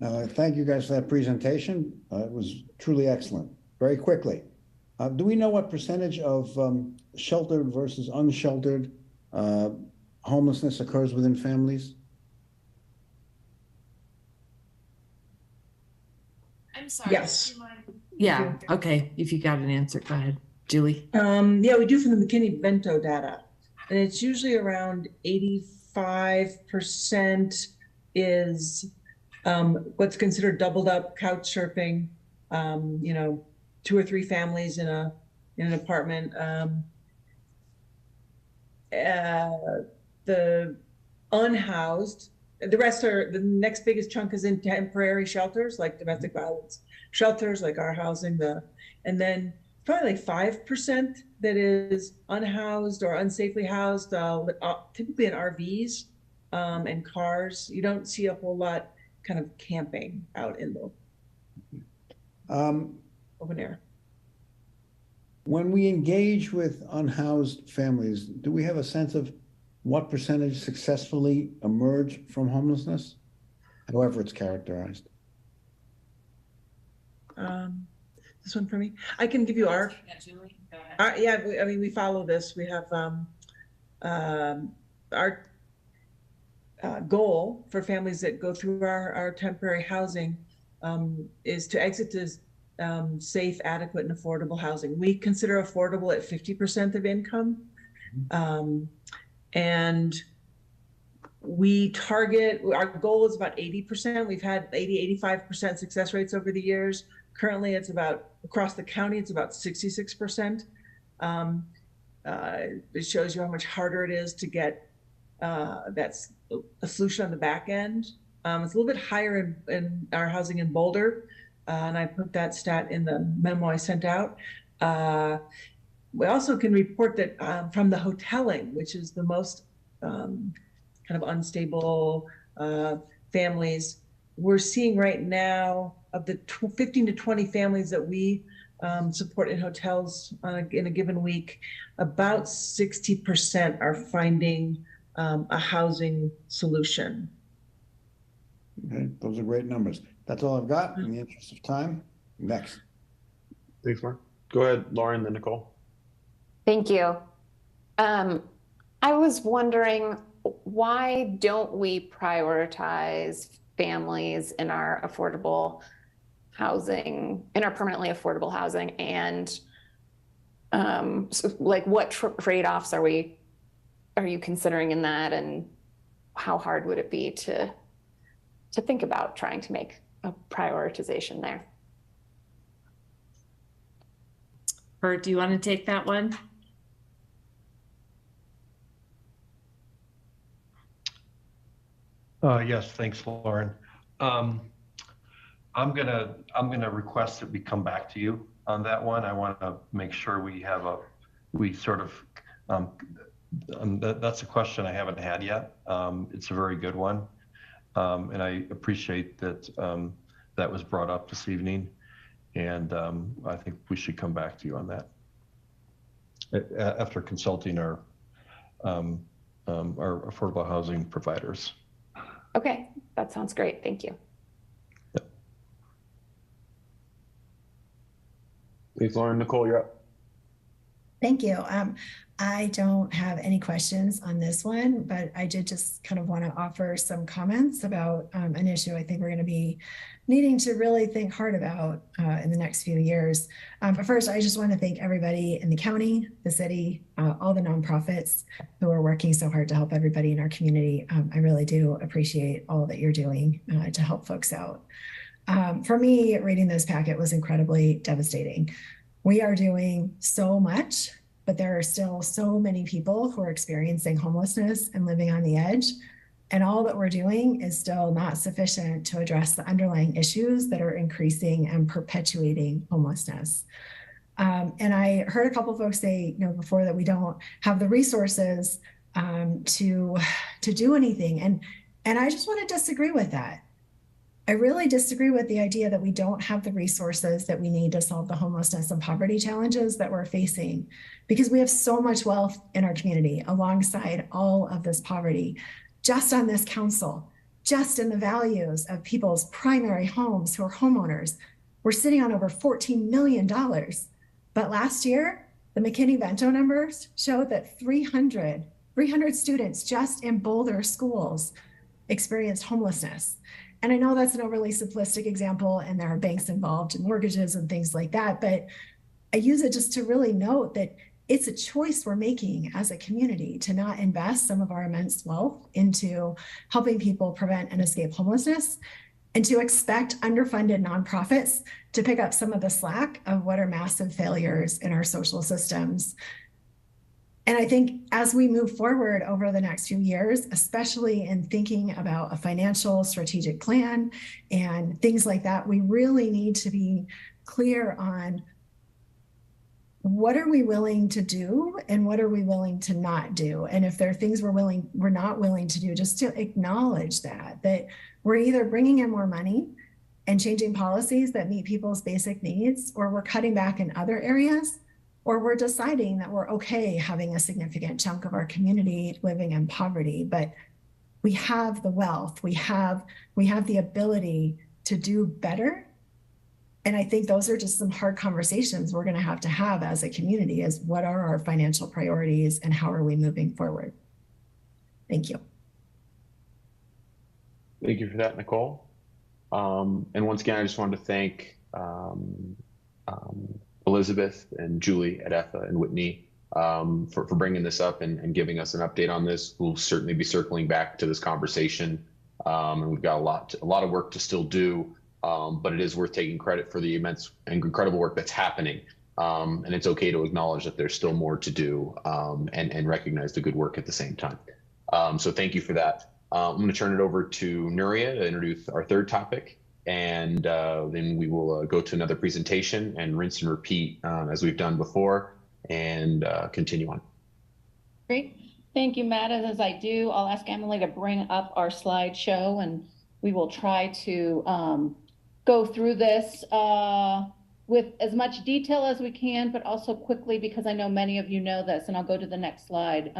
Thank you guys for that presentation. It was truly excellent. Very quickly, do we know what percentage of sheltered versus unsheltered homelessness occurs within families? I'm sorry. Yes. Yeah. Okay. If you got an answer, go ahead, Julie. Yeah, we do from the McKinney-Vento data, and it's usually around 85% is what's considered doubled up couch surfing, 2 or 3 families in an apartment. The unhoused, the next biggest chunk is in temporary shelters, like domestic violence shelters, like our housing, and then probably like 5% that is unhoused or unsafely housed, typically in RVs and cars. You don't see a whole lot kind of camping out in the open air. When we engage with unhoused families, do we have a sense of what percentage successfully emerge from homelessness, however it's characterized? This one for me. I can give you our. Yeah, Julie, go ahead. Yeah, I mean, we follow this. We have our goal for families that go through our temporary housing is to exit to safe, adequate, and affordable housing. We consider affordable at 50% of income. And we target, our goal is about 80%. We've had 85% success rates over the years. Currently, it's about, across the county, it's about 66%. It shows you how much harder it is to get that's a solution on the back end. It's a little bit higher in our housing in Boulder, and I put that stat in the memo I sent out. We also can report that from the hoteling, which is the most kind of unstable families, we're seeing right now of the 15 to 20 families that we support in hotels in a given week, about 60% are finding a housing solution. Okay, those are great numbers. That's all I've got in the interest of time. Next. Thanks, Mark. Go ahead, Lauren, then Nicole. Thank you. I was wondering, why don't we prioritize families in our affordable housing, in our permanently affordable housing, and so, like, what trade-offs are you considering in that, and how hard would it be to think about trying to make a prioritization there? Bert, do you want to take that one? Yes, thanks, Lauren. I'm gonna request that we come back to you on that one. I want to make sure that's a question I haven't had yet. It's a very good one, and I appreciate that that was brought up this evening. And I think we should come back to you on that after consulting our affordable housing providers. Okay, that sounds great. Thank you. Yep. Thanks, Lauren. Nicole, you're up. Thank you. I don't have any questions on this one, but I did just kind of want to offer some comments about an issue I think we're going to be needing to really think hard about in the next few years. But first, I just want to thank everybody in the county, the city, all the nonprofits who are working so hard to help everybody in our community. I really do appreciate all that you're doing to help folks out. For me, reading this packet was incredibly devastating. We are doing so much, but there are still so many people who are experiencing homelessness and living on the edge. And all that we're doing is still not sufficient to address the underlying issues that are increasing and perpetuating homelessness. And I heard a couple of folks say, before that we don't have the resources to do anything. And I just want to disagree with that. I really disagree with the idea that we don't have the resources that we need to solve the homelessness and poverty challenges that we're facing, because we have so much wealth in our community alongside all of this poverty. Just on this council, just in the values of people's primary homes who are homeowners, we're sitting on over $14 million. But last year, the McKinney-Vento numbers showed that 300 students just in Boulder schools experienced homelessness. And I know that's an overly simplistic example, and there are banks involved and mortgages and things like that, but I use it just to really note that it's a choice we're making as a community to not invest some of our immense wealth into helping people prevent and escape homelessness. and to expect underfunded nonprofits to pick up some of the slack of what are massive failures in our social systems. And I think as we move forward over the next few years, especially in thinking about a financial strategic plan and things like that, we really need to be clear on what are we willing to do and what are we willing to not do. And if there are things we're not willing to do, just to acknowledge that we're either bringing in more money and changing policies that meet people's basic needs, or we're cutting back in other areas, or we're deciding that we're okay having a significant chunk of our community living in poverty. But we have the wealth, we have the ability to do better. And I think those are just some hard conversations we're going to have as a community, is what are our financial priorities and how are we moving forward? Thank you. Thank you for that, Nicole. And once again, I just wanted to thank Elizabeth and Julie at EFA and Whitney for bringing this up and giving us an update on this. We'll certainly be circling back to this conversation, and we've got a lot of work to still do, but it is worth taking credit for the immense and incredible work that's happening. And it's okay to acknowledge that there's still more to do, and recognize the good work at the same time. So thank you for that. I'm going to turn it over to Nuria to introduce our third topic, and then we will go to another presentation and rinse and repeat as we've done before, and continue on. Great. Thank you, Matt. As I do, I'll ask Emily to bring up our slideshow, and we will try to go through this with as much detail as we can, but also quickly, because I know many of you know this, and I'll go to the next slide.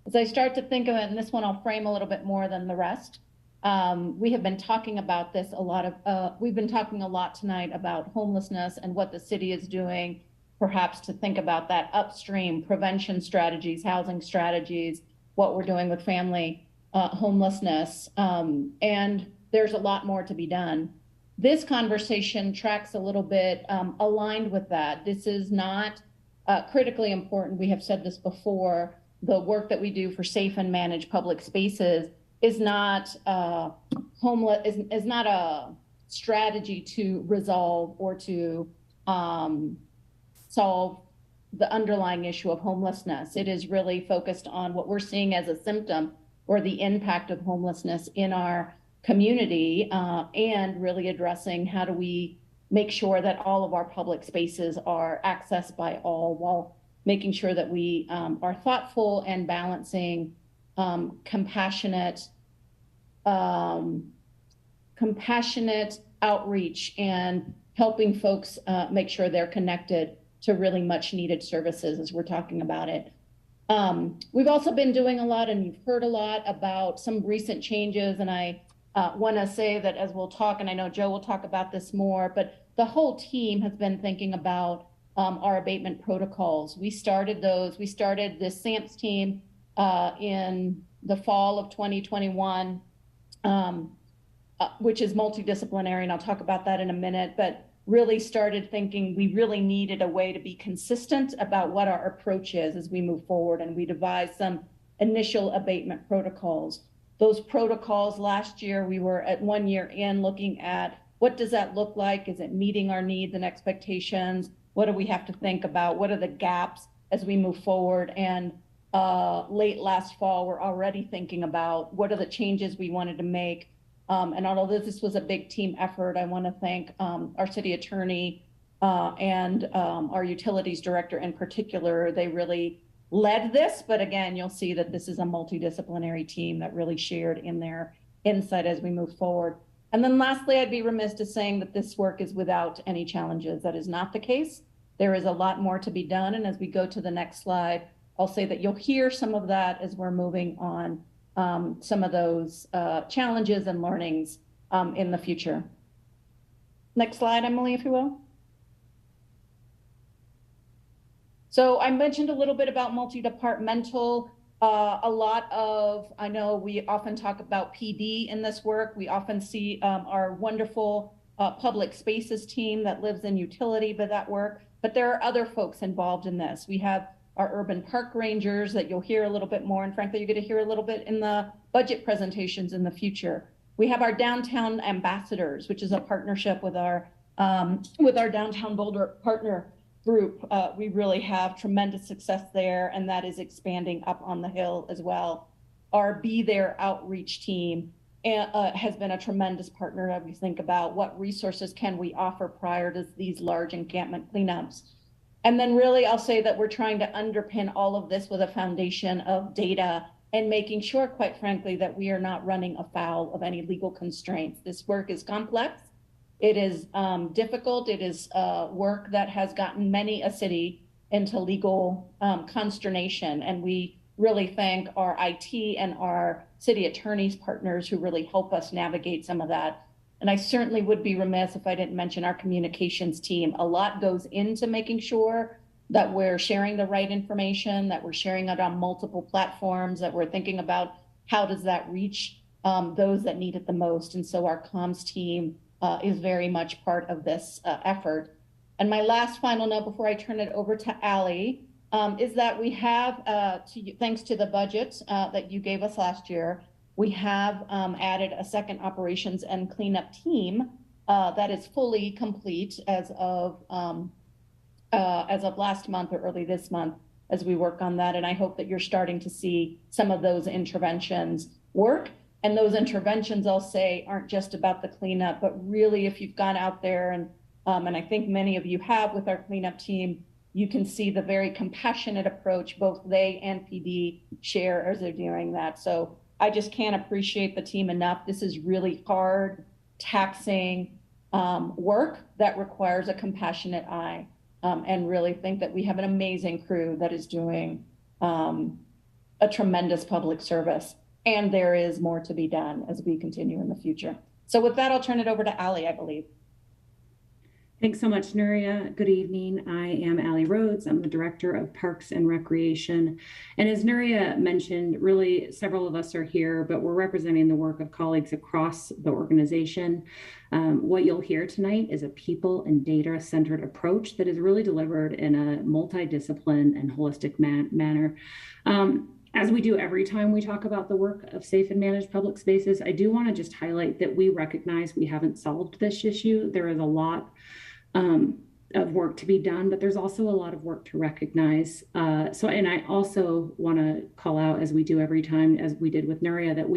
As I start to think of it, and this one I'll frame a little bit more than the rest, we have been talking about this a lot we've been talking a lot tonight about homelessness and what the city is doing, perhaps to think about that upstream prevention strategies, housing strategies, what we're doing with family homelessness, and there's a lot more to be done. This conversation tracks a little bit aligned with that. This is not critically important. We have said this before. The work that we do for safe and managed public spaces is not is not a strategy to resolve or to solve the underlying issue of homelessness. It is really focused on what we're seeing as a symptom or the impact of homelessness in our community, and really addressing how do we make sure that all of our public spaces are accessed by all, while making sure that we are thoughtful and balancing compassionate outreach and helping folks make sure they're connected to really much needed services as we're talking about it. We've also been doing a lot, and you've heard a lot about some recent changes, and I want to say that as we'll talk, and I know Joe will talk about this more, but the whole team has been thinking about our abatement protocols. We started this SAMPS team in the fall of 2021, which is multidisciplinary, and I'll talk about that in a minute, but really started thinking we really needed a way to be consistent about what our approach is as we move forward, and we devised some initial abatement protocols. Those protocols last year, we were at 1 year in looking at what does that look like? Is it meeting our needs and expectations? What do we have to think about? What are the gaps as we move forward? And late last fall, we're already thinking about what are the changes we wanted to make. And although this was a big team effort, I want to thank our city attorney and our utilities director in particular. They really led this, but again, you'll see that this is a multidisciplinary team that really shared in their insight as we move forward. And then lastly, I'd be remiss to saying that this work is without any challenges. That is not the case. There is a lot more to be done. And as we go to the next slide, I'll say that you'll hear some of that as we're moving on some of those challenges and learnings in the future. Next slide, Emily, if you will. So I mentioned a little bit about multi-departmental. I know we often talk about PD in this work. We often see our wonderful public spaces team that lives in utility, but that work. But there are other folks involved in this. We have our urban park rangers that you'll hear a little bit more. And frankly, you're going to hear a little bit in the budget presentations in the future. We have our downtown ambassadors, which is a partnership with our downtown Boulder partner group. We really have tremendous success there, and that is expanding up on the hill as well. Our Be There outreach team has been a tremendous partner as we think about what resources can we offer prior to these large encampment cleanups. And then really, I'll say that we're trying to underpin all of this with a foundation of data and making sure, quite frankly, that we are not running afoul of any legal constraints. This work is complex. It is difficult. It is work that has gotten many a city into legal consternation. And we really thank our IT and our city attorneys partners who really help us navigate some of that. And I certainly would be remiss if I didn't mention our communications team. A lot goes into making sure that we're sharing the right information, that we're sharing it on multiple platforms, that we're thinking about how does that reach those that need it the most. And so our comms team is very much part of this effort. And my last final note before I turn it over to Allie is that we have, thanks to the budget that you gave us last year, we have added a second operations and cleanup team that is fully complete as of last month or early this month as we work on that. And I hope that you're starting to see some of those interventions work. And those interventions, I'll say, aren't just about the cleanup, but really if you've gone out there and I think many of you have with our cleanup team, you can see the very compassionate approach both they and PD share as they're doing that. So I just can't appreciate the team enough. This is really hard, taxing work that requires a compassionate eye, and really think that we have an amazing crew that is doing a tremendous public service. And there is more to be done as we continue in the future. So with that, I'll turn it over to Allie, I believe. Thanks so much, Nuria. Good evening. I am Allie Rhodes. I'm the Director of Parks and Recreation. And as Nuria mentioned, really several of us are here, but we're representing the work of colleagues across the organization. What you'll hear tonight is a people and data-centered approach that is really delivered in a multidiscipline and holistic manner. As we do every time we talk about the work of safe and managed public spaces, I do want to just highlight that we recognize we haven't solved this issue. There is a lot of work to be done, but there's also a lot of work to recognize. And I also want to call out, as we do every time, as we did with Nuria, that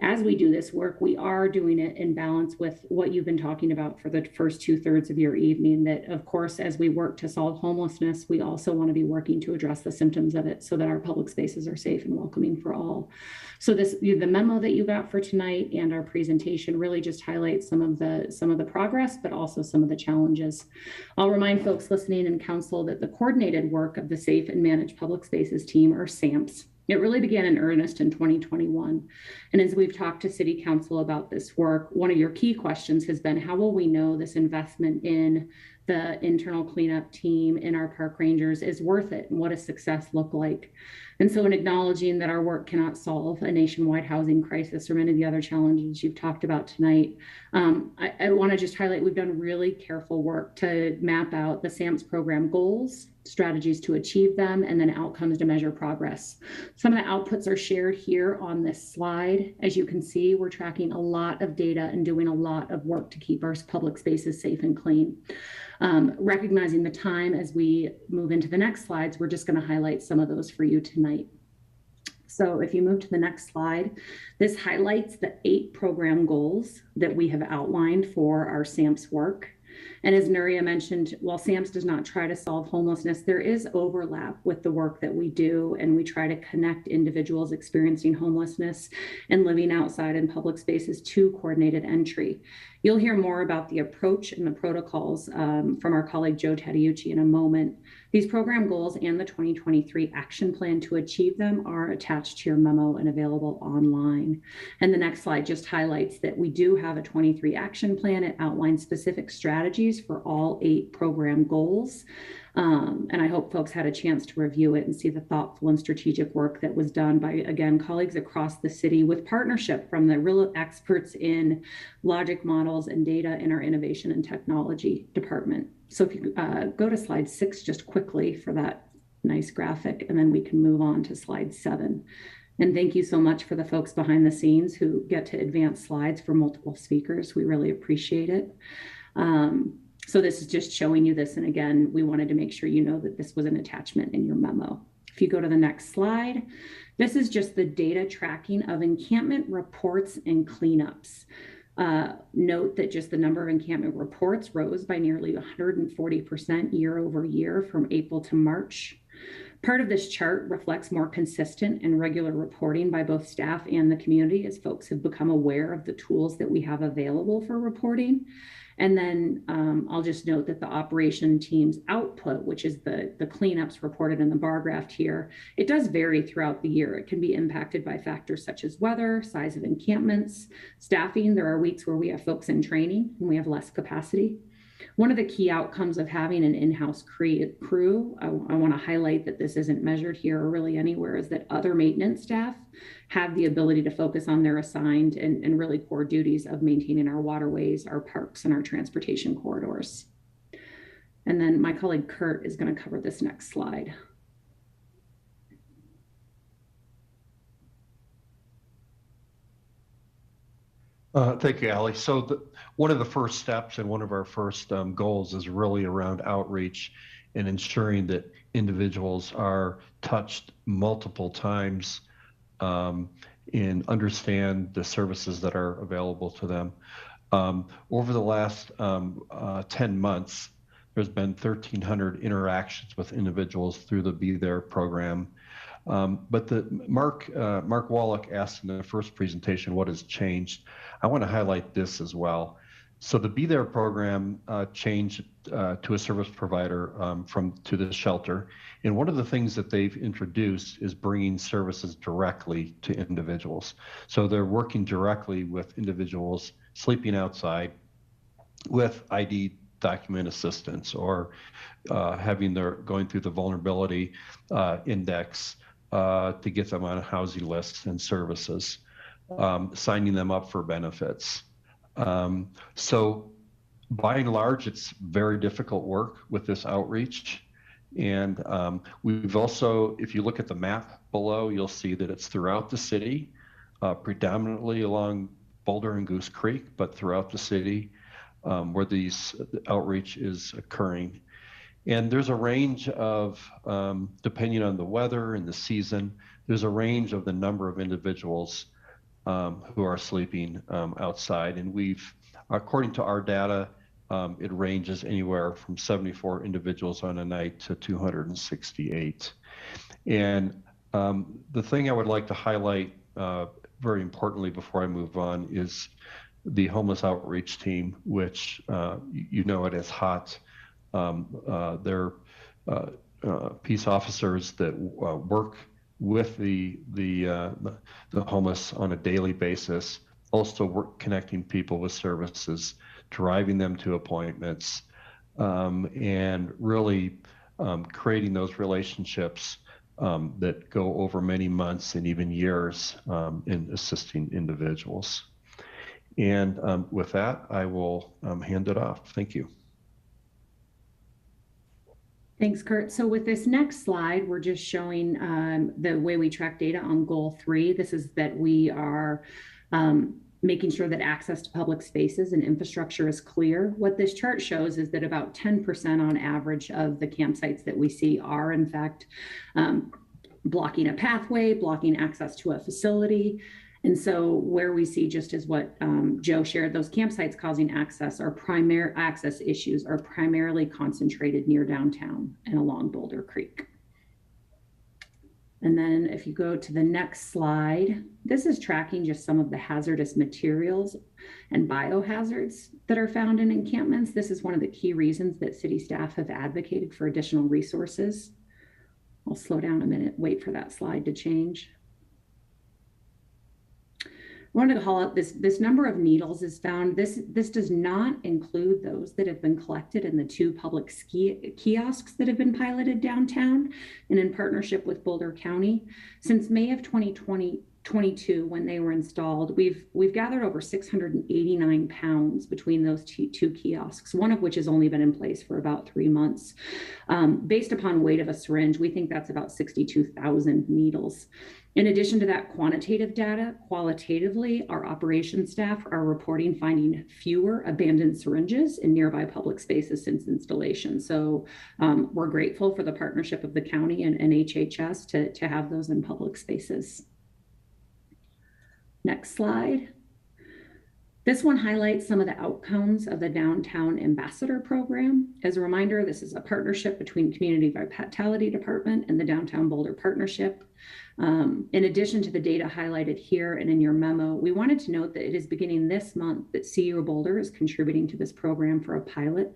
as we do this work, we are doing it in balance with what you've been talking about for the first 2/3 of your evening, that of course, as we work to solve homelessness, we also want to be working to address the symptoms of it so that our public spaces are safe and welcoming for all. So the memo that you got for tonight and our presentation really just highlights some of the progress, but also some of the challenges. I'll remind folks listening in council that the coordinated work of the Safe and Managed Public Spaces team, or SAMPS, it really began in earnest in 2021. And as we've talked to City Council about this work, one of your key questions has been, how will we know this investment in the internal cleanup team, in our park rangers, is worth it? And what does success look like? And so in acknowledging that our work cannot solve a nationwide housing crisis or many of the other challenges you've talked about tonight, I want to just highlight we've done really careful work to map out the SAMPS program goals, strategies to achieve them, and then outcomes to measure progress. Some of the outputs are shared here on this slide. As you can see, we're tracking a lot of data and doing a lot of work to keep our public spaces safe and clean. Recognizing the time as we move into the next slides, we're just going to highlight some of those for you tonight. So if you move to the next slide, this highlights the 8 program goals that we have outlined for our SAMPS work. And as Nuria mentioned, while SAMPS does not try to solve homelessness, there is overlap with the work that we do, and we try to connect individuals experiencing homelessness and living outside in public spaces to coordinated entry. You'll hear more about the approach and the protocols from our colleague Joe Tadeucci in a moment. These program goals and the 2023 action plan to achieve them are attached to your memo and available online. And the next slide just highlights that we do have a 23 action plan. It outlines specific strategies for all 8 program goals. And I hope folks had a chance to review it and see the thoughtful and strategic work that was done by, again, colleagues across the city with partnership from the real experts in logic models and data in our innovation and technology department. So if you go to slide 6 just quickly for that nice graphic, and then we can move on to slide 7. And thank you so much for the folks behind the scenes who get to advance slides for multiple speakers. We really appreciate it. So this is just showing you this. And again, we wanted to make sure you know that this was an attachment in your memo. If you go to the next slide, this is just the data tracking of encampment reports and cleanups. Note that just the number of encampment reports rose by nearly 140% year over year from April to March. Part of this chart reflects more consistent and regular reporting by both staff and the community as folks have become aware of the tools that we have available for reporting. And then I'll just note that the operation team's output, which is the cleanups reported in the bar graph here, it does vary throughout the year. It can be impacted by factors such as weather, size of encampments, staffing. There are weeks where we have folks in training and we have less capacity. One of the key outcomes of having an in-house crew, I want to highlight that this isn't measured here or really anywhere, is that other maintenance staff have the ability to focus on their assigned and really core duties of maintaining our waterways, our parks, and our transportation corridors. And then my colleague Kurt is going to cover this next slide. Thank you, Allie. So one of the first steps and one of our first goals is really around outreach and ensuring that individuals are touched multiple times and understand the services that are available to them. Over the last 10 months, there's been 1,300 interactions with individuals through the Be There program. But Mark Wallach asked in the first presentation, what has changed? I want to highlight this as well. So the Be There program changed to a service provider to the shelter. And one of the things that they've introduced is bringing services directly to individuals. So they're working directly with individuals sleeping outside with ID document assistance or going through the vulnerability index to get them on housing lists and services, signing them up for benefits. So by and large, it's very difficult work with this outreach. And we've also, if you look at the map below, you'll see that it's throughout the city, predominantly along Boulder and Goose Creek, but throughout the city where these outreach is occurring. And there's a range of, depending on the weather and the season, there's a range of the number of individuals who are sleeping outside. And according to our data, it ranges anywhere from 74 individuals on a night to 268. And the thing I would like to highlight very importantly before I move on is the homeless outreach team, which you know it as HOT. They're peace officers that work with the homeless on a daily basis, also work connecting people with services, driving them to appointments, and really creating those relationships that go over many months and even years in assisting individuals. And with that, I will hand it off. Thank you. Thanks, Kurt. So with this next slide, we're just showing the way we track data on goal 3. This is that we are making sure that access to public spaces and infrastructure is clear. What this chart shows is that about 10% on average of the campsites that we see are in fact blocking a pathway, blocking access to a facility. And so where we see, just as what Joe shared, those campsites causing access issues are primarily concentrated near downtown and along Boulder Creek. And then if you go to the next slide, this is tracking just some of the hazardous materials and biohazards that are found in encampments. This is one of the key reasons that city staff have advocated for additional resources. I'll slow down a minute, wait for that slide to change. I wanted to call out this number of needles is found. This does not include those that have been collected in the 2 public kiosks that have been piloted downtown and in partnership with Boulder County. Since May of 2020, 22 when they were installed. We've gathered over 689 pounds between those two kiosks, one of which has only been in place for about 3 months. Based upon weight of a syringe, we think that's about 62,000 needles. In addition to that quantitative data, qualitatively, our operations staff are reporting finding fewer abandoned syringes in nearby public spaces since installation. So we're grateful for the partnership of the county and HHS to have those in public spaces. Next slide. This one highlights some of the outcomes of the Downtown Ambassador Program. As a reminder, this is a partnership between Community Vitality Department and the Downtown Boulder Partnership. In addition to the data highlighted here and in your memo, we wanted to note that it is beginning this month that CU Boulder is contributing to this program for a pilot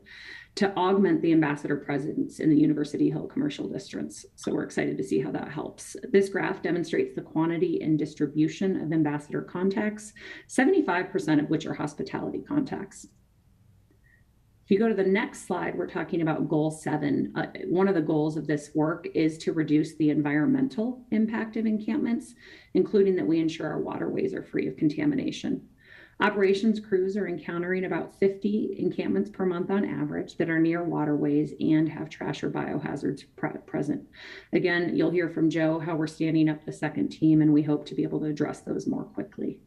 to augment the ambassador presence in the University Hill commercial districts. So we're excited to see how that helps. This graph demonstrates the quantity and distribution of ambassador contacts, 75% of which are hospitality contacts. If you go to the next slide, we're talking about goal 7. One of the goals of this work is to reduce the environmental impact of encampments, including that we ensure our waterways are free of contamination. Operations crews are encountering about 50 encampments per month on average that are near waterways and have trash or biohazards present. Again, you'll hear from Joe how we're standing up the second team, and we hope to be able to address those more quickly.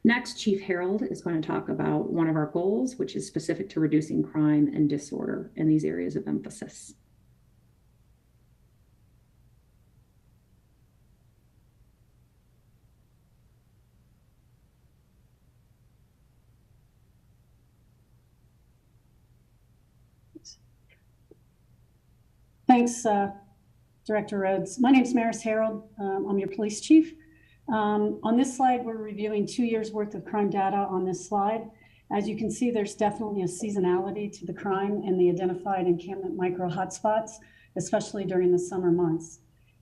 Next, Chief Harold is going to talk about one of our goals, which is specific to reducing crime and disorder in these areas of emphasis. Thanks, Director Rhodes. My name is Maris Harold. I'm your police chief. On this slide, we're reviewing 2 years worth of crime data on this slide. As you can see, there's definitely a seasonality to the crime in the identified encampment micro hotspots, especially during the summer months.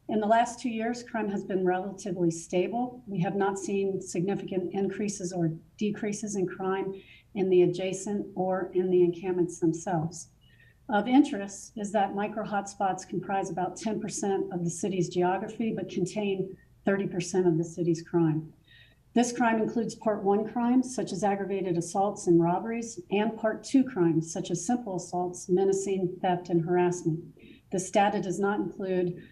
In the last 2 years, crime has been relatively stable. We have not seen significant increases or decreases in crime in the adjacent or in the encampments themselves. Of interest is that micro hotspots comprise about 10% of the city's geography, but contain 30% of the city's crime. This crime includes Part 1 crimes, such as aggravated assaults and robberies, and Part 2 crimes, such as simple assaults, menacing, theft, and harassment. This data does not include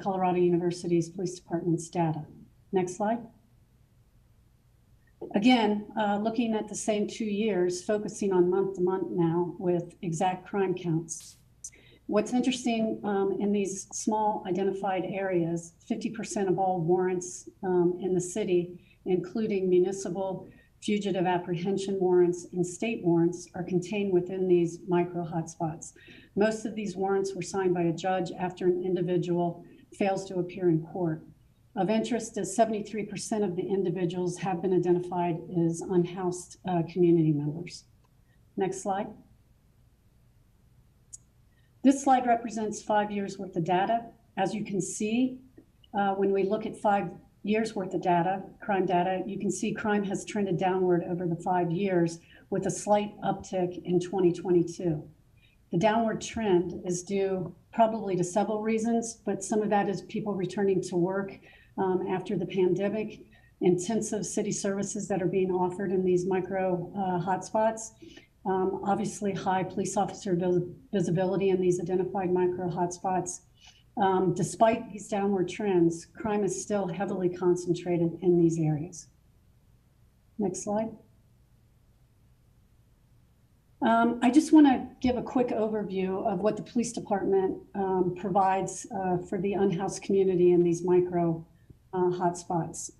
Colorado University's Police Department's data. Next slide. Again, looking at the same 2 years, focusing on month to month now with exact crime counts. What's interesting in these small identified areas, 50% of all warrants in the city, including municipal, fugitive apprehension warrants, and state warrants, are contained within these micro hotspots. Most of these warrants were signed by a judge after an individual fails to appear in court. Of interest is 73% of the individuals have been identified as unhoused community members. Next slide. This slide represents 5 years worth of data. As you can see, when we look at 5 years worth of data, crime data, you can see crime has trended downward over the 5 years with a slight uptick in 2022. The downward trend is due probably to several reasons, but some of that is people returning to work after the pandemic, intensive city services that are being offered in these micro hotspots, obviously high police officer visibility in these identified micro hotspots. Despite these downward trends, crime is still heavily concentrated in these areas. Next slide. I just want to give a quick overview of what the police department provides for the unhoused community in these micro hotspots.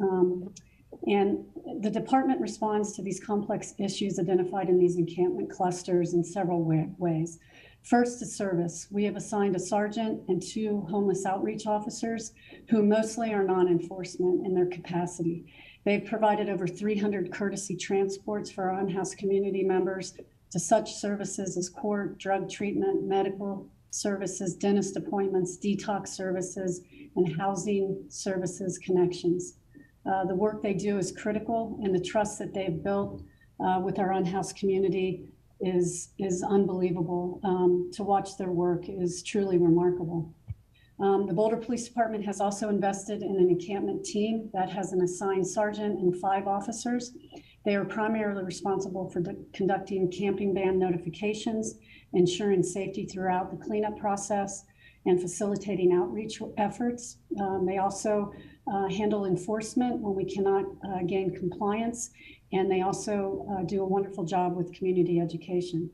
And the department responds to these complex issues identified in these encampment clusters in several ways. First is service. We have assigned a sergeant and 2 homeless outreach officers who mostly are non-enforcement in their capacity. They've provided over 300 courtesy transports for our unhoused community members to such services as court, drug treatment, medical services, dentist appointments, detox services, and housing services connections. The work they do is critical, and the trust that they've built with our unhoused community is unbelievable. To watch their work is truly remarkable. The Boulder Police Department has also invested in an encampment team that has an assigned sergeant and 5 officers. They are primarily responsible for conducting camping ban notifications, ensuring safety throughout the cleanup process, and facilitating outreach efforts. They also handle enforcement when we cannot gain compliance, and they also do a wonderful job with community education.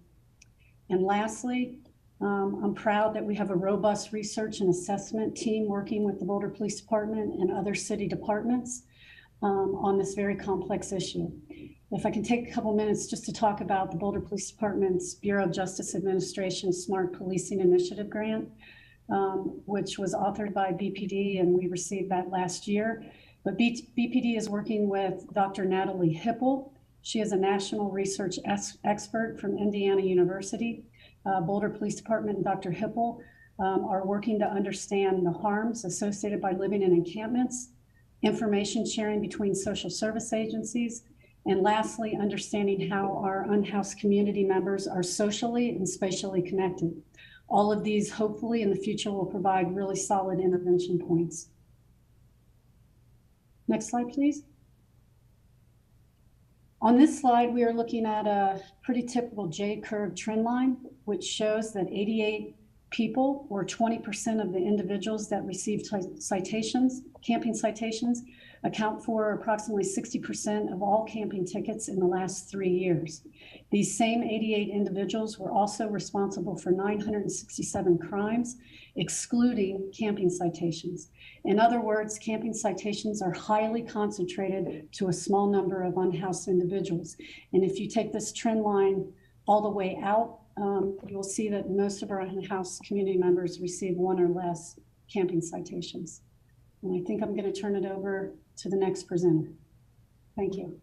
And lastly, I'm proud that we have a robust research and assessment team working with the Boulder Police Department and other city departments on this very complex issue. If I can take a couple minutes just to talk about the Boulder Police Department's Bureau of Justice Administration Smart Policing Initiative Grant, which was authored by BPD, and we received that last year. But BPD is working with Dr. Natalie Hipple. She is a national research expert from Indiana University. Boulder Police Department and Dr. Hipple are working to understand the harms associated by living in encampments, information sharing between social service agencies, and lastly, understanding how our unhoused community members are socially and spatially connected. All of these, hopefully in the future, will provide really solid intervention points. Next slide, please. On this slide, we are looking at a pretty typical J-curve trend line, which shows that 88 people, or 20% of the individuals that received citations, camping citations, account for approximately 60% of all camping tickets in the last 3 years. These same 88 individuals were also responsible for 967 crimes, excluding camping citations. In other words, camping citations are highly concentrated to a small number of unhoused individuals. And if you take this trend line all the way out, you'll see that most of our unhoused community members receive 1 or less camping citations. And I think I'm going to turn it over to the next presenter. Thank you.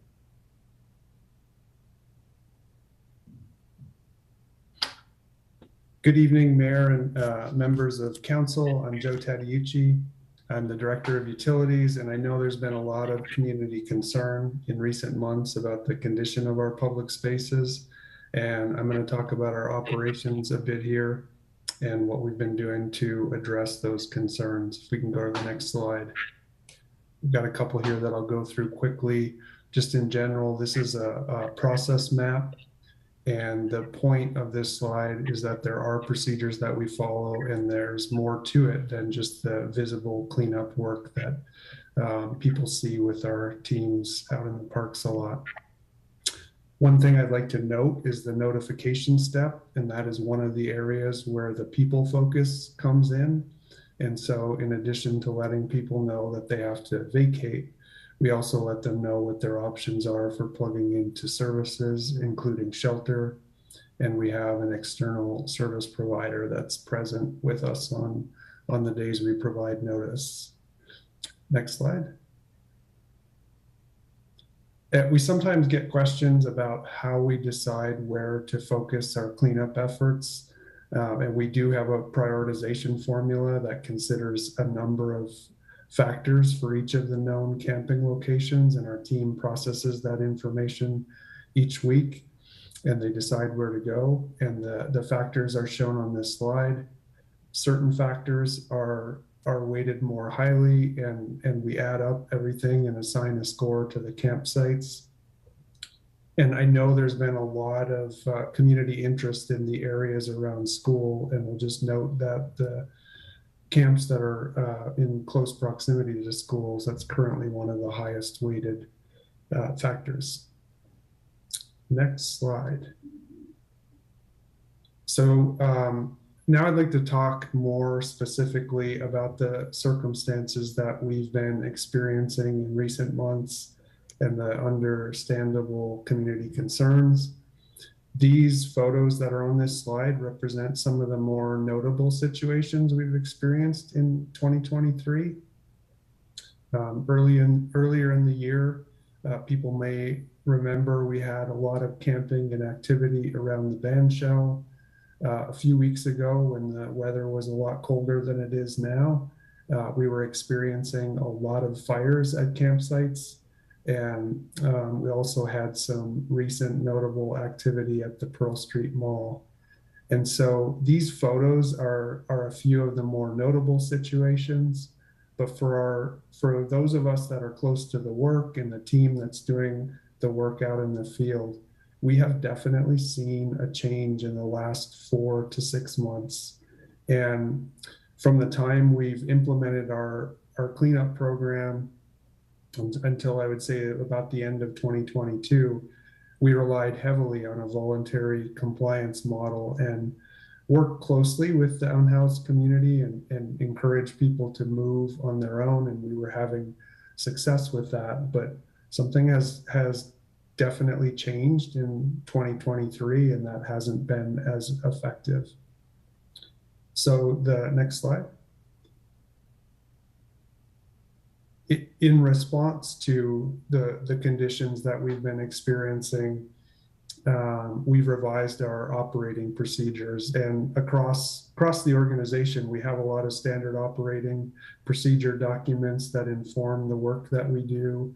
Good evening, Mayor and members of Council. I'm Joe Tadiucci. I'm the Director of Utilities, and I know there's been a lot of community concern in recent months about the condition of our public spaces. And I'm going to talk about our operations a bit here and what we've been doing to address those concerns. If we can go to the next slide. We've got a couple here that I'll go through quickly. Just in general, this is a process map. And the point of this slide is that there are procedures that we follow, and there's more to it than just the visible cleanup work that people see with our teams out in the parks a lot. One thing I'd like to note is the notification step, and that is one of the areas where the people focus comes in. And so in addition to letting people know that they have to vacate, we also let them know what their options are for plugging into services, including shelter. And we have an external service provider that's present with us on the days we provide notice. Next slide. We sometimes get questions about how we decide where to focus our cleanup efforts. And we do have a prioritization formula that considers a number of factors for each of the known camping locations, and our team processes that information each week and they decide where to go. And the factors are shown on this slide. Certain factors are weighted more highly, and we add up everything and assign a score to the campsites. And I know there's been a lot of community interest in the areas around school, and we'll just note that the camps that are in close proximity to schools, that's currently one of the highest weighted factors. Next slide. So now I'd like to talk more specifically about the circumstances that we've been experiencing in recent months and the understandable community concerns. These photos that are on this slide represent some of the more notable situations we've experienced in 2023. Earlier in the year, people may remember we had a lot of camping and activity around the band shell. A few weeks ago, when the weather was a lot colder than it is now, we were experiencing a lot of fires at campsites. And we also had some recent notable activity at the Pearl Street Mall. And so these photos are a few of the more notable situations. But for those of us that are close to the work and the team that's doing the work out in the field, we have definitely seen a change in the last 4 to 6 months. And from the time we've implemented our cleanup program until I would say about the end of 2022, we relied heavily on a voluntary compliance model and worked closely with the unhoused community and encourage people to move on their own. And we were having success with that. But something has definitely changed in 2023, and that hasn't been as effective. So the next slide. In response to the conditions that we've been experiencing, we've revised our operating procedures, and across the organization, we have a lot of standard operating procedure documents that inform the work that we do.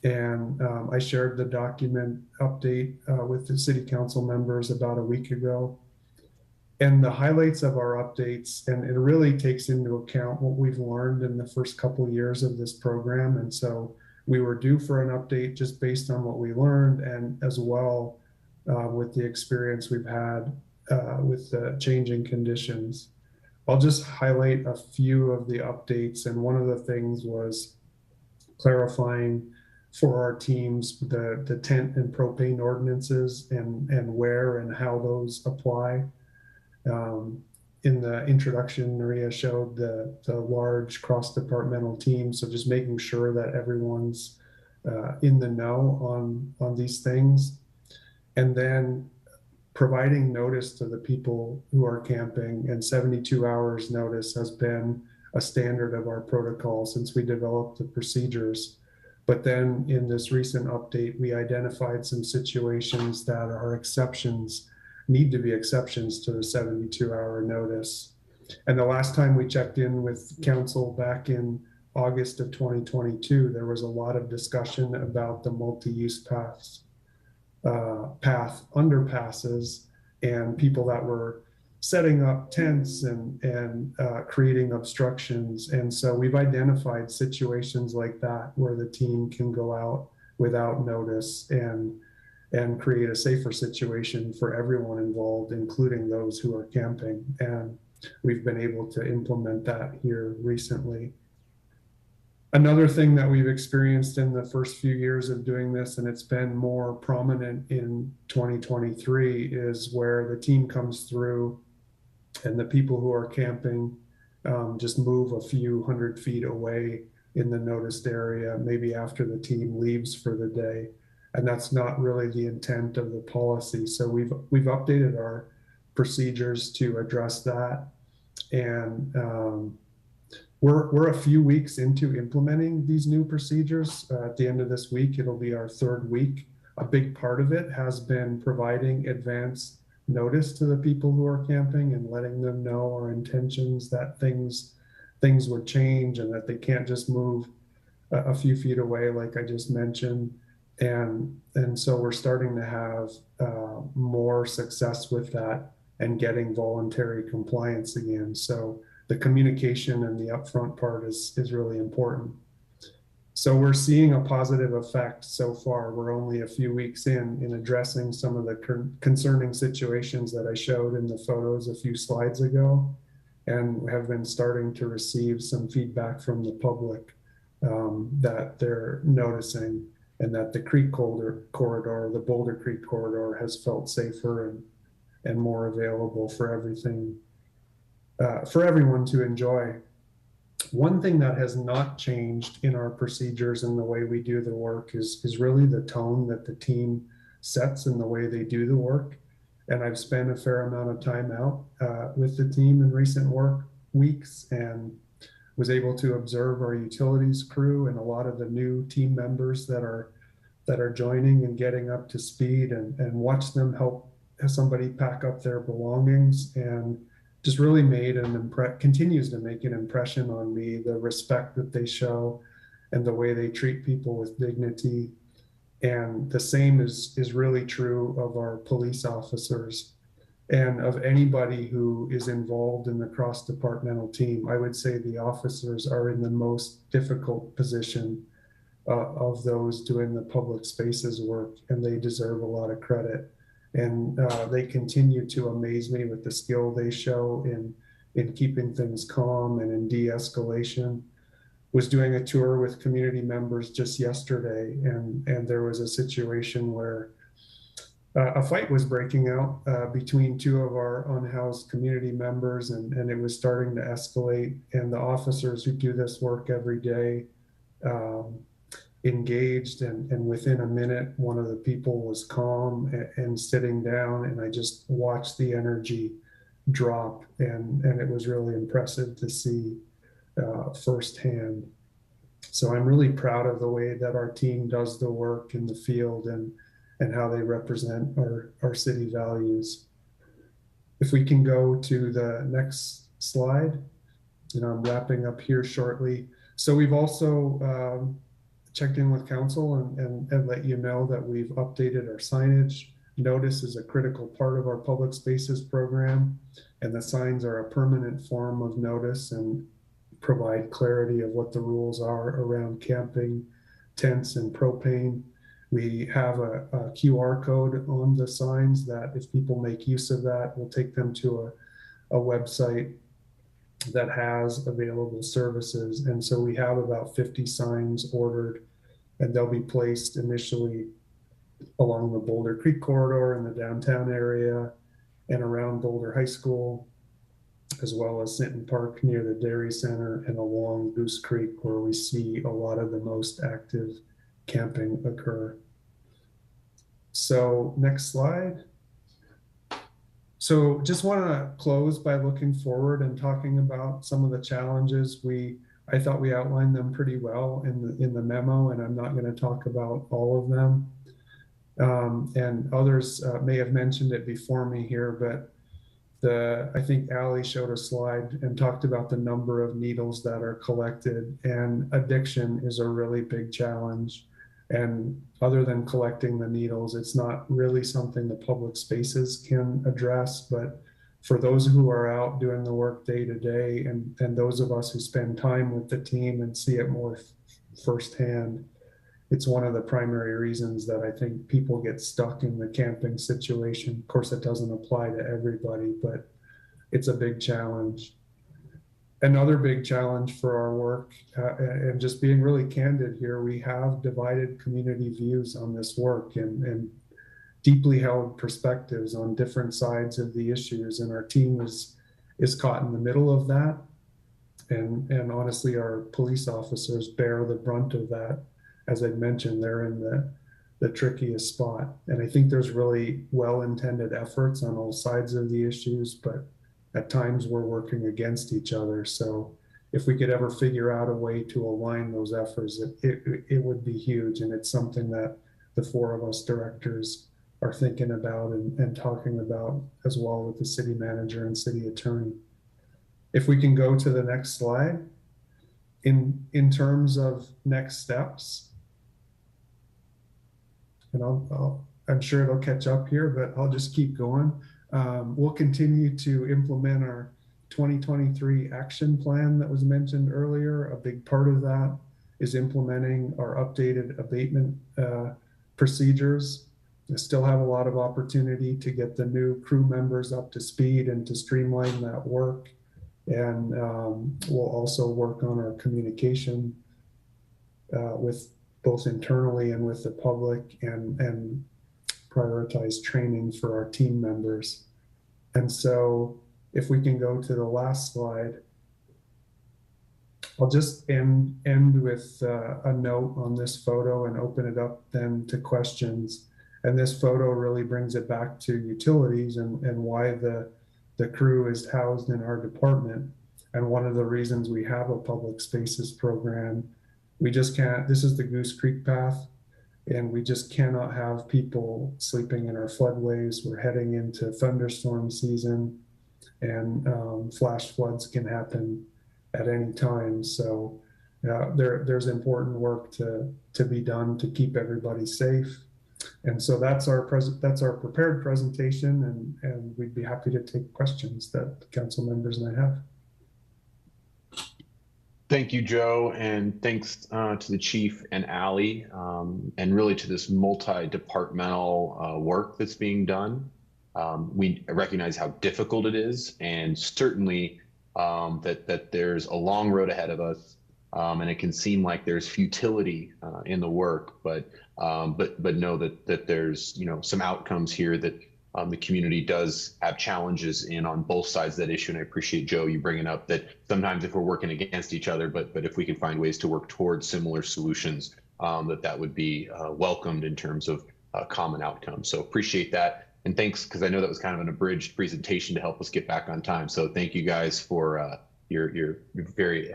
And I shared the document update with the city council members about a week ago. And the highlights of our updates, and it really takes into account what we've learned in the first couple years of this program. And so we were due for an update just based on what we learned, and as well with the experience we've had with the changing conditions. I'll just highlight a few of the updates. And one of the things was clarifying for our teams the tent and propane ordinances and where and how those apply. In the introduction, Maria showed the large cross-departmental team. So just making sure that everyone's in the know on these things. And then providing notice to the people who are camping, and 72 hours notice has been a standard of our protocol since we developed the procedures. But then in this recent update, we identified some situations that are exceptions, need to be exceptions to the 72-hour notice. And the last time we checked in with council back in August of 2022, there was a lot of discussion about the multi-use path underpasses and people that were setting up tents and creating obstructions. And so we've identified situations like that where the team can go out without notice and create a safer situation for everyone involved, including those who are camping. And we've been able to implement that here recently. Another thing that we've experienced in the first few years of doing this, and it's been more prominent in 2023, is where the team comes through and the people who are camping just move a few 100 feet away in the noticed area, maybe after the team leaves for the day. And that's not really the intent of the policy. So we've updated our procedures to address that. And we're a few weeks into implementing these new procedures. At the end of this week, it'll be our 3rd week. A big part of it has been providing advance notice to the people who are camping and letting them know our intentions, that things would change and that they can't just move a few feet away, like I just mentioned. And so we're starting to have more success with that and getting voluntary compliance again. So the communication and the upfront part is really important. So we're seeing a positive effect so far. We're only a few weeks in addressing some of the concerning situations that I showed in the photos a few slides ago, and have been starting to receive some feedback from the public that they're noticing, and that the creek corridor, the Boulder Creek corridor, has felt safer and more available for everything, for everyone to enjoy. One thing that has not changed in our procedures and the way we do the work is really the tone that the team sets and the way they do the work. And I've spent a fair amount of time out with the team in recent weeks, and was able to observe our utilities crew and a lot of the new team members that are joining and getting up to speed, and watch them help somebody pack up their belongings, and just really continues to make an impression on me, the respect that they show and the way they treat people with dignity. And the same is really true of our police officers. And of anybody who is involved in the cross-departmental team, I would say the officers are in the most difficult position of those doing the public spaces work, and they deserve a lot of credit. And they continue to amaze me with the skill they show in keeping things calm and in de-escalation. Was doing a tour with community members just yesterday, and there was a situation where a fight was breaking out between two of our unhoused community members, and it was starting to escalate. And the officers who do this work every day engaged, and within a minute, one of the people was calm and sitting down, and I just watched the energy drop, and it was really impressive to see firsthand. So I'm really proud of the way that our team does the work in the field and how they represent our city values. If we can go to the next slide, I'm wrapping up here shortly. So we've also checked in with council and let you know that we've updated our signage. Notice is a critical part of our public spaces program, and the signs are a permanent form of notice and provide clarity of what the rules are around camping, tents, and propane. We have a QR code on the signs that if people make use of that, we'll take them to a website that has available services. And so we have about 50 signs ordered, and they'll be placed initially along the Boulder Creek corridor in the downtown area and around Boulder High School, as well as Sinton Park near the Dairy Center and along Goose Creek, where we see a lot of the most active camping occur. So next slide. So just want to close by looking forward and talking about some of the challenges. I thought we outlined them pretty well in the memo, and I'm not going to talk about all of them. And others may have mentioned it before me here, but I think Allie showed a slide and talked about the number of needles that are collected, and addiction is a really big challenge. And other than collecting the needles, it's not really something the public spaces can address. But for those who are out doing the work day to day, and those of us who spend time with the team and see it more firsthand, it's one of the primary reasons that I think people get stuck in the camping situation. Of course, it doesn't apply to everybody, but it's a big challenge. Another big challenge for our work, and just being really candid here, we have divided community views on this work and deeply held perspectives on different sides of the issues, and our team is caught in the middle of that. And honestly, our police officers bear the brunt of that. As I mentioned, they're in the trickiest spot. And I think there's really well-intended efforts on all sides of the issues, but at times we're working against each other. So if we could ever figure out a way to align those efforts, it would be huge. And it's something that the four of us directors are thinking about and talking about as well with the city manager and city attorney. If we can go to the next slide. In terms of next steps, and I'm sure it'll catch up here, but I'll just keep going. We'll continue to implement our 2023 action plan that was mentioned earlier. A big part of that is implementing our updated abatement procedures. I still have a lot of opportunity to get the new crew members up to speed and to streamline that work. And we'll also work on our communication with both internally and with the public, and prioritize training for our team members. And so if we can go to the last slide, I'll just end with a note on this photo and open it up then to questions. And this photo really brings it back to utilities and why the crew is housed in our department. And one of the reasons we have a public spaces program, we just can't, this is the Goose Creek path, and we just cannot have people sleeping in our floodways. We're heading into thunderstorm season, and flash floods can happen at any time. So there's important work to be done to keep everybody safe. And so that's our prepared presentation, and we'd be happy to take questions that the council members might have. Thank you, Joe, and thanks to the chief and Allie, and really to this multi-departmental work that's being done. We recognize how difficult it is, and certainly that there's a long road ahead of us, and it can seem like there's futility in the work, but know that there's some outcomes here that the community does have challenges in on both sides of that issue. And I appreciate, Joe, you bringing up that sometimes if we're working against each other, but if we can find ways to work towards similar solutions, that would be welcomed in terms of common outcomes. So appreciate that. And thanks, because I know that was kind of an abridged presentation to help us get back on time. So thank you guys for your very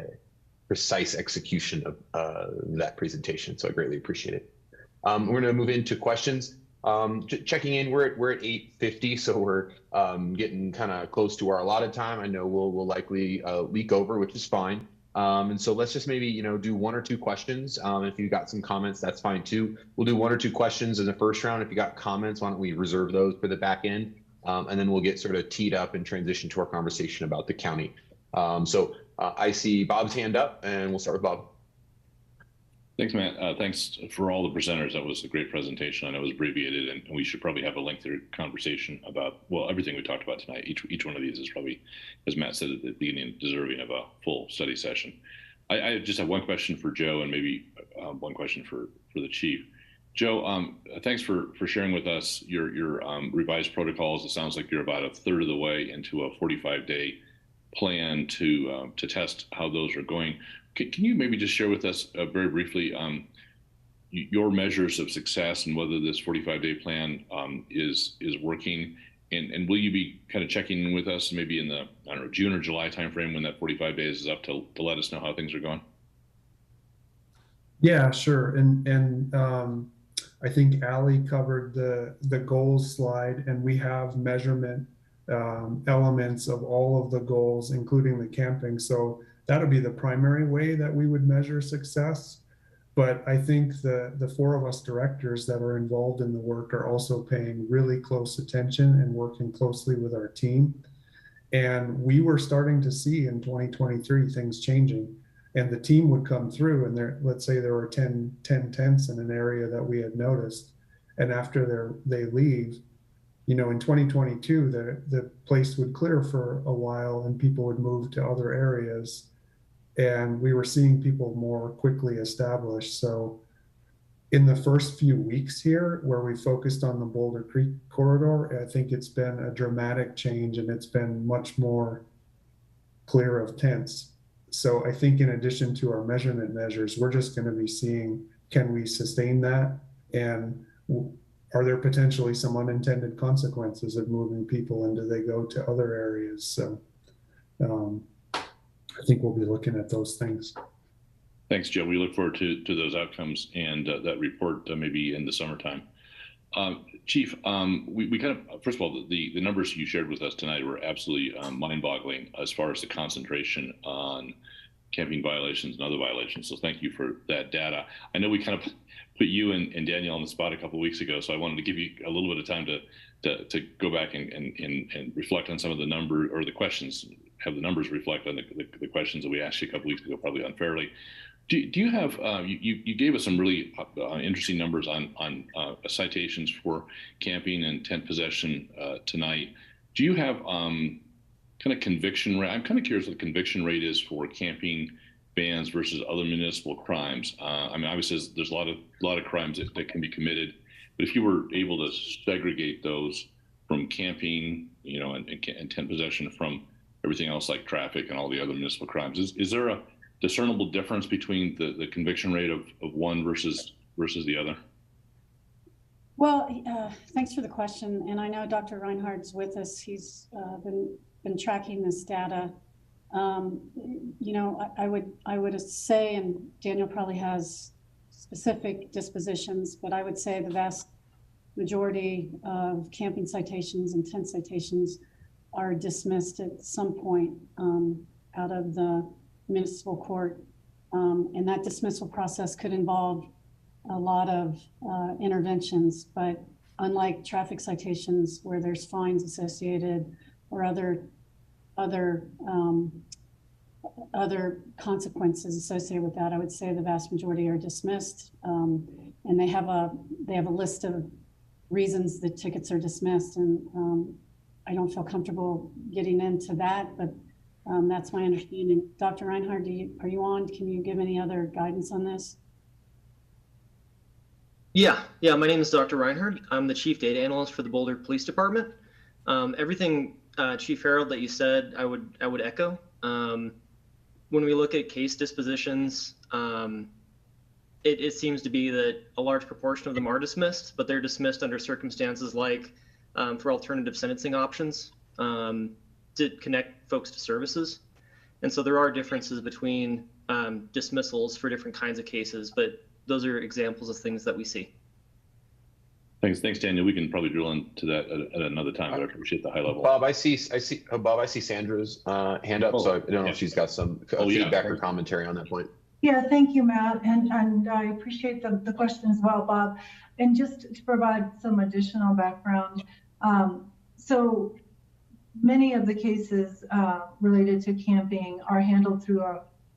precise execution of that presentation. So I greatly appreciate it. We're going to move into questions. Checking in, we're at 8:50, so we're getting kind of close to our allotted time. I know we'll likely leak over, which is fine. And so let's just maybe do 1 or 2 questions. If you got some comments, that's fine too. We'll do 1 or 2 questions in the first round. If you got comments, why don't we reserve those for the back end, and then we'll get sort of teed up and transition to our conversation about the county. So I see Bob's hand up, and we'll start with Bob. Thanks, Matt. Thanks for all the presenters. That was a great presentation. I know it was abbreviated, and we should probably have a lengthier conversation about, well, everything we talked about tonight. Each one of these is probably, as Matt said at the beginning, deserving of a full study session. I just have one question for Joe and maybe one question for the chief. Joe, thanks for sharing with us your revised protocols. It sounds like you're about 1/3 of the way into a 45-day plan to test how those are going. Can you maybe just share with us very briefly your measures of success and whether this 45-day plan is working? And will you be kind of checking in with us maybe in the, I don't know, June or July timeframe when that 45 days is up to let us know how things are going? Yeah, sure. And I think Allie covered the goals slide, and we have measurement elements of all of the goals, including the camping. So that'll be the primary way that we would measure success. But I think the 4 of us directors that are involved in the work are also paying really close attention and working closely with our team. And we were starting to see in 2023 things changing. And the team would come through, and let's say there were 10 tents in an area that we had noticed. And after they leave, in 2022, the place would clear for a while and people would move to other areas. And we were seeing people more quickly established. So in the first few weeks here, where we focused on the Boulder Creek corridor, I think it's been a dramatic change, and it's been much more clear of tents. So I think in addition to our measurement measures, we're just going to be seeing, can we sustain that? And are there potentially some unintended consequences of moving people, and do they go to other areas? So I think we'll be looking at those things. Thanks, Joe. We look forward to those outcomes and that report maybe in the summertime. Chief, we kind of, first of all, the numbers you shared with us tonight were absolutely mind-boggling as far as the concentration on camping violations and other violations. So thank you for that data. I know we kind of put you and Danielle on the spot a couple of weeks ago, so I wanted to give you a little bit of time to go back and reflect on some of the number or the questions, have the numbers reflect on the questions that we asked you a couple weeks ago, probably unfairly. Do you have, you gave us some really interesting numbers on citations for camping and tent possession tonight. Do you have kind of conviction rate? I'm kind of curious what the conviction rate is for camping bans versus other municipal crimes. I mean, obviously there's a lot of crimes that can be committed, but if you were able to segregate those from camping, and tent possession from everything else like traffic and all the other municipal crimes, is there a discernible difference between the conviction rate of one versus the other? Well, thanks for the question. And I know Dr. Reinhardt's with us. He's been tracking this data. I would say, and Daniel probably has specific dispositions, but I would say the vast majority of camping citations and tent citations are dismissed at some point out of the municipal court. And that dismissal process could involve a lot of interventions, but unlike traffic citations where there's fines associated or other consequences associated with that, I would say the vast majority are dismissed, and they have a list of reasons that tickets are dismissed, and I don't feel comfortable getting into that, but that's my understanding. Dr. Reinhardt, are you on? Can you give any other guidance on this? Yeah, my name is Dr. Reinhardt. I'm the Chief Data Analyst for the Boulder Police Department. Everything, Chief Harold, that you said, I would echo. When we look at case dispositions, it seems to be that a large proportion of them are dismissed, but they're dismissed under circumstances like for alternative sentencing options to connect folks to services. And so there are differences between dismissals for different kinds of cases, but those are examples of things that we see. Thanks, Daniel. We can probably drill into that at another time, but I appreciate the high level. Bob, I see Sandra's hand up, so I don't know if she's got some feedback or commentary on that point. Yeah, thank you, Matt, and I appreciate the question as well, Bob. And just to provide some additional background, so many of the cases related to camping are handled through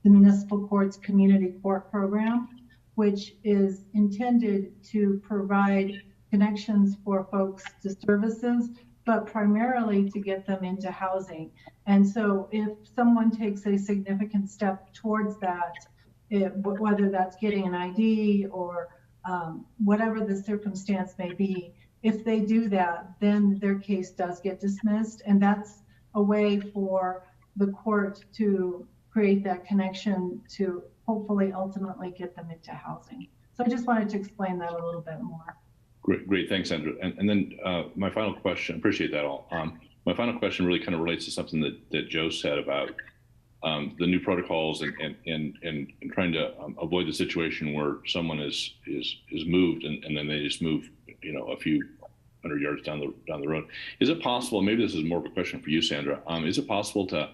the municipal court's community court program, which is intended to provide connections for folks to services, but primarily to get them into housing. And so if someone takes a significant step towards that, whether that's getting an ID or whatever the circumstance may be, if they do that, then their case does get dismissed. And that's a way for the court to create that connection to hopefully ultimately get them into housing. So I just wanted to explain that a little bit more. Great. Thanks, Sandra. And then my final question, appreciate that all. My final question really kind of relates to something that Joe said about the new protocols and trying to avoid the situation where someone is moved and then they just move, a few hundred yards down the road. Is it possible, maybe this is more of a question for you, Sandra, is it possible to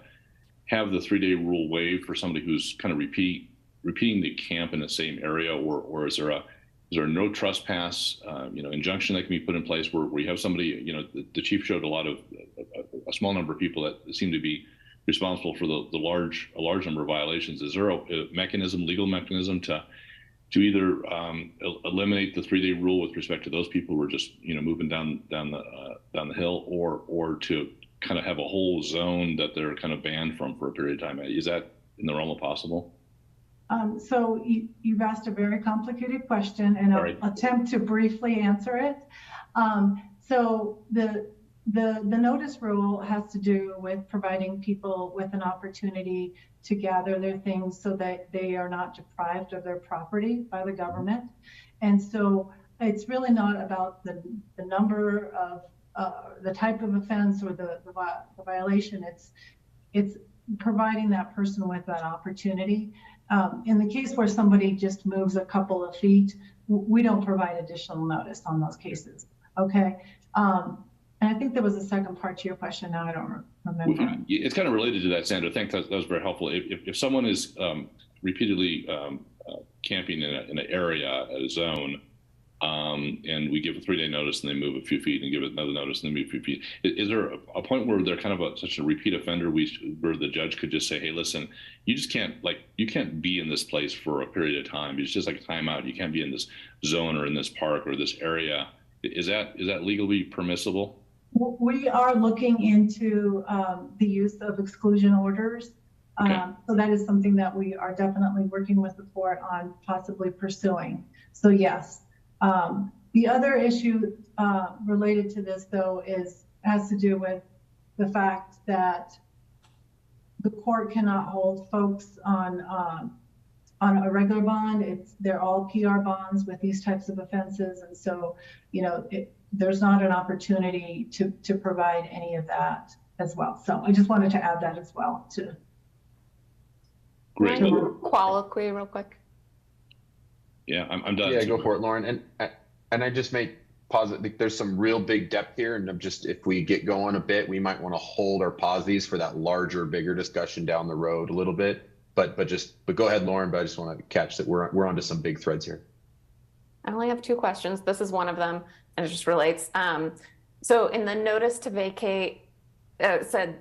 have the 3-day rule waived for somebody who's kind of repeating the camp in the same area, or is there a no trespass, injunction that can be put in place where you have somebody, the chief showed a small number of people that seem to be responsible for a large number of violations. Is there a legal mechanism to either eliminate the 3-day rule with respect to those people who are just, moving down the hill, or to kind of have a whole zone that they're kind of banned from for a period of time? Is that in the realm of possible? So you've asked a very complicated question, and I'll attempt to briefly answer it. So the notice rule has to do with providing people with an opportunity to gather their things so that they are not deprived of their property by the government. And so it's really not about the number of the type of offense or the violation. It's providing that person with that opportunity. In the case where somebody just moves a couple of feet, we don't provide additional notice on those cases. Okay. And I think there was a second part to your question. Now I don't remember. It's kind of related to that, Sandra. I think that was very helpful. If someone is repeatedly camping in an area, a zone, and we give a 3-day notice and they move a few feet, and give it another notice and they move a few feet, is there a point where they're kind of such a repeat offender where the judge could just say, hey, listen, you just can't, you can't be in this place for a period of time. It's just like a timeout. You can't be in this zone or in this park or this area. Is that legally permissible? We are looking into the use of exclusion orders. So that is something that we are definitely working with the court on possibly pursuing. So yes. The other issue related to this, though, has to do with the fact that the court cannot hold folks on a regular bond. They're all PR bonds with these types of offenses, and so there's not an opportunity to provide any of that as well. So I just wanted to add that as well. Great. Colloquy real quick. Yeah, I'm done. Yeah, go for it, Lauren. And I just make posit there's some real big depth here, and if we get going a bit, we might want to hold or pause these for that bigger discussion down the road a little bit. But go ahead, Lauren. But I just want to catch that we're onto some big threads here. I only have two questions. This is one of them, and it just relates. So in the notice to vacate, it said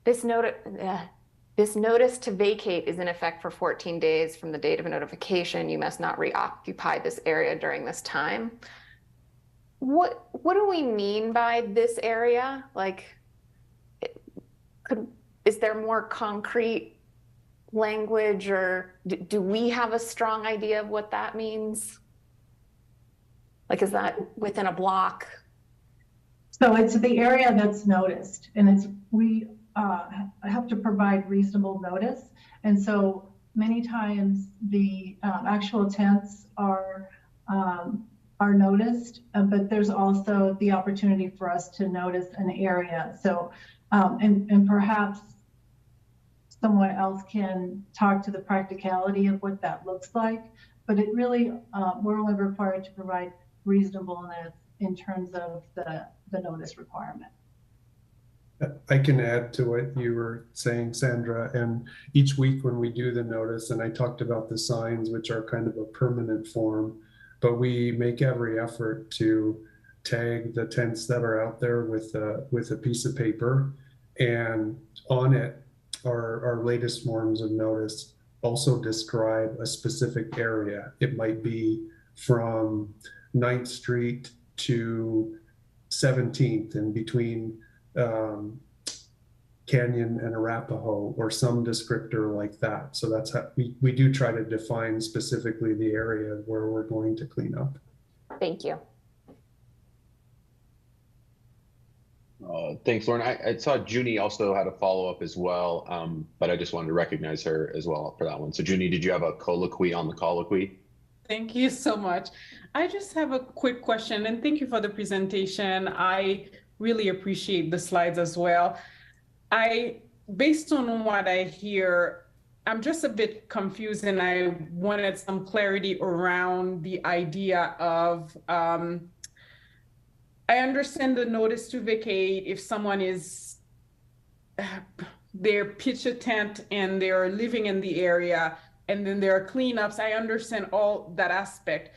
this notice to vacate is in effect for 14 days from the date of notification. You must not reoccupy this area during this time. What do we mean by this area? Like, is there more concrete language, or do we have a strong idea of what that means? Like, is that within a block? So it's the area that's noticed, and we have to provide reasonable notice. And so many times the actual tents are noticed, but there's also the opportunity for us to notice an area. So, and perhaps someone else can talk to the practicality of what that looks like, but it really, we're only required to provide reasonableness in terms of the notice requirement. I can add to what you were saying, Sandra, and each week when we do the notice, and I talked about the signs, which are kind of a permanent form, but we make every effort to tag the tents that are out there with a piece of paper, and on it, our latest forms of notice also describe a specific area. It might be from 9th Street to 17th and between Canyon and Arapahoe, or some descriptor like that. So that's how we do try to define specifically the area where we're going to clean up. Thank you. Thanks, Lauren. I saw Junie also had a follow-up as well, but I just wanted to recognize her as well for that one. So Junie, did you have a colloquy on the colloquy? Thank you so much. I just have a quick question, and thank you for the presentation. I really appreciate the slides as well. Based on what I hear, I'm just a bit confused, and I wanted some clarity around the idea of, I understand the notice to vacate if someone is, they're pitch a tent and they're living in the area, and then there are cleanups. I understand all that aspect.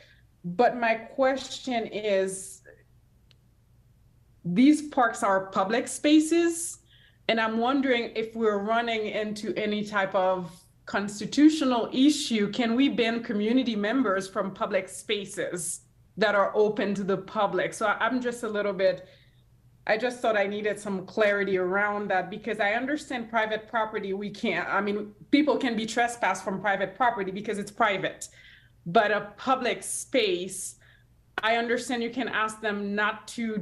But my question is, these parks are public spaces, and I'm wondering if we're running into any type of constitutional issue. Can we ban community members from public spaces that are open to the public? So I'm just a little bit, I just thought I needed some clarity around that, because I understand private property, we can't, I mean, people can be trespassed from private property because it's private, but a public space, I understand you can ask them not to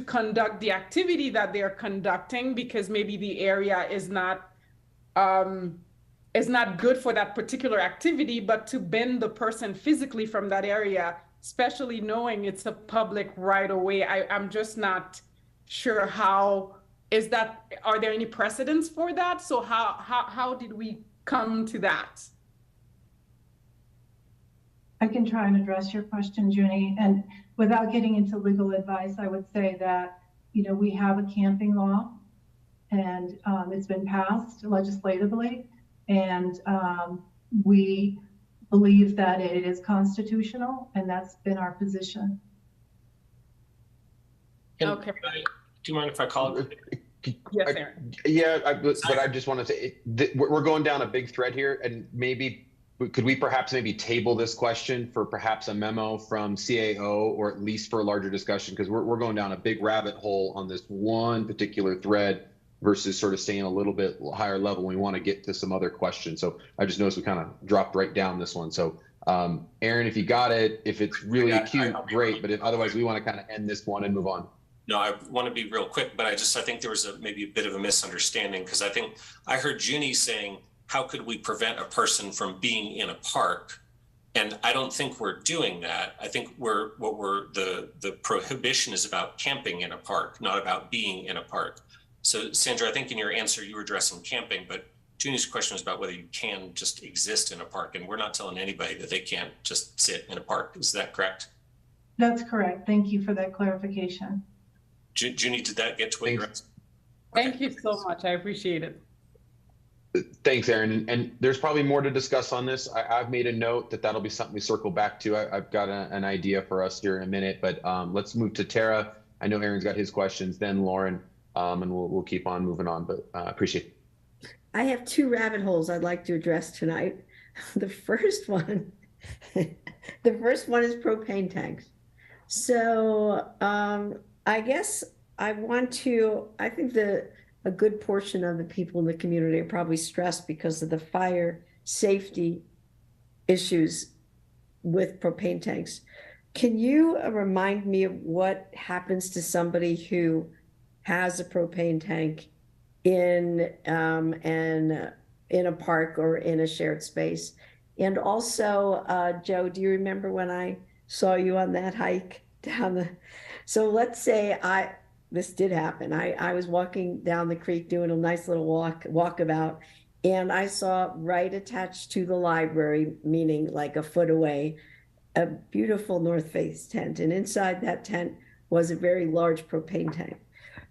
conduct the activity that they're conducting because maybe the area is not good for that particular activity, but to ban the person physically from that area, especially knowing it's a public right of way, I'm just not sure how is that, are there any precedents for that? So how did we come to that? I can try and address your question, Junie. And without getting into legal advice, I would say that, you know, we have a camping law, and it's been passed legislatively, and we believe that it is constitutional, and that's been our position. Okay. Do you mind if I call it? Yes, Aaron. Yeah, but I just want to say, we're going down a big thread here, and maybe could we perhaps maybe table this question for perhaps a memo from CAO, or at least for a larger discussion, because we're going down a big rabbit hole on this one particular thread versus sort of staying a little bit higher level. We want to get to some other questions. So I just noticed we kind of dropped right down this one. So Aaron, if you got it, if it's really acute, great. But if otherwise, we want to kind of end this one and move on. No, I want to be real quick, but I think there was maybe a bit of a misunderstanding, because I think I heard Junie saying, how could we prevent a person from being in a park? And I don't think we're doing that. I think the prohibition is about camping in a park, not about being in a park. So Sandra, I think in your answer, you were addressing camping, but Junie's question was about whether you can just exist in a park. And we're not telling anybody that they can't just sit in a park. Is that correct? That's correct. Thank you for that clarification. Junie, did that get to what you're asking? Thank you so much. I appreciate it. Thanks, Aaron. And there's probably more to discuss on this. I've made a note that that'll be something we circle back to. I've got an idea for us here in a minute, but let's move to Tara. I know Aaron's got his questions, then Lauren, and we'll keep on moving on, but appreciate it. I have two rabbit holes I'd like to address tonight. The first one, is propane tanks. So I guess I think a good portion of the people in the community are probably stressed because of the fire safety issues with propane tanks. Can you remind me of what happens to somebody who has a propane tank in a park or in a shared space? And also, Joe, do you remember when I saw you on that hike down so let's say this did happen. I was walking down the creek doing a nice little walkabout, and I saw right attached to the library, meaning like a foot away, a beautiful North Face tent. And inside that tent was a very large propane tank.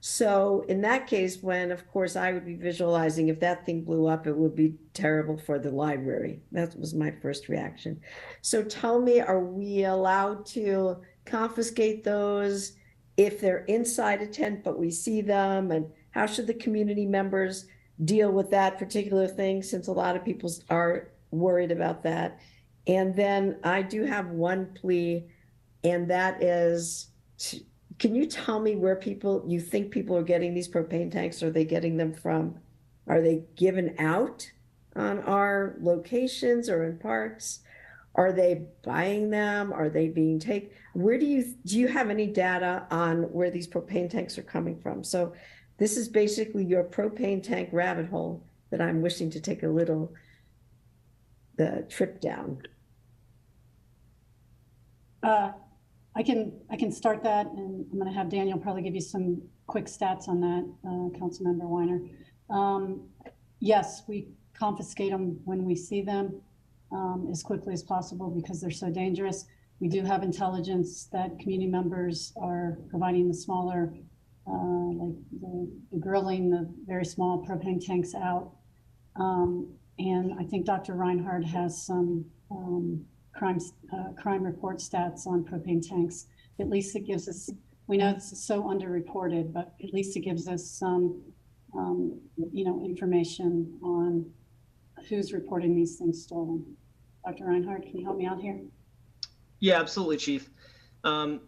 So in that case, when of course I would be visualizing if that thing blew up, it would be terrible for the library. That was my first reaction. So tell me, are we allowed to confiscate those if they're inside a tent, but we see them? And how should the community members deal with that particular thing, since a lot of people are worried about that? And then I do have one plea, and that is, can you tell me where you think people are getting these propane tanks? Are they getting them from, are they given out on our locations or in parks? Are they buying them? Are they being taken? Do you have any data on where these propane tanks are coming from? So this is basically your propane tank rabbit hole that I'm wishing to take the trip down. I can start that, and I'm going to have Daniel probably give you some quick stats on that, Councilmember Weiner. Yes, we confiscate them when we see them as quickly as possible because they're so dangerous. We do have intelligence that community members are providing the smaller, like the grilling, the very small propane tanks out. And I think Dr. Reinhardt has some crime report stats on propane tanks. At least it gives us, we know this is so underreported, but at least it gives us some, information on who's reporting these things stolen. Dr. Reinhardt, can you help me out here? Yeah, absolutely, Chief. So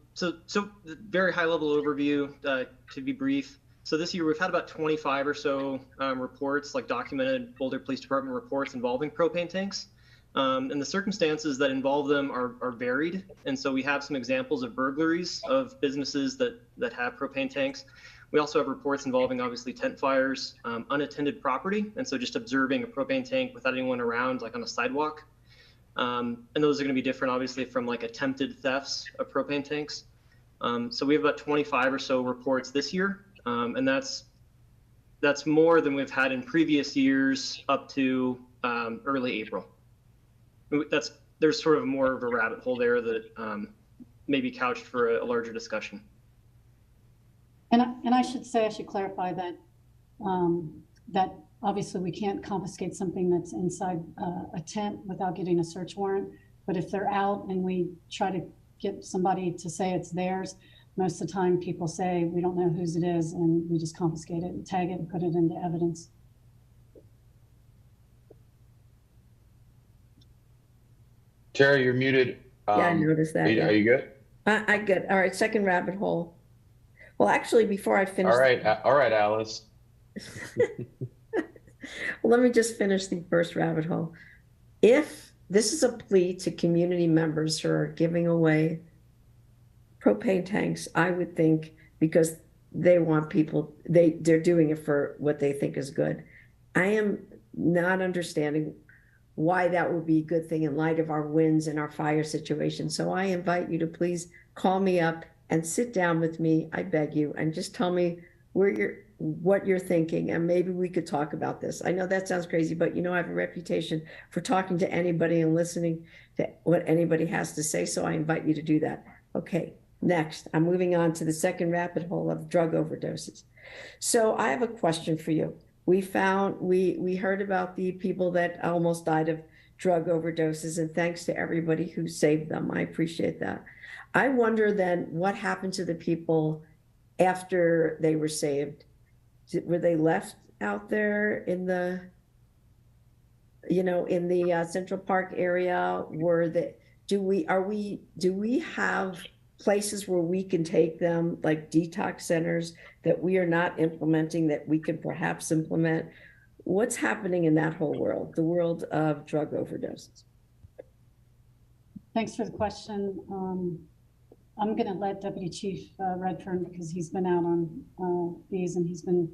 very high level overview, to be brief. So this year we've had about 25 or so reports, like documented Boulder Police Department reports involving propane tanks. And the circumstances that involve them are varied. And so we have some examples of burglaries of businesses that have propane tanks. We also have reports involving obviously tent fires, unattended property. And so just observing a propane tank without anyone around, like on a sidewalk. And those are going to be different, obviously, from like attempted thefts of propane tanks. So we have about 25 or so reports this year. And that's more than we've had in previous years up to early April. There's sort of more of a rabbit hole there that may be couched for a larger discussion. And I should clarify that that obviously we can't confiscate something that's inside a tent without getting a search warrant. But if they're out and we try to get somebody to say it's theirs, most of the time people say we don't know whose it is, and we just confiscate it and tag it and put it into evidence. Tara, you're muted. Yeah, I noticed that. Are you good? I'm good. All right, second rabbit hole. Well, actually, before I finish. All right, Alice. Well, let me just finish the first rabbit hole. If this is a plea to community members who are giving away propane tanks, I would think because they want people, they're doing it for what they think is good. I am not understanding why that would be a good thing in light of our winds and our fire situation. So I invite you to please call me up and sit down with me, I beg you, and just tell me what you're thinking, and maybe we could talk about this. I know that sounds crazy, but I have a reputation for talking to anybody and listening to what anybody has to say, so I invite you to do that. Okay, next, I'm moving on to the second rabbit hole of drug overdoses. So I have a question for you. we heard about the people that almost died of drug overdoses, and thanks to everybody who saved them. I appreciate that. I wonder then what happened to the people after they were saved. Were they left out there in the, in the Central Park area? Do we have places where we can take them, like detox centers that we are not implementing that we could perhaps implement? What's happening in that whole world, the world of drug overdoses? Thanks for the question. I'm going to let Deputy Chief Redfern, because he's been out on these and he's been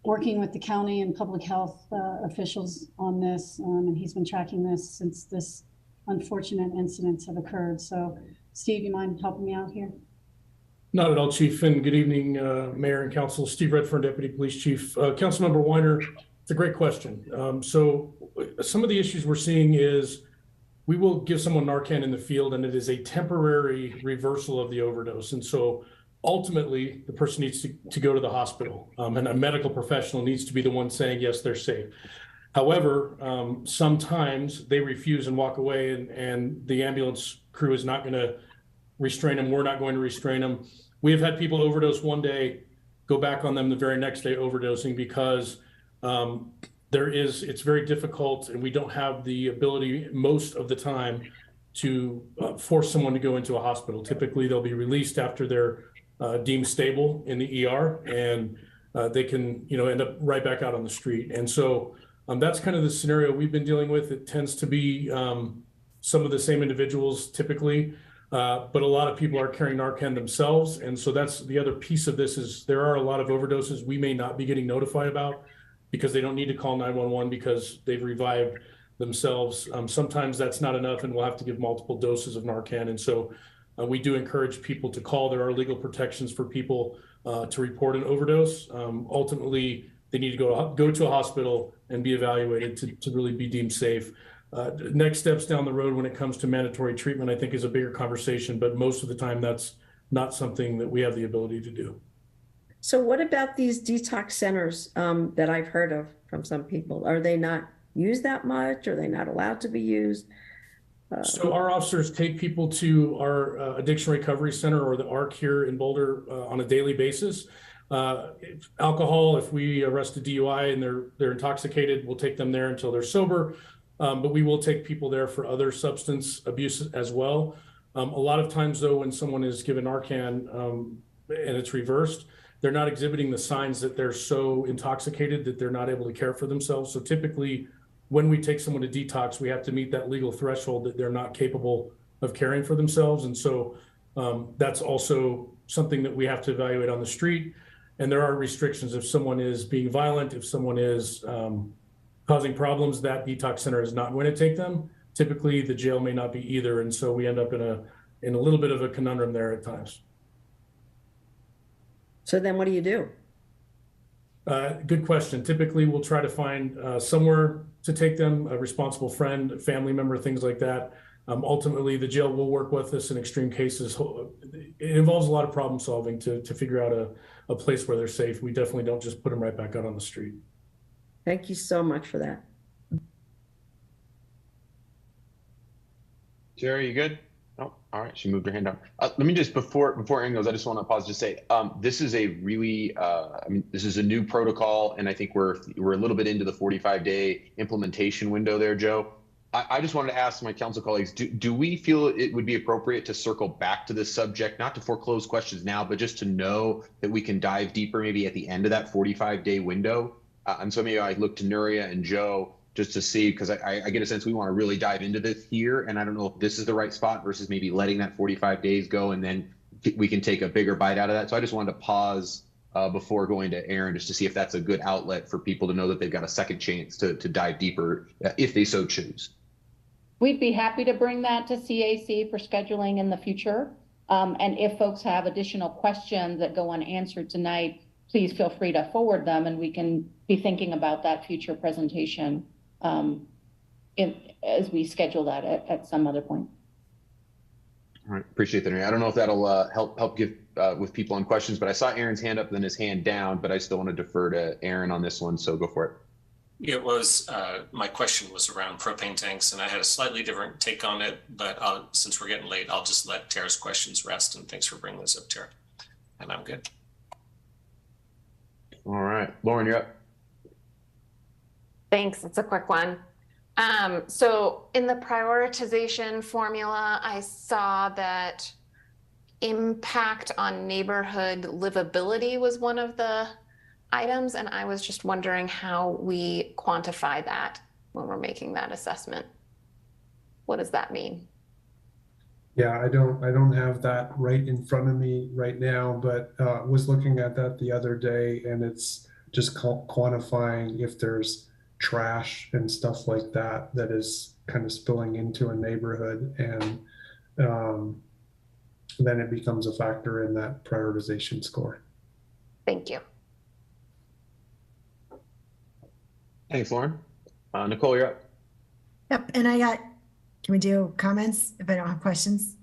working with the county and public health officials on this, and he's been tracking this since this unfortunate incidents have occurred. So Steve, you mind helping me out here? Not at all, Chief, and good evening, Mayor and Council. Steve Redfern, Deputy Police Chief. Councilmember Weiner, it's a great question. So some of the issues we're seeing is we will give someone Narcan in the field and it is a temporary reversal of the overdose. And so ultimately the person needs to go to the hospital, and a medical professional needs to be the one saying, yes, they're safe. However, sometimes they refuse and walk away, and the ambulance crew is not going to restrain them. We're not going to restrain them. We have had people overdose one day, go back on them the very next day overdosing because it's very difficult, and we don't have the ability most of the time to force someone to go into a hospital. Typically, they'll be released after they're deemed stable in the ER, and they can end up right back out on the street. And so that's kind of the scenario we've been dealing with. It tends to be some of the same individuals typically, but a lot of people are carrying Narcan themselves. And so that's the other piece of this is there are a lot of overdoses we may not be getting notified about because they don't need to call 911 because they've revived themselves. Sometimes that's not enough, and we'll have to give multiple doses of Narcan. And so we do encourage people to call. There are legal protections for people to report an overdose. Ultimately, they need to go to a hospital and be evaluated to really be deemed safe. Next steps down the road when it comes to mandatory treatment, I think, is a bigger conversation, but most of the time that's not something that we have the ability to do. So what about these detox centers that I've heard of from some people? Are they not used that much? Are they not allowed to be used? So our officers take people to our addiction recovery center, or the ARC here in Boulder, on a daily basis. Alcohol, if we arrest a DUI and they're intoxicated, we'll take them there until they're sober. But we will take people there for other substance abuse as well. A lot of times, though, when someone is given Narcan and it's reversed, they're not exhibiting the signs that they're so intoxicated that they're not able to care for themselves. So typically, when we take someone to detox, we have to meet that legal threshold that they're not capable of caring for themselves. And so that's also something that we have to evaluate on the street. And there are restrictions. If someone is being violent, if someone is causing problems, that detox center is not going to take them. Typically, the jail may not be either. And so we end up in a little bit of a conundrum there at times. So then what do you do? Good question. Typically, we'll try to find somewhere to take them, a responsible friend, a family member, things like that. Ultimately, the jail will work with us in extreme cases. It involves a lot of problem solving to figure out a place where they're safe. We definitely don't just put them right back out on the street. Thank you so much for that. Jerry, you good? Oh, all right. She moved her hand up. Let me just, before Ann goes, I just want to pause to say, this is a really, this is a new protocol, and I think we're a little bit into the 45-day implementation window there, Joe. I just wanted to ask my council colleagues, do we feel it would be appropriate to circle back to this subject, not to foreclose questions now, but just to know that we can dive deeper maybe at the end of that 45-day window? And so maybe I look to Nuria and Joe just to see, because I get a sense we want to really dive into this here, and I don't know if this is the right spot versus maybe letting that 45 days go and then we can take a bigger bite out of that. So I just wanted to pause before going to Aaron just to see if that's a good outlet for people to know that they've got a second chance to dive deeper if they so choose. We'd be happy to bring that to CAC for scheduling in the future. And if folks have additional questions that go unanswered tonight, please feel free to forward them, and we can be thinking about that future presentation as we schedule that at some other point. All right, appreciate that. I don't know if that'll help give with people on questions, but I saw Aaron's hand up, then his hand down, but I still want to defer to Aaron on this one, so go for it. It was, my question was around propane tanks, and I had a slightly different take on it, but since we're getting late, I'll just let Tara's questions rest, and thanks for bringing this up, Tara. And I'm good. All right, Lauren, you're up. Thanks, it's a quick one. So in the prioritization formula, I saw that impact on neighborhood livability was one of the items, and I was just wondering how we quantify that when we're making that assessment. What does that mean? Yeah, I don't have that right in front of me right now, but was looking at that the other day, and it's just quantifying if there's trash and stuff like that that is kind of spilling into a neighborhood, and then it becomes a factor in that prioritization score. Thank you. Thanks, Lauren. Nicole, you're up. Yep, and can we do comments if I don't have questions?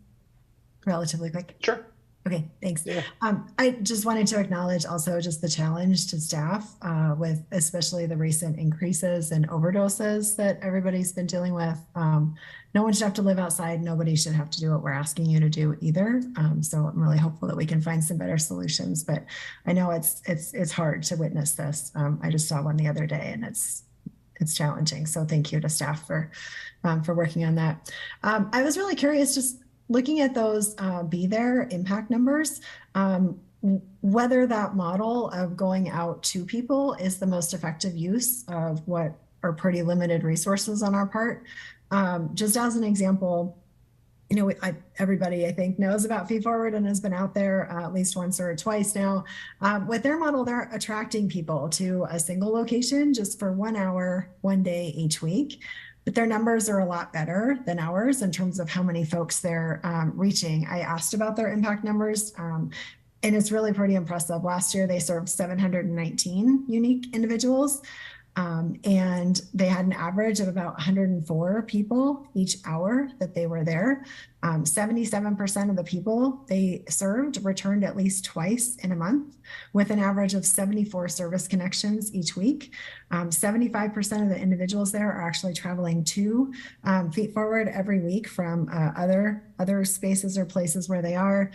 Relatively quick. Sure. Okay, thanks. Yeah. I just wanted to acknowledge also just the challenge to staff with especially the recent increases in overdoses that everybody's been dealing with. No one should have to live outside. Nobody should have to do what we're asking you to do either. So I'm really hopeful that we can find some better solutions, but I know it's hard to witness this. I just saw one the other day, and it's challenging. So thank you to staff for working on that. I was really curious, just looking at those Be There impact numbers, whether that model of going out to people is the most effective use of what are pretty limited resources on our part. Just as an example, you know, everybody I think knows about Feed Forward and has been out there at least once or twice now. With their model, they're attracting people to a single location just for 1 hour, 1 day each week. But their numbers are a lot better than ours in terms of how many folks they're reaching. I asked about their impact numbers, and it's really pretty impressive. Last year, they served 719 unique individuals, and they had an average of about 104 people each hour that they were there. 77% of the people they served returned at least twice in a month, with an average of 74 service connections each week. 75% of the individuals there are actually traveling to Feet Forward every week from other spaces or places where they are.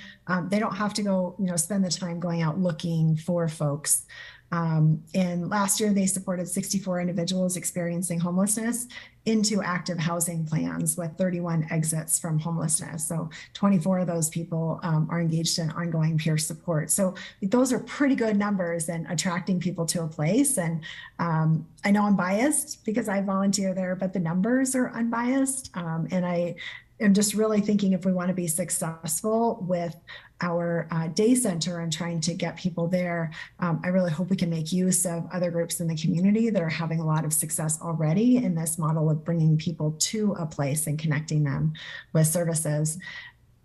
They don't have to go, spend the time going out looking for folks. And last year, they supported 64 individuals experiencing homelessness into active housing plans with 31 exits from homelessness. So 24 of those people are engaged in ongoing peer support. So those are pretty good numbers in attracting people to a place. And I know I'm biased because I volunteer there, but the numbers are unbiased. And I am just really thinking if we want to be successful with our day center and trying to get people there, I really hope we can make use of other groups in the community that are having a lot of success already in this model of bringing people to a place and connecting them with services.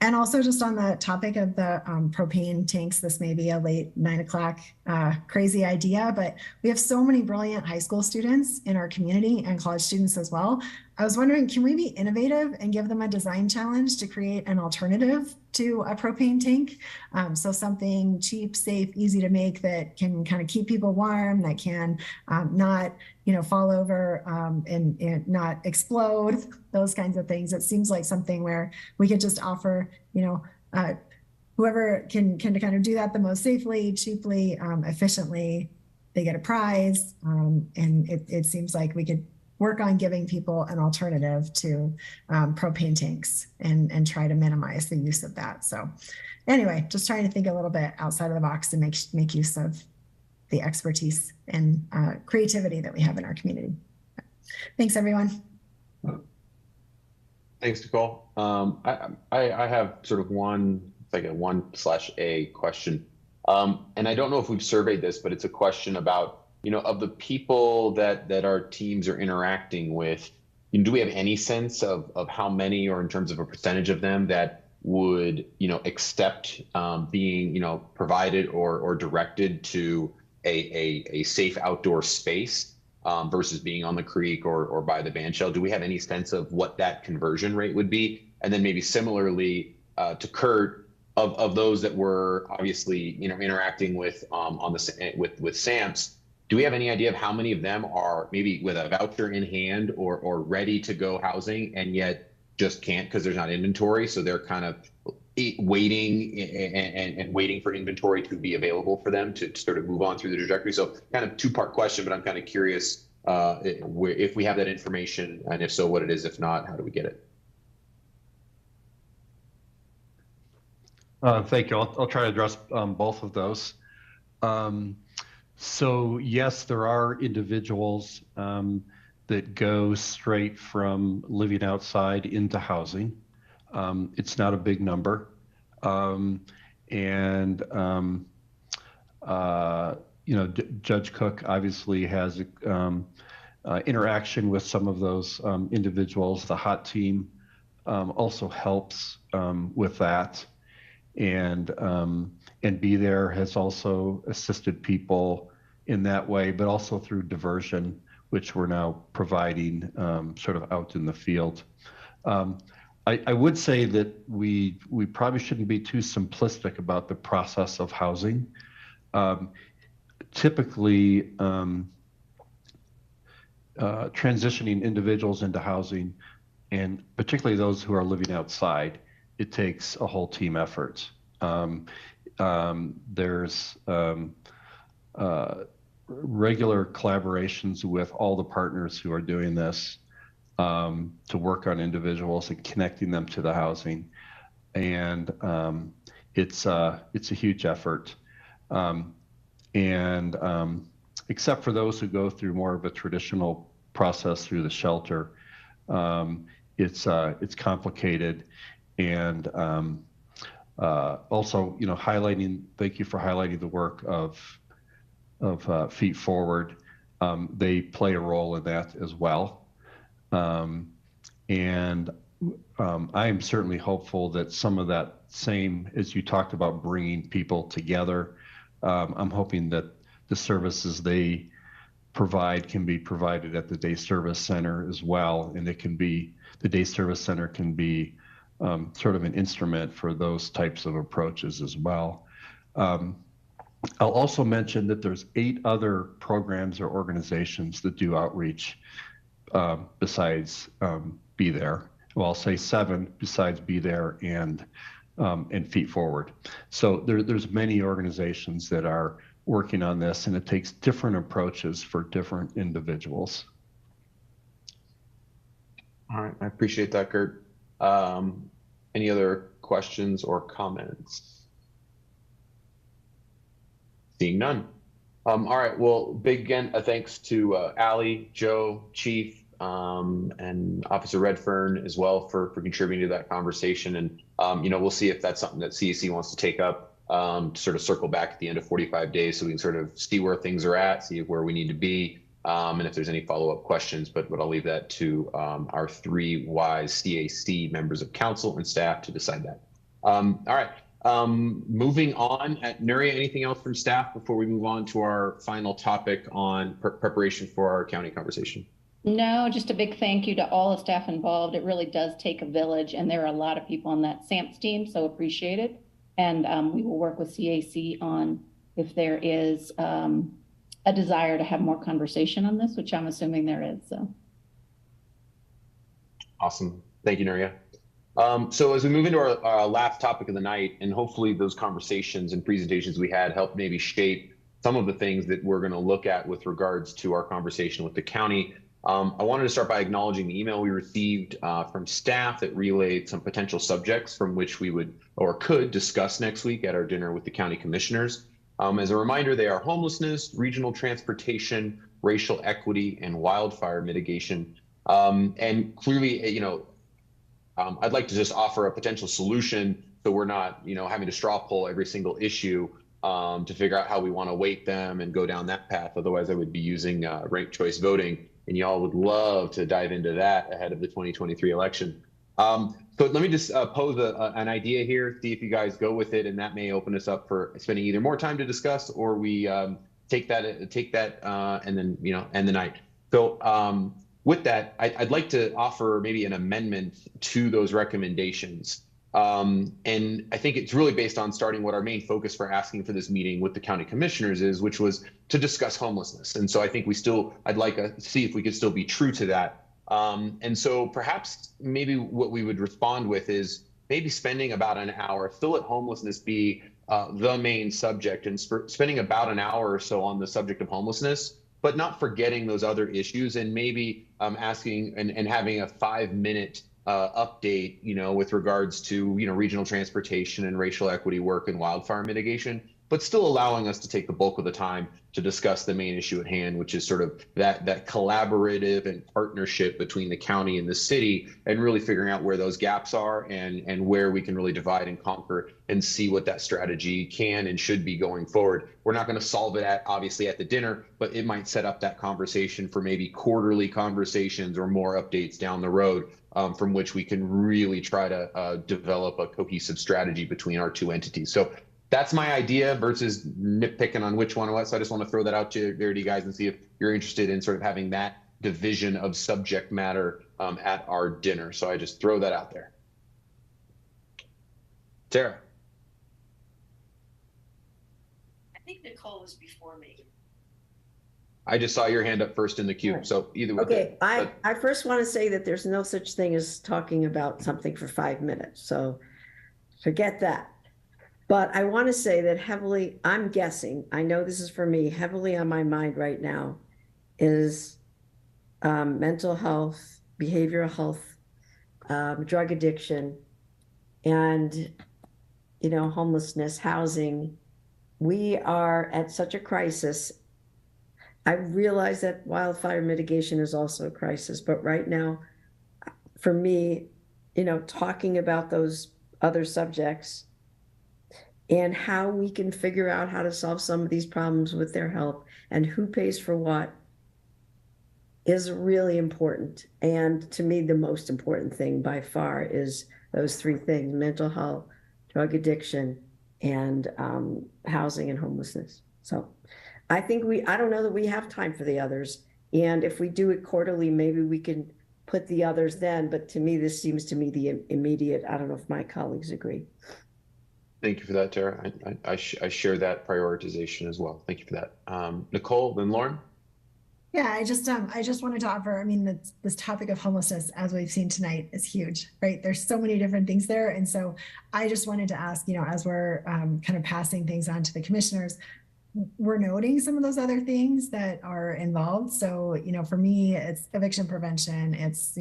And also just on the topic of the propane tanks, this may be a late 9 o'clock crazy idea, but we have so many brilliant high school students in our community and college students as well. I was wondering, can we be innovative and give them a design challenge to create an alternative to a propane tank? So something cheap, safe, easy to make that can kind of keep people warm, that can not, fall over and not explode, those kinds of things. It seems like something where we could just offer, whoever can kind of do that the most safely, cheaply, efficiently, they get a prize. And it seems like we could work on giving people an alternative to propane tanks and try to minimize the use of that. So anyway, just trying to think a little bit outside of the box and make use of the expertise and creativity that we have in our community. Thanks, everyone. Thanks, Nicole. I have sort of like a 1/A question. And I don't know if we've surveyed this, but it's a question about, of the people that our teams are interacting with, do we have any sense of how many, or in terms of a percentage of them, that would, accept being, provided or directed to a safe outdoor space versus being on the creek or by the band shell? Do we have any sense of what that conversion rate would be? And then maybe similarly, to Kurt, of those that were obviously, interacting with with SAMPS, do we have any idea of how many of them are maybe with a voucher in hand or ready to go housing and yet just can't because there's not inventory? So they're kind of waiting and waiting for inventory to be available for them to sort of move on through the trajectory. So kind of two-part question, but I'm kind of curious if we have that information, and if so, what it is. If not, how do we get it? Thank you. I'll try to address both of those. So yes, there are individuals that go straight from living outside into housing. It's not a big number. Judge Cook obviously has interaction with some of those individuals. The HOT team also helps with that. And Be There has also assisted people in that way, but also through diversion, which we're now providing sort of out in the field. I would say that we probably shouldn't be too simplistic about the process of housing. Typically, transitioning individuals into housing, and particularly those who are living outside, it takes a whole team effort. There's regular collaborations with all the partners who are doing this to work on individuals and connecting them to the housing. And it's a huge effort. Except for those who go through more of a traditional process through the shelter, it's complicated. And also, thank you for highlighting the work of Feet Forward. They play a role in that as well. I am certainly hopeful that some of that same, as you talked about, bringing people together, I'm hoping that the services they provide can be provided at the day service center as well. And the day service center can be sort of an instrument for those types of approaches as well. I'll also mention that there's 8 other programs or organizations that do outreach besides Be There. Well, I'll say 7 besides Be There and Feet Forward. So there's many organizations that are working on this, and it takes different approaches for different individuals. All right, I appreciate that, Kurt. Any other questions or comments? Seeing none. All right, well, big again, thanks to Allie, Joe, Chief, and Officer Redfern as well for contributing to that conversation. And, we'll see if that's something that CAC wants to take up to sort of circle back at the end of 45 days so we can sort of see where things are at, see where we need to be, and if there's any follow-up questions. But I'll leave that to our 3 wise CAC members of council and staff to decide that. All right. Moving on, Nuria, anything else from staff before we move on to our final topic on preparation for our county conversation? No, just a big thank you to all the staff involved. It really does take a village, and there are a lot of people on that SAMPS team, so appreciate it. And we will work with CAC on if there is a desire to have more conversation on this, which I'm assuming there is. So. Awesome. Thank you, Nuria. So as we move into our last topic of the night, and hopefully those conversations and presentations we had help maybe shape some of the things that we're going to look at with regards to our conversation with the county. I wanted to start by acknowledging the email we received from staff that relayed some potential subjects from which we would or could discuss next week at our dinner with the county commissioners. As a reminder, they are homelessness, regional transportation, racial equity, and wildfire mitigation. And clearly, I'd like to just offer a potential solution so we're not, having to straw poll every single issue to figure out how we want to weight them and go down that path. Otherwise, I would be using ranked choice voting, and y'all would love to dive into that ahead of the 2023 election. So let me just pose an idea here, see if you guys go with it, and that may open us up for spending either more time to discuss or we take that and then end the night. So with that, I'd like to offer maybe an amendment to those recommendations And I think it's really based on starting what our main focus for asking for this meeting with the county commissioners is, which was to discuss homelessness. And so I think I'd like to see if we could still be true to that. And so perhaps maybe what we would respond with is maybe spending about an hour, still let homelessness be the main subject, and spending about an hour or so on the subject of homelessness, but not forgetting those other issues, and maybe asking and having a 5-minute update, with regards to, regional transportation and racial equity work and wildfire mitigation, but still allowing us to take the bulk of the time to discuss the main issue at hand, which is sort of that collaborative and partnership between the county and the city, and really figuring out where those gaps are and where we can really divide and conquer and see what that strategy can and should be going forward. We're not going to solve it obviously at the dinner, but it might set up that conversation for maybe quarterly conversations or more updates down the road, from which we can really try to develop a cohesive strategy between our two entities. So that's my idea versus nitpicking on which one it was. So I just want to throw that out there to you guys and see if you're interested in sort of having that division of subject matter at our dinner. So I just throw that out there. Tara. I think Nicole was before me. I just saw your hand up first in the queue. So either way. Okay, I first want to say that there's no such thing as talking about something for 5 minutes. So forget that. But I want to say that heavily, I'm guessing, I know this is for me, heavily on my mind right now is mental health, behavioral health, drug addiction, and, homelessness, housing. We are at such a crisis. I realize that wildfire mitigation is also a crisis, but right now, for me, talking about those other subjects and how we can figure out how to solve some of these problems with their help and who pays for what is really important. And to me, the most important thing by far is those three things: mental health, drug addiction, and housing and homelessness. So I think I don't know that we have time for the others. And if we do it quarterly, maybe we can put the others then. But to me, this seems to me the immediate. I don't know if my colleagues agree. Thank you for that, Tara. I share that prioritization as well. Thank you for that. Nicole, then Lauren. Yeah, I just wanted to offer, this topic of homelessness, as we've seen tonight, is huge, right? There's so many different things there. And so I just wanted to ask, as we're kind of passing things on to the commissioners, we're noting some of those other things that are involved. So, for me, it's eviction prevention. It's,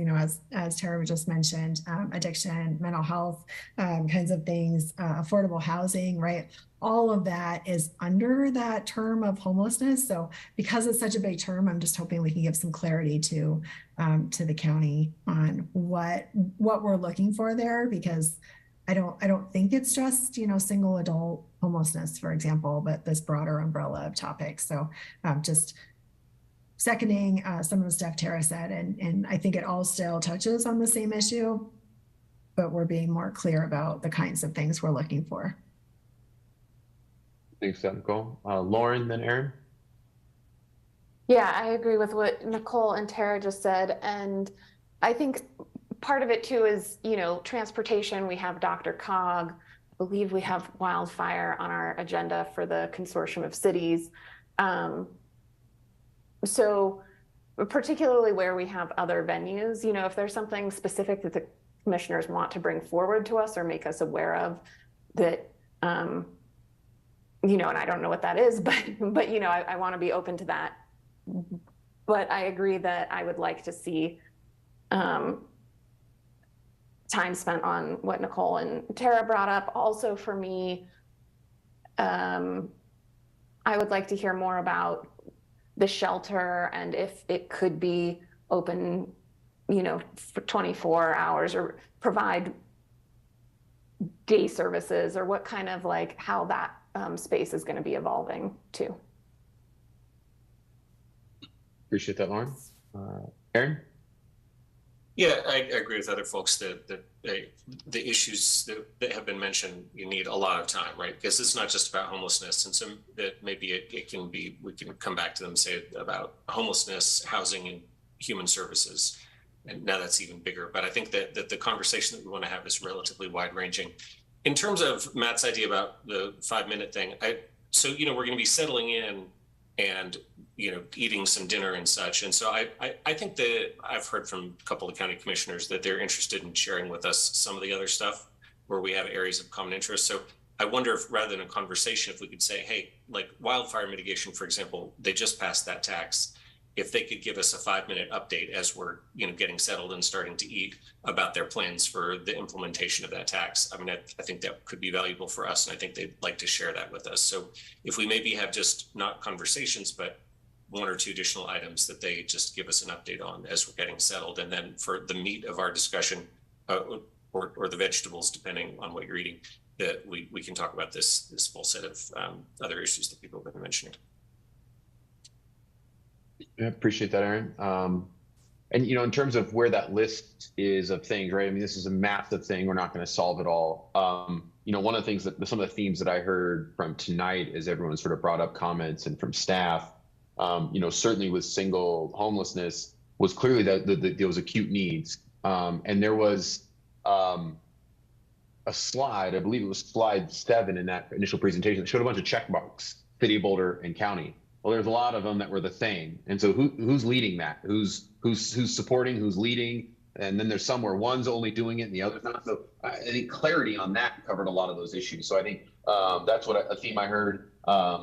as Tara just mentioned, addiction, mental health, kinds of things, affordable housing, right? All of that is under that term of homelessness. So because it's such a big term, I'm just hoping we can give some clarity to the county on what we're looking for there, because I don't think it's just, single adult homelessness, for example, but this broader umbrella of topics. So just seconding some of the stuff Tara said, and I think it all still touches on the same issue, but we're being more clear about the kinds of things we're looking for. Thanks, Nicole. Lauren, then Aaron. Yeah, I agree with what Nicole and Tara just said. And I think part of it too is, transportation. We have Dr. Cog. I believe we have wildfire on our agenda for the consortium of cities. So particularly where we have other venues, if there's something specific that the commissioners want to bring forward to us or make us aware of that, and I don't know what that is, but I want to be open to that. But I agree that I would like to see time spent on what Nicole and Tara brought up. Also for me, I would like to hear more about the shelter and if it could be open, for 24 hours or provide day services, or what kind of how that space is going to be evolving too. Appreciate that, Lauren. Aaron? Yeah, I agree with other folks that the issues that have been mentioned, you need a lot of time, right? Because it's not just about homelessness, and some that maybe it can be, we can come back to them and say about homelessness, housing, and human services. and now that's even bigger. But I think that the conversation that we want to have is relatively wide ranging. In terms of Matt's idea about the 5-minute thing, so we're going to be settling in and eating some dinner and such. And so I think that I've heard from a couple of county commissioners that they're interested in sharing with us some of the other stuff where we have areas of common interest. So I wonder if rather than a conversation, if we could say, hey, like wildfire mitigation, for example, they just passed that tax. If they could give us a 5-minute update as we're getting settled and starting to eat about their plans for the implementation of that tax. I mean, I think that could be valuable for us, and I think they'd like to share that with us. So if we maybe have just not conversations, but 1 or 2 additional items that they just give us an update on as we're getting settled, and then for the meat of our discussion or the vegetables, depending on what you're eating, that we can talk about this full set of other issues that people have been mentioning. Yeah, appreciate that, Aaron. And in terms of where that list is of things, right? I mean, this is a massive thing. We're not going to solve it all. One of the things that some of the themes that I heard from tonight is everyone sort of brought up comments and from staff. Certainly with single homelessness was clearly that there was acute needs, and there was a slide. I believe it was slide 7 in that initial presentation that showed a bunch of check marks: City of Boulder and county. Well, there's a lot of them that were the same. And so who's leading that? Who's supporting, who's leading? And then there's some where one's only doing it and the other's not. So I think clarity on that covered a lot of those issues. So I think that's what a theme I heard.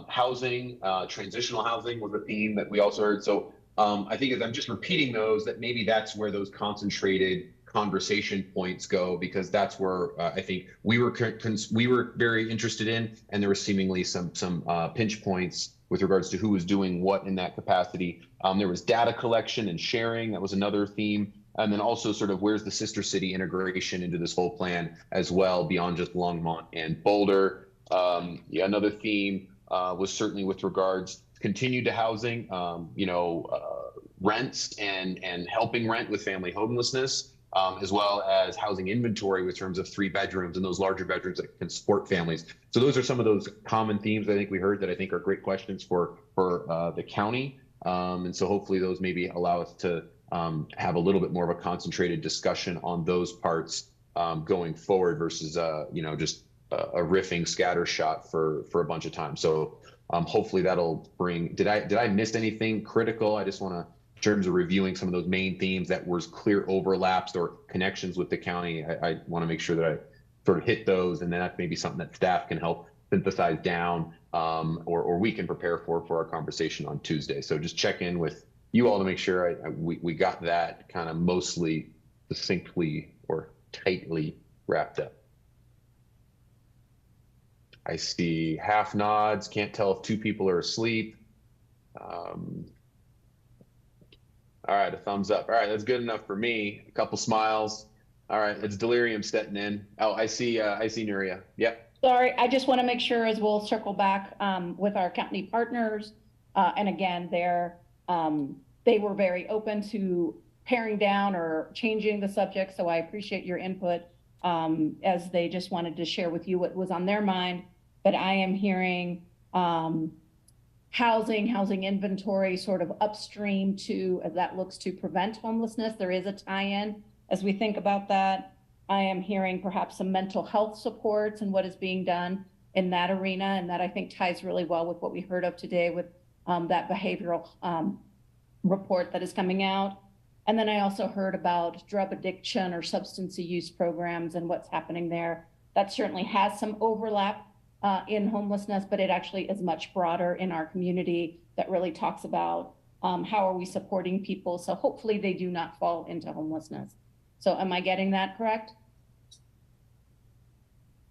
Housing, transitional housing was a theme that we also heard. So I think as I'm just repeating those, that maybe that's where those concentrated conversation points go, because that's where I think we were very interested in, and there were seemingly some pinch points with regards to who was doing what in that capacity. There was data collection and sharing. That was another theme. And then also sort of where's the sister city integration into this whole plan as well, beyond just Longmont and Boulder. Another theme was certainly with regards continued to housing, rents and helping rent with family homelessness, as well as housing inventory with terms of 3 bedrooms and those larger bedrooms that can support families. So those are some of those common themes I think we heard that I think are great questions for the county. And so hopefully those maybe allow us to have a little bit more of a concentrated discussion on those parts going forward versus just a riffing scatter shot for a bunch of time. So hopefully that'll bring. Did I miss anything critical? I just want to, in terms of reviewing some of those main themes that was clear overlaps or connections with the county, I want to make sure that I sort of hit those, and then that's maybe something that staff can help synthesize down, or we can prepare for our conversation on Tuesday. So just check in with you all to make sure we got that kind of mostly succinctly or tightly wrapped up. I see half nods, can't tell if 2 people are asleep. All right, a thumbs up. All right, that's good enough for me. A couple smiles. All right, it's delirium setting in. Oh, I see Nuria. Yep. Sorry, I just want to make sure as we'll circle back with our company partners. And again, they were very open to paring down or changing the subject. So I appreciate your input as they just wanted to share with you what was on their mind. But I am hearing housing inventory sort of upstream to, as that looks to prevent homelessness. There is a tie-in as we think about that. I am hearing perhaps some mental health supports and what is being done in that arena. And that I think ties really well with what we heard of today with that behavioral report that is coming out. And then I also heard about drug addiction or substance use programs and what's happening there. That certainly has some overlap in homelessness, but it actually is much broader in our community that really talks about how are we supporting people. So hopefully they do not fall into homelessness. So am I getting that correct?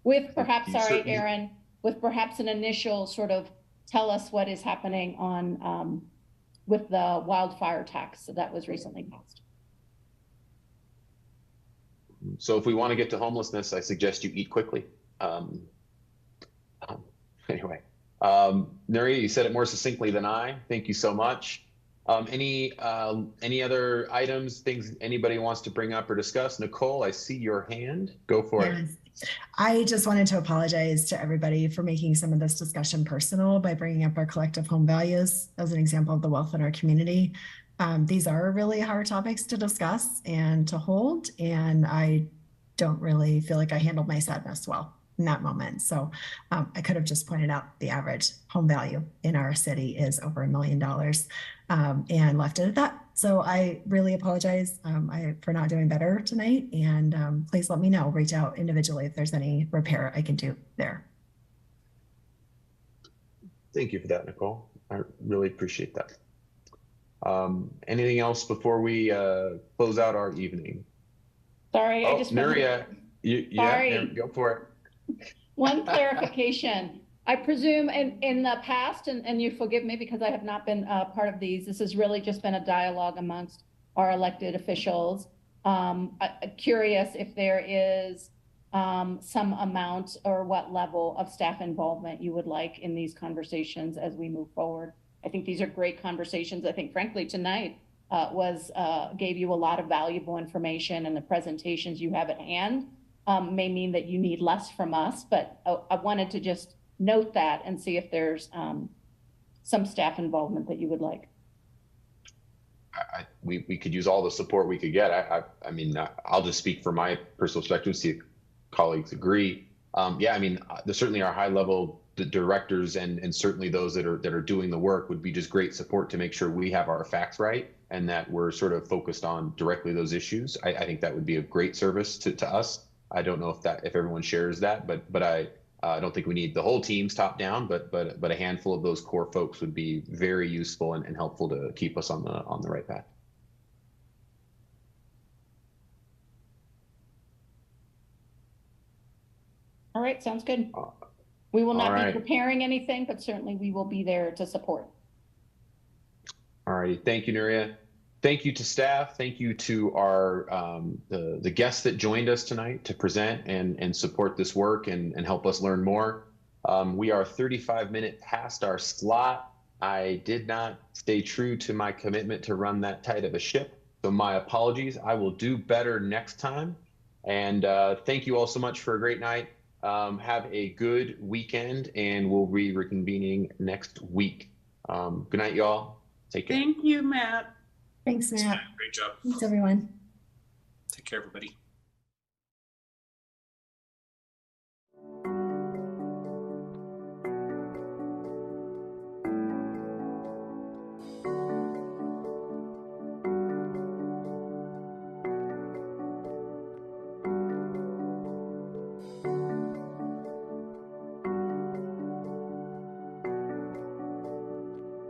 With perhaps, sorry, Aaron, with perhaps an initial sort of tell us what is happening on with the wildfire tax that was recently passed. So if we want to get to homelessness, I suggest you eat quickly. Anyway, Nuria, you said it more succinctly than I. Thank you so much. Any other items, things anybody wants to bring up or discuss? Nicole, I see your hand. Go for it. I just wanted to apologize to everybody for making some of this discussion personal by bringing up our collective home values as an example of the wealth in our community. These are really hard topics to discuss and to hold, and I don't really feel like I handled my sadness well in that moment. So I could have just pointed out the average home value in our city is over $1 million and left it at that. So I really apologize for not doing better tonight. And please let me know, reach out individually if there's any repair I can do there. Thank you for that, Nicole. I really appreciate that. Anything else before we close out our evening? Sorry, Oh, I just Nuria, Sorry. go for it. One clarification. I presume in the past, and you forgive me because I have not been part of these, this has really just been a dialogue amongst our elected officials. Curious if there is some amount or what level of staff involvement you would like in these conversations as we move forward. I think these are great conversations. I think frankly tonight gave you a lot of valuable information, and the presentations you have at hand may mean that you need less from us, but I wanted to just note that and see if there's some staff involvement that you would like. We could use all the support we could get. I mean, I'll just speak from my personal perspective, see if colleagues agree. Yeah, I mean, certainly our high level directors and certainly those that are doing the work would be just great support to make sure we have our facts right and that we're sort of focused on directly those issues. I think that would be a great service to us. I don't know if everyone shares that, but I don't think we need the whole teams top down, but a handful of those core folks would be very useful and helpful to keep us on the right path. All right, sounds good. We will not All be right. preparing anything, but certainly we will be there to support. All righty, thank you, Nuria. Thank you to staff. Thank you to our the guests that joined us tonight to present and support this work and help us learn more. We are 35 minutes past our slot. I did not stay true to my commitment to run that tight of a ship, so my apologies. I will do better next time. And thank you all so much for a great night. Have a good weekend, and we'll be reconvening next week. Good night, y'all. Take care. Thank you, Matt. Thanks, Matt. Great job. Thanks, everyone. Take care, everybody.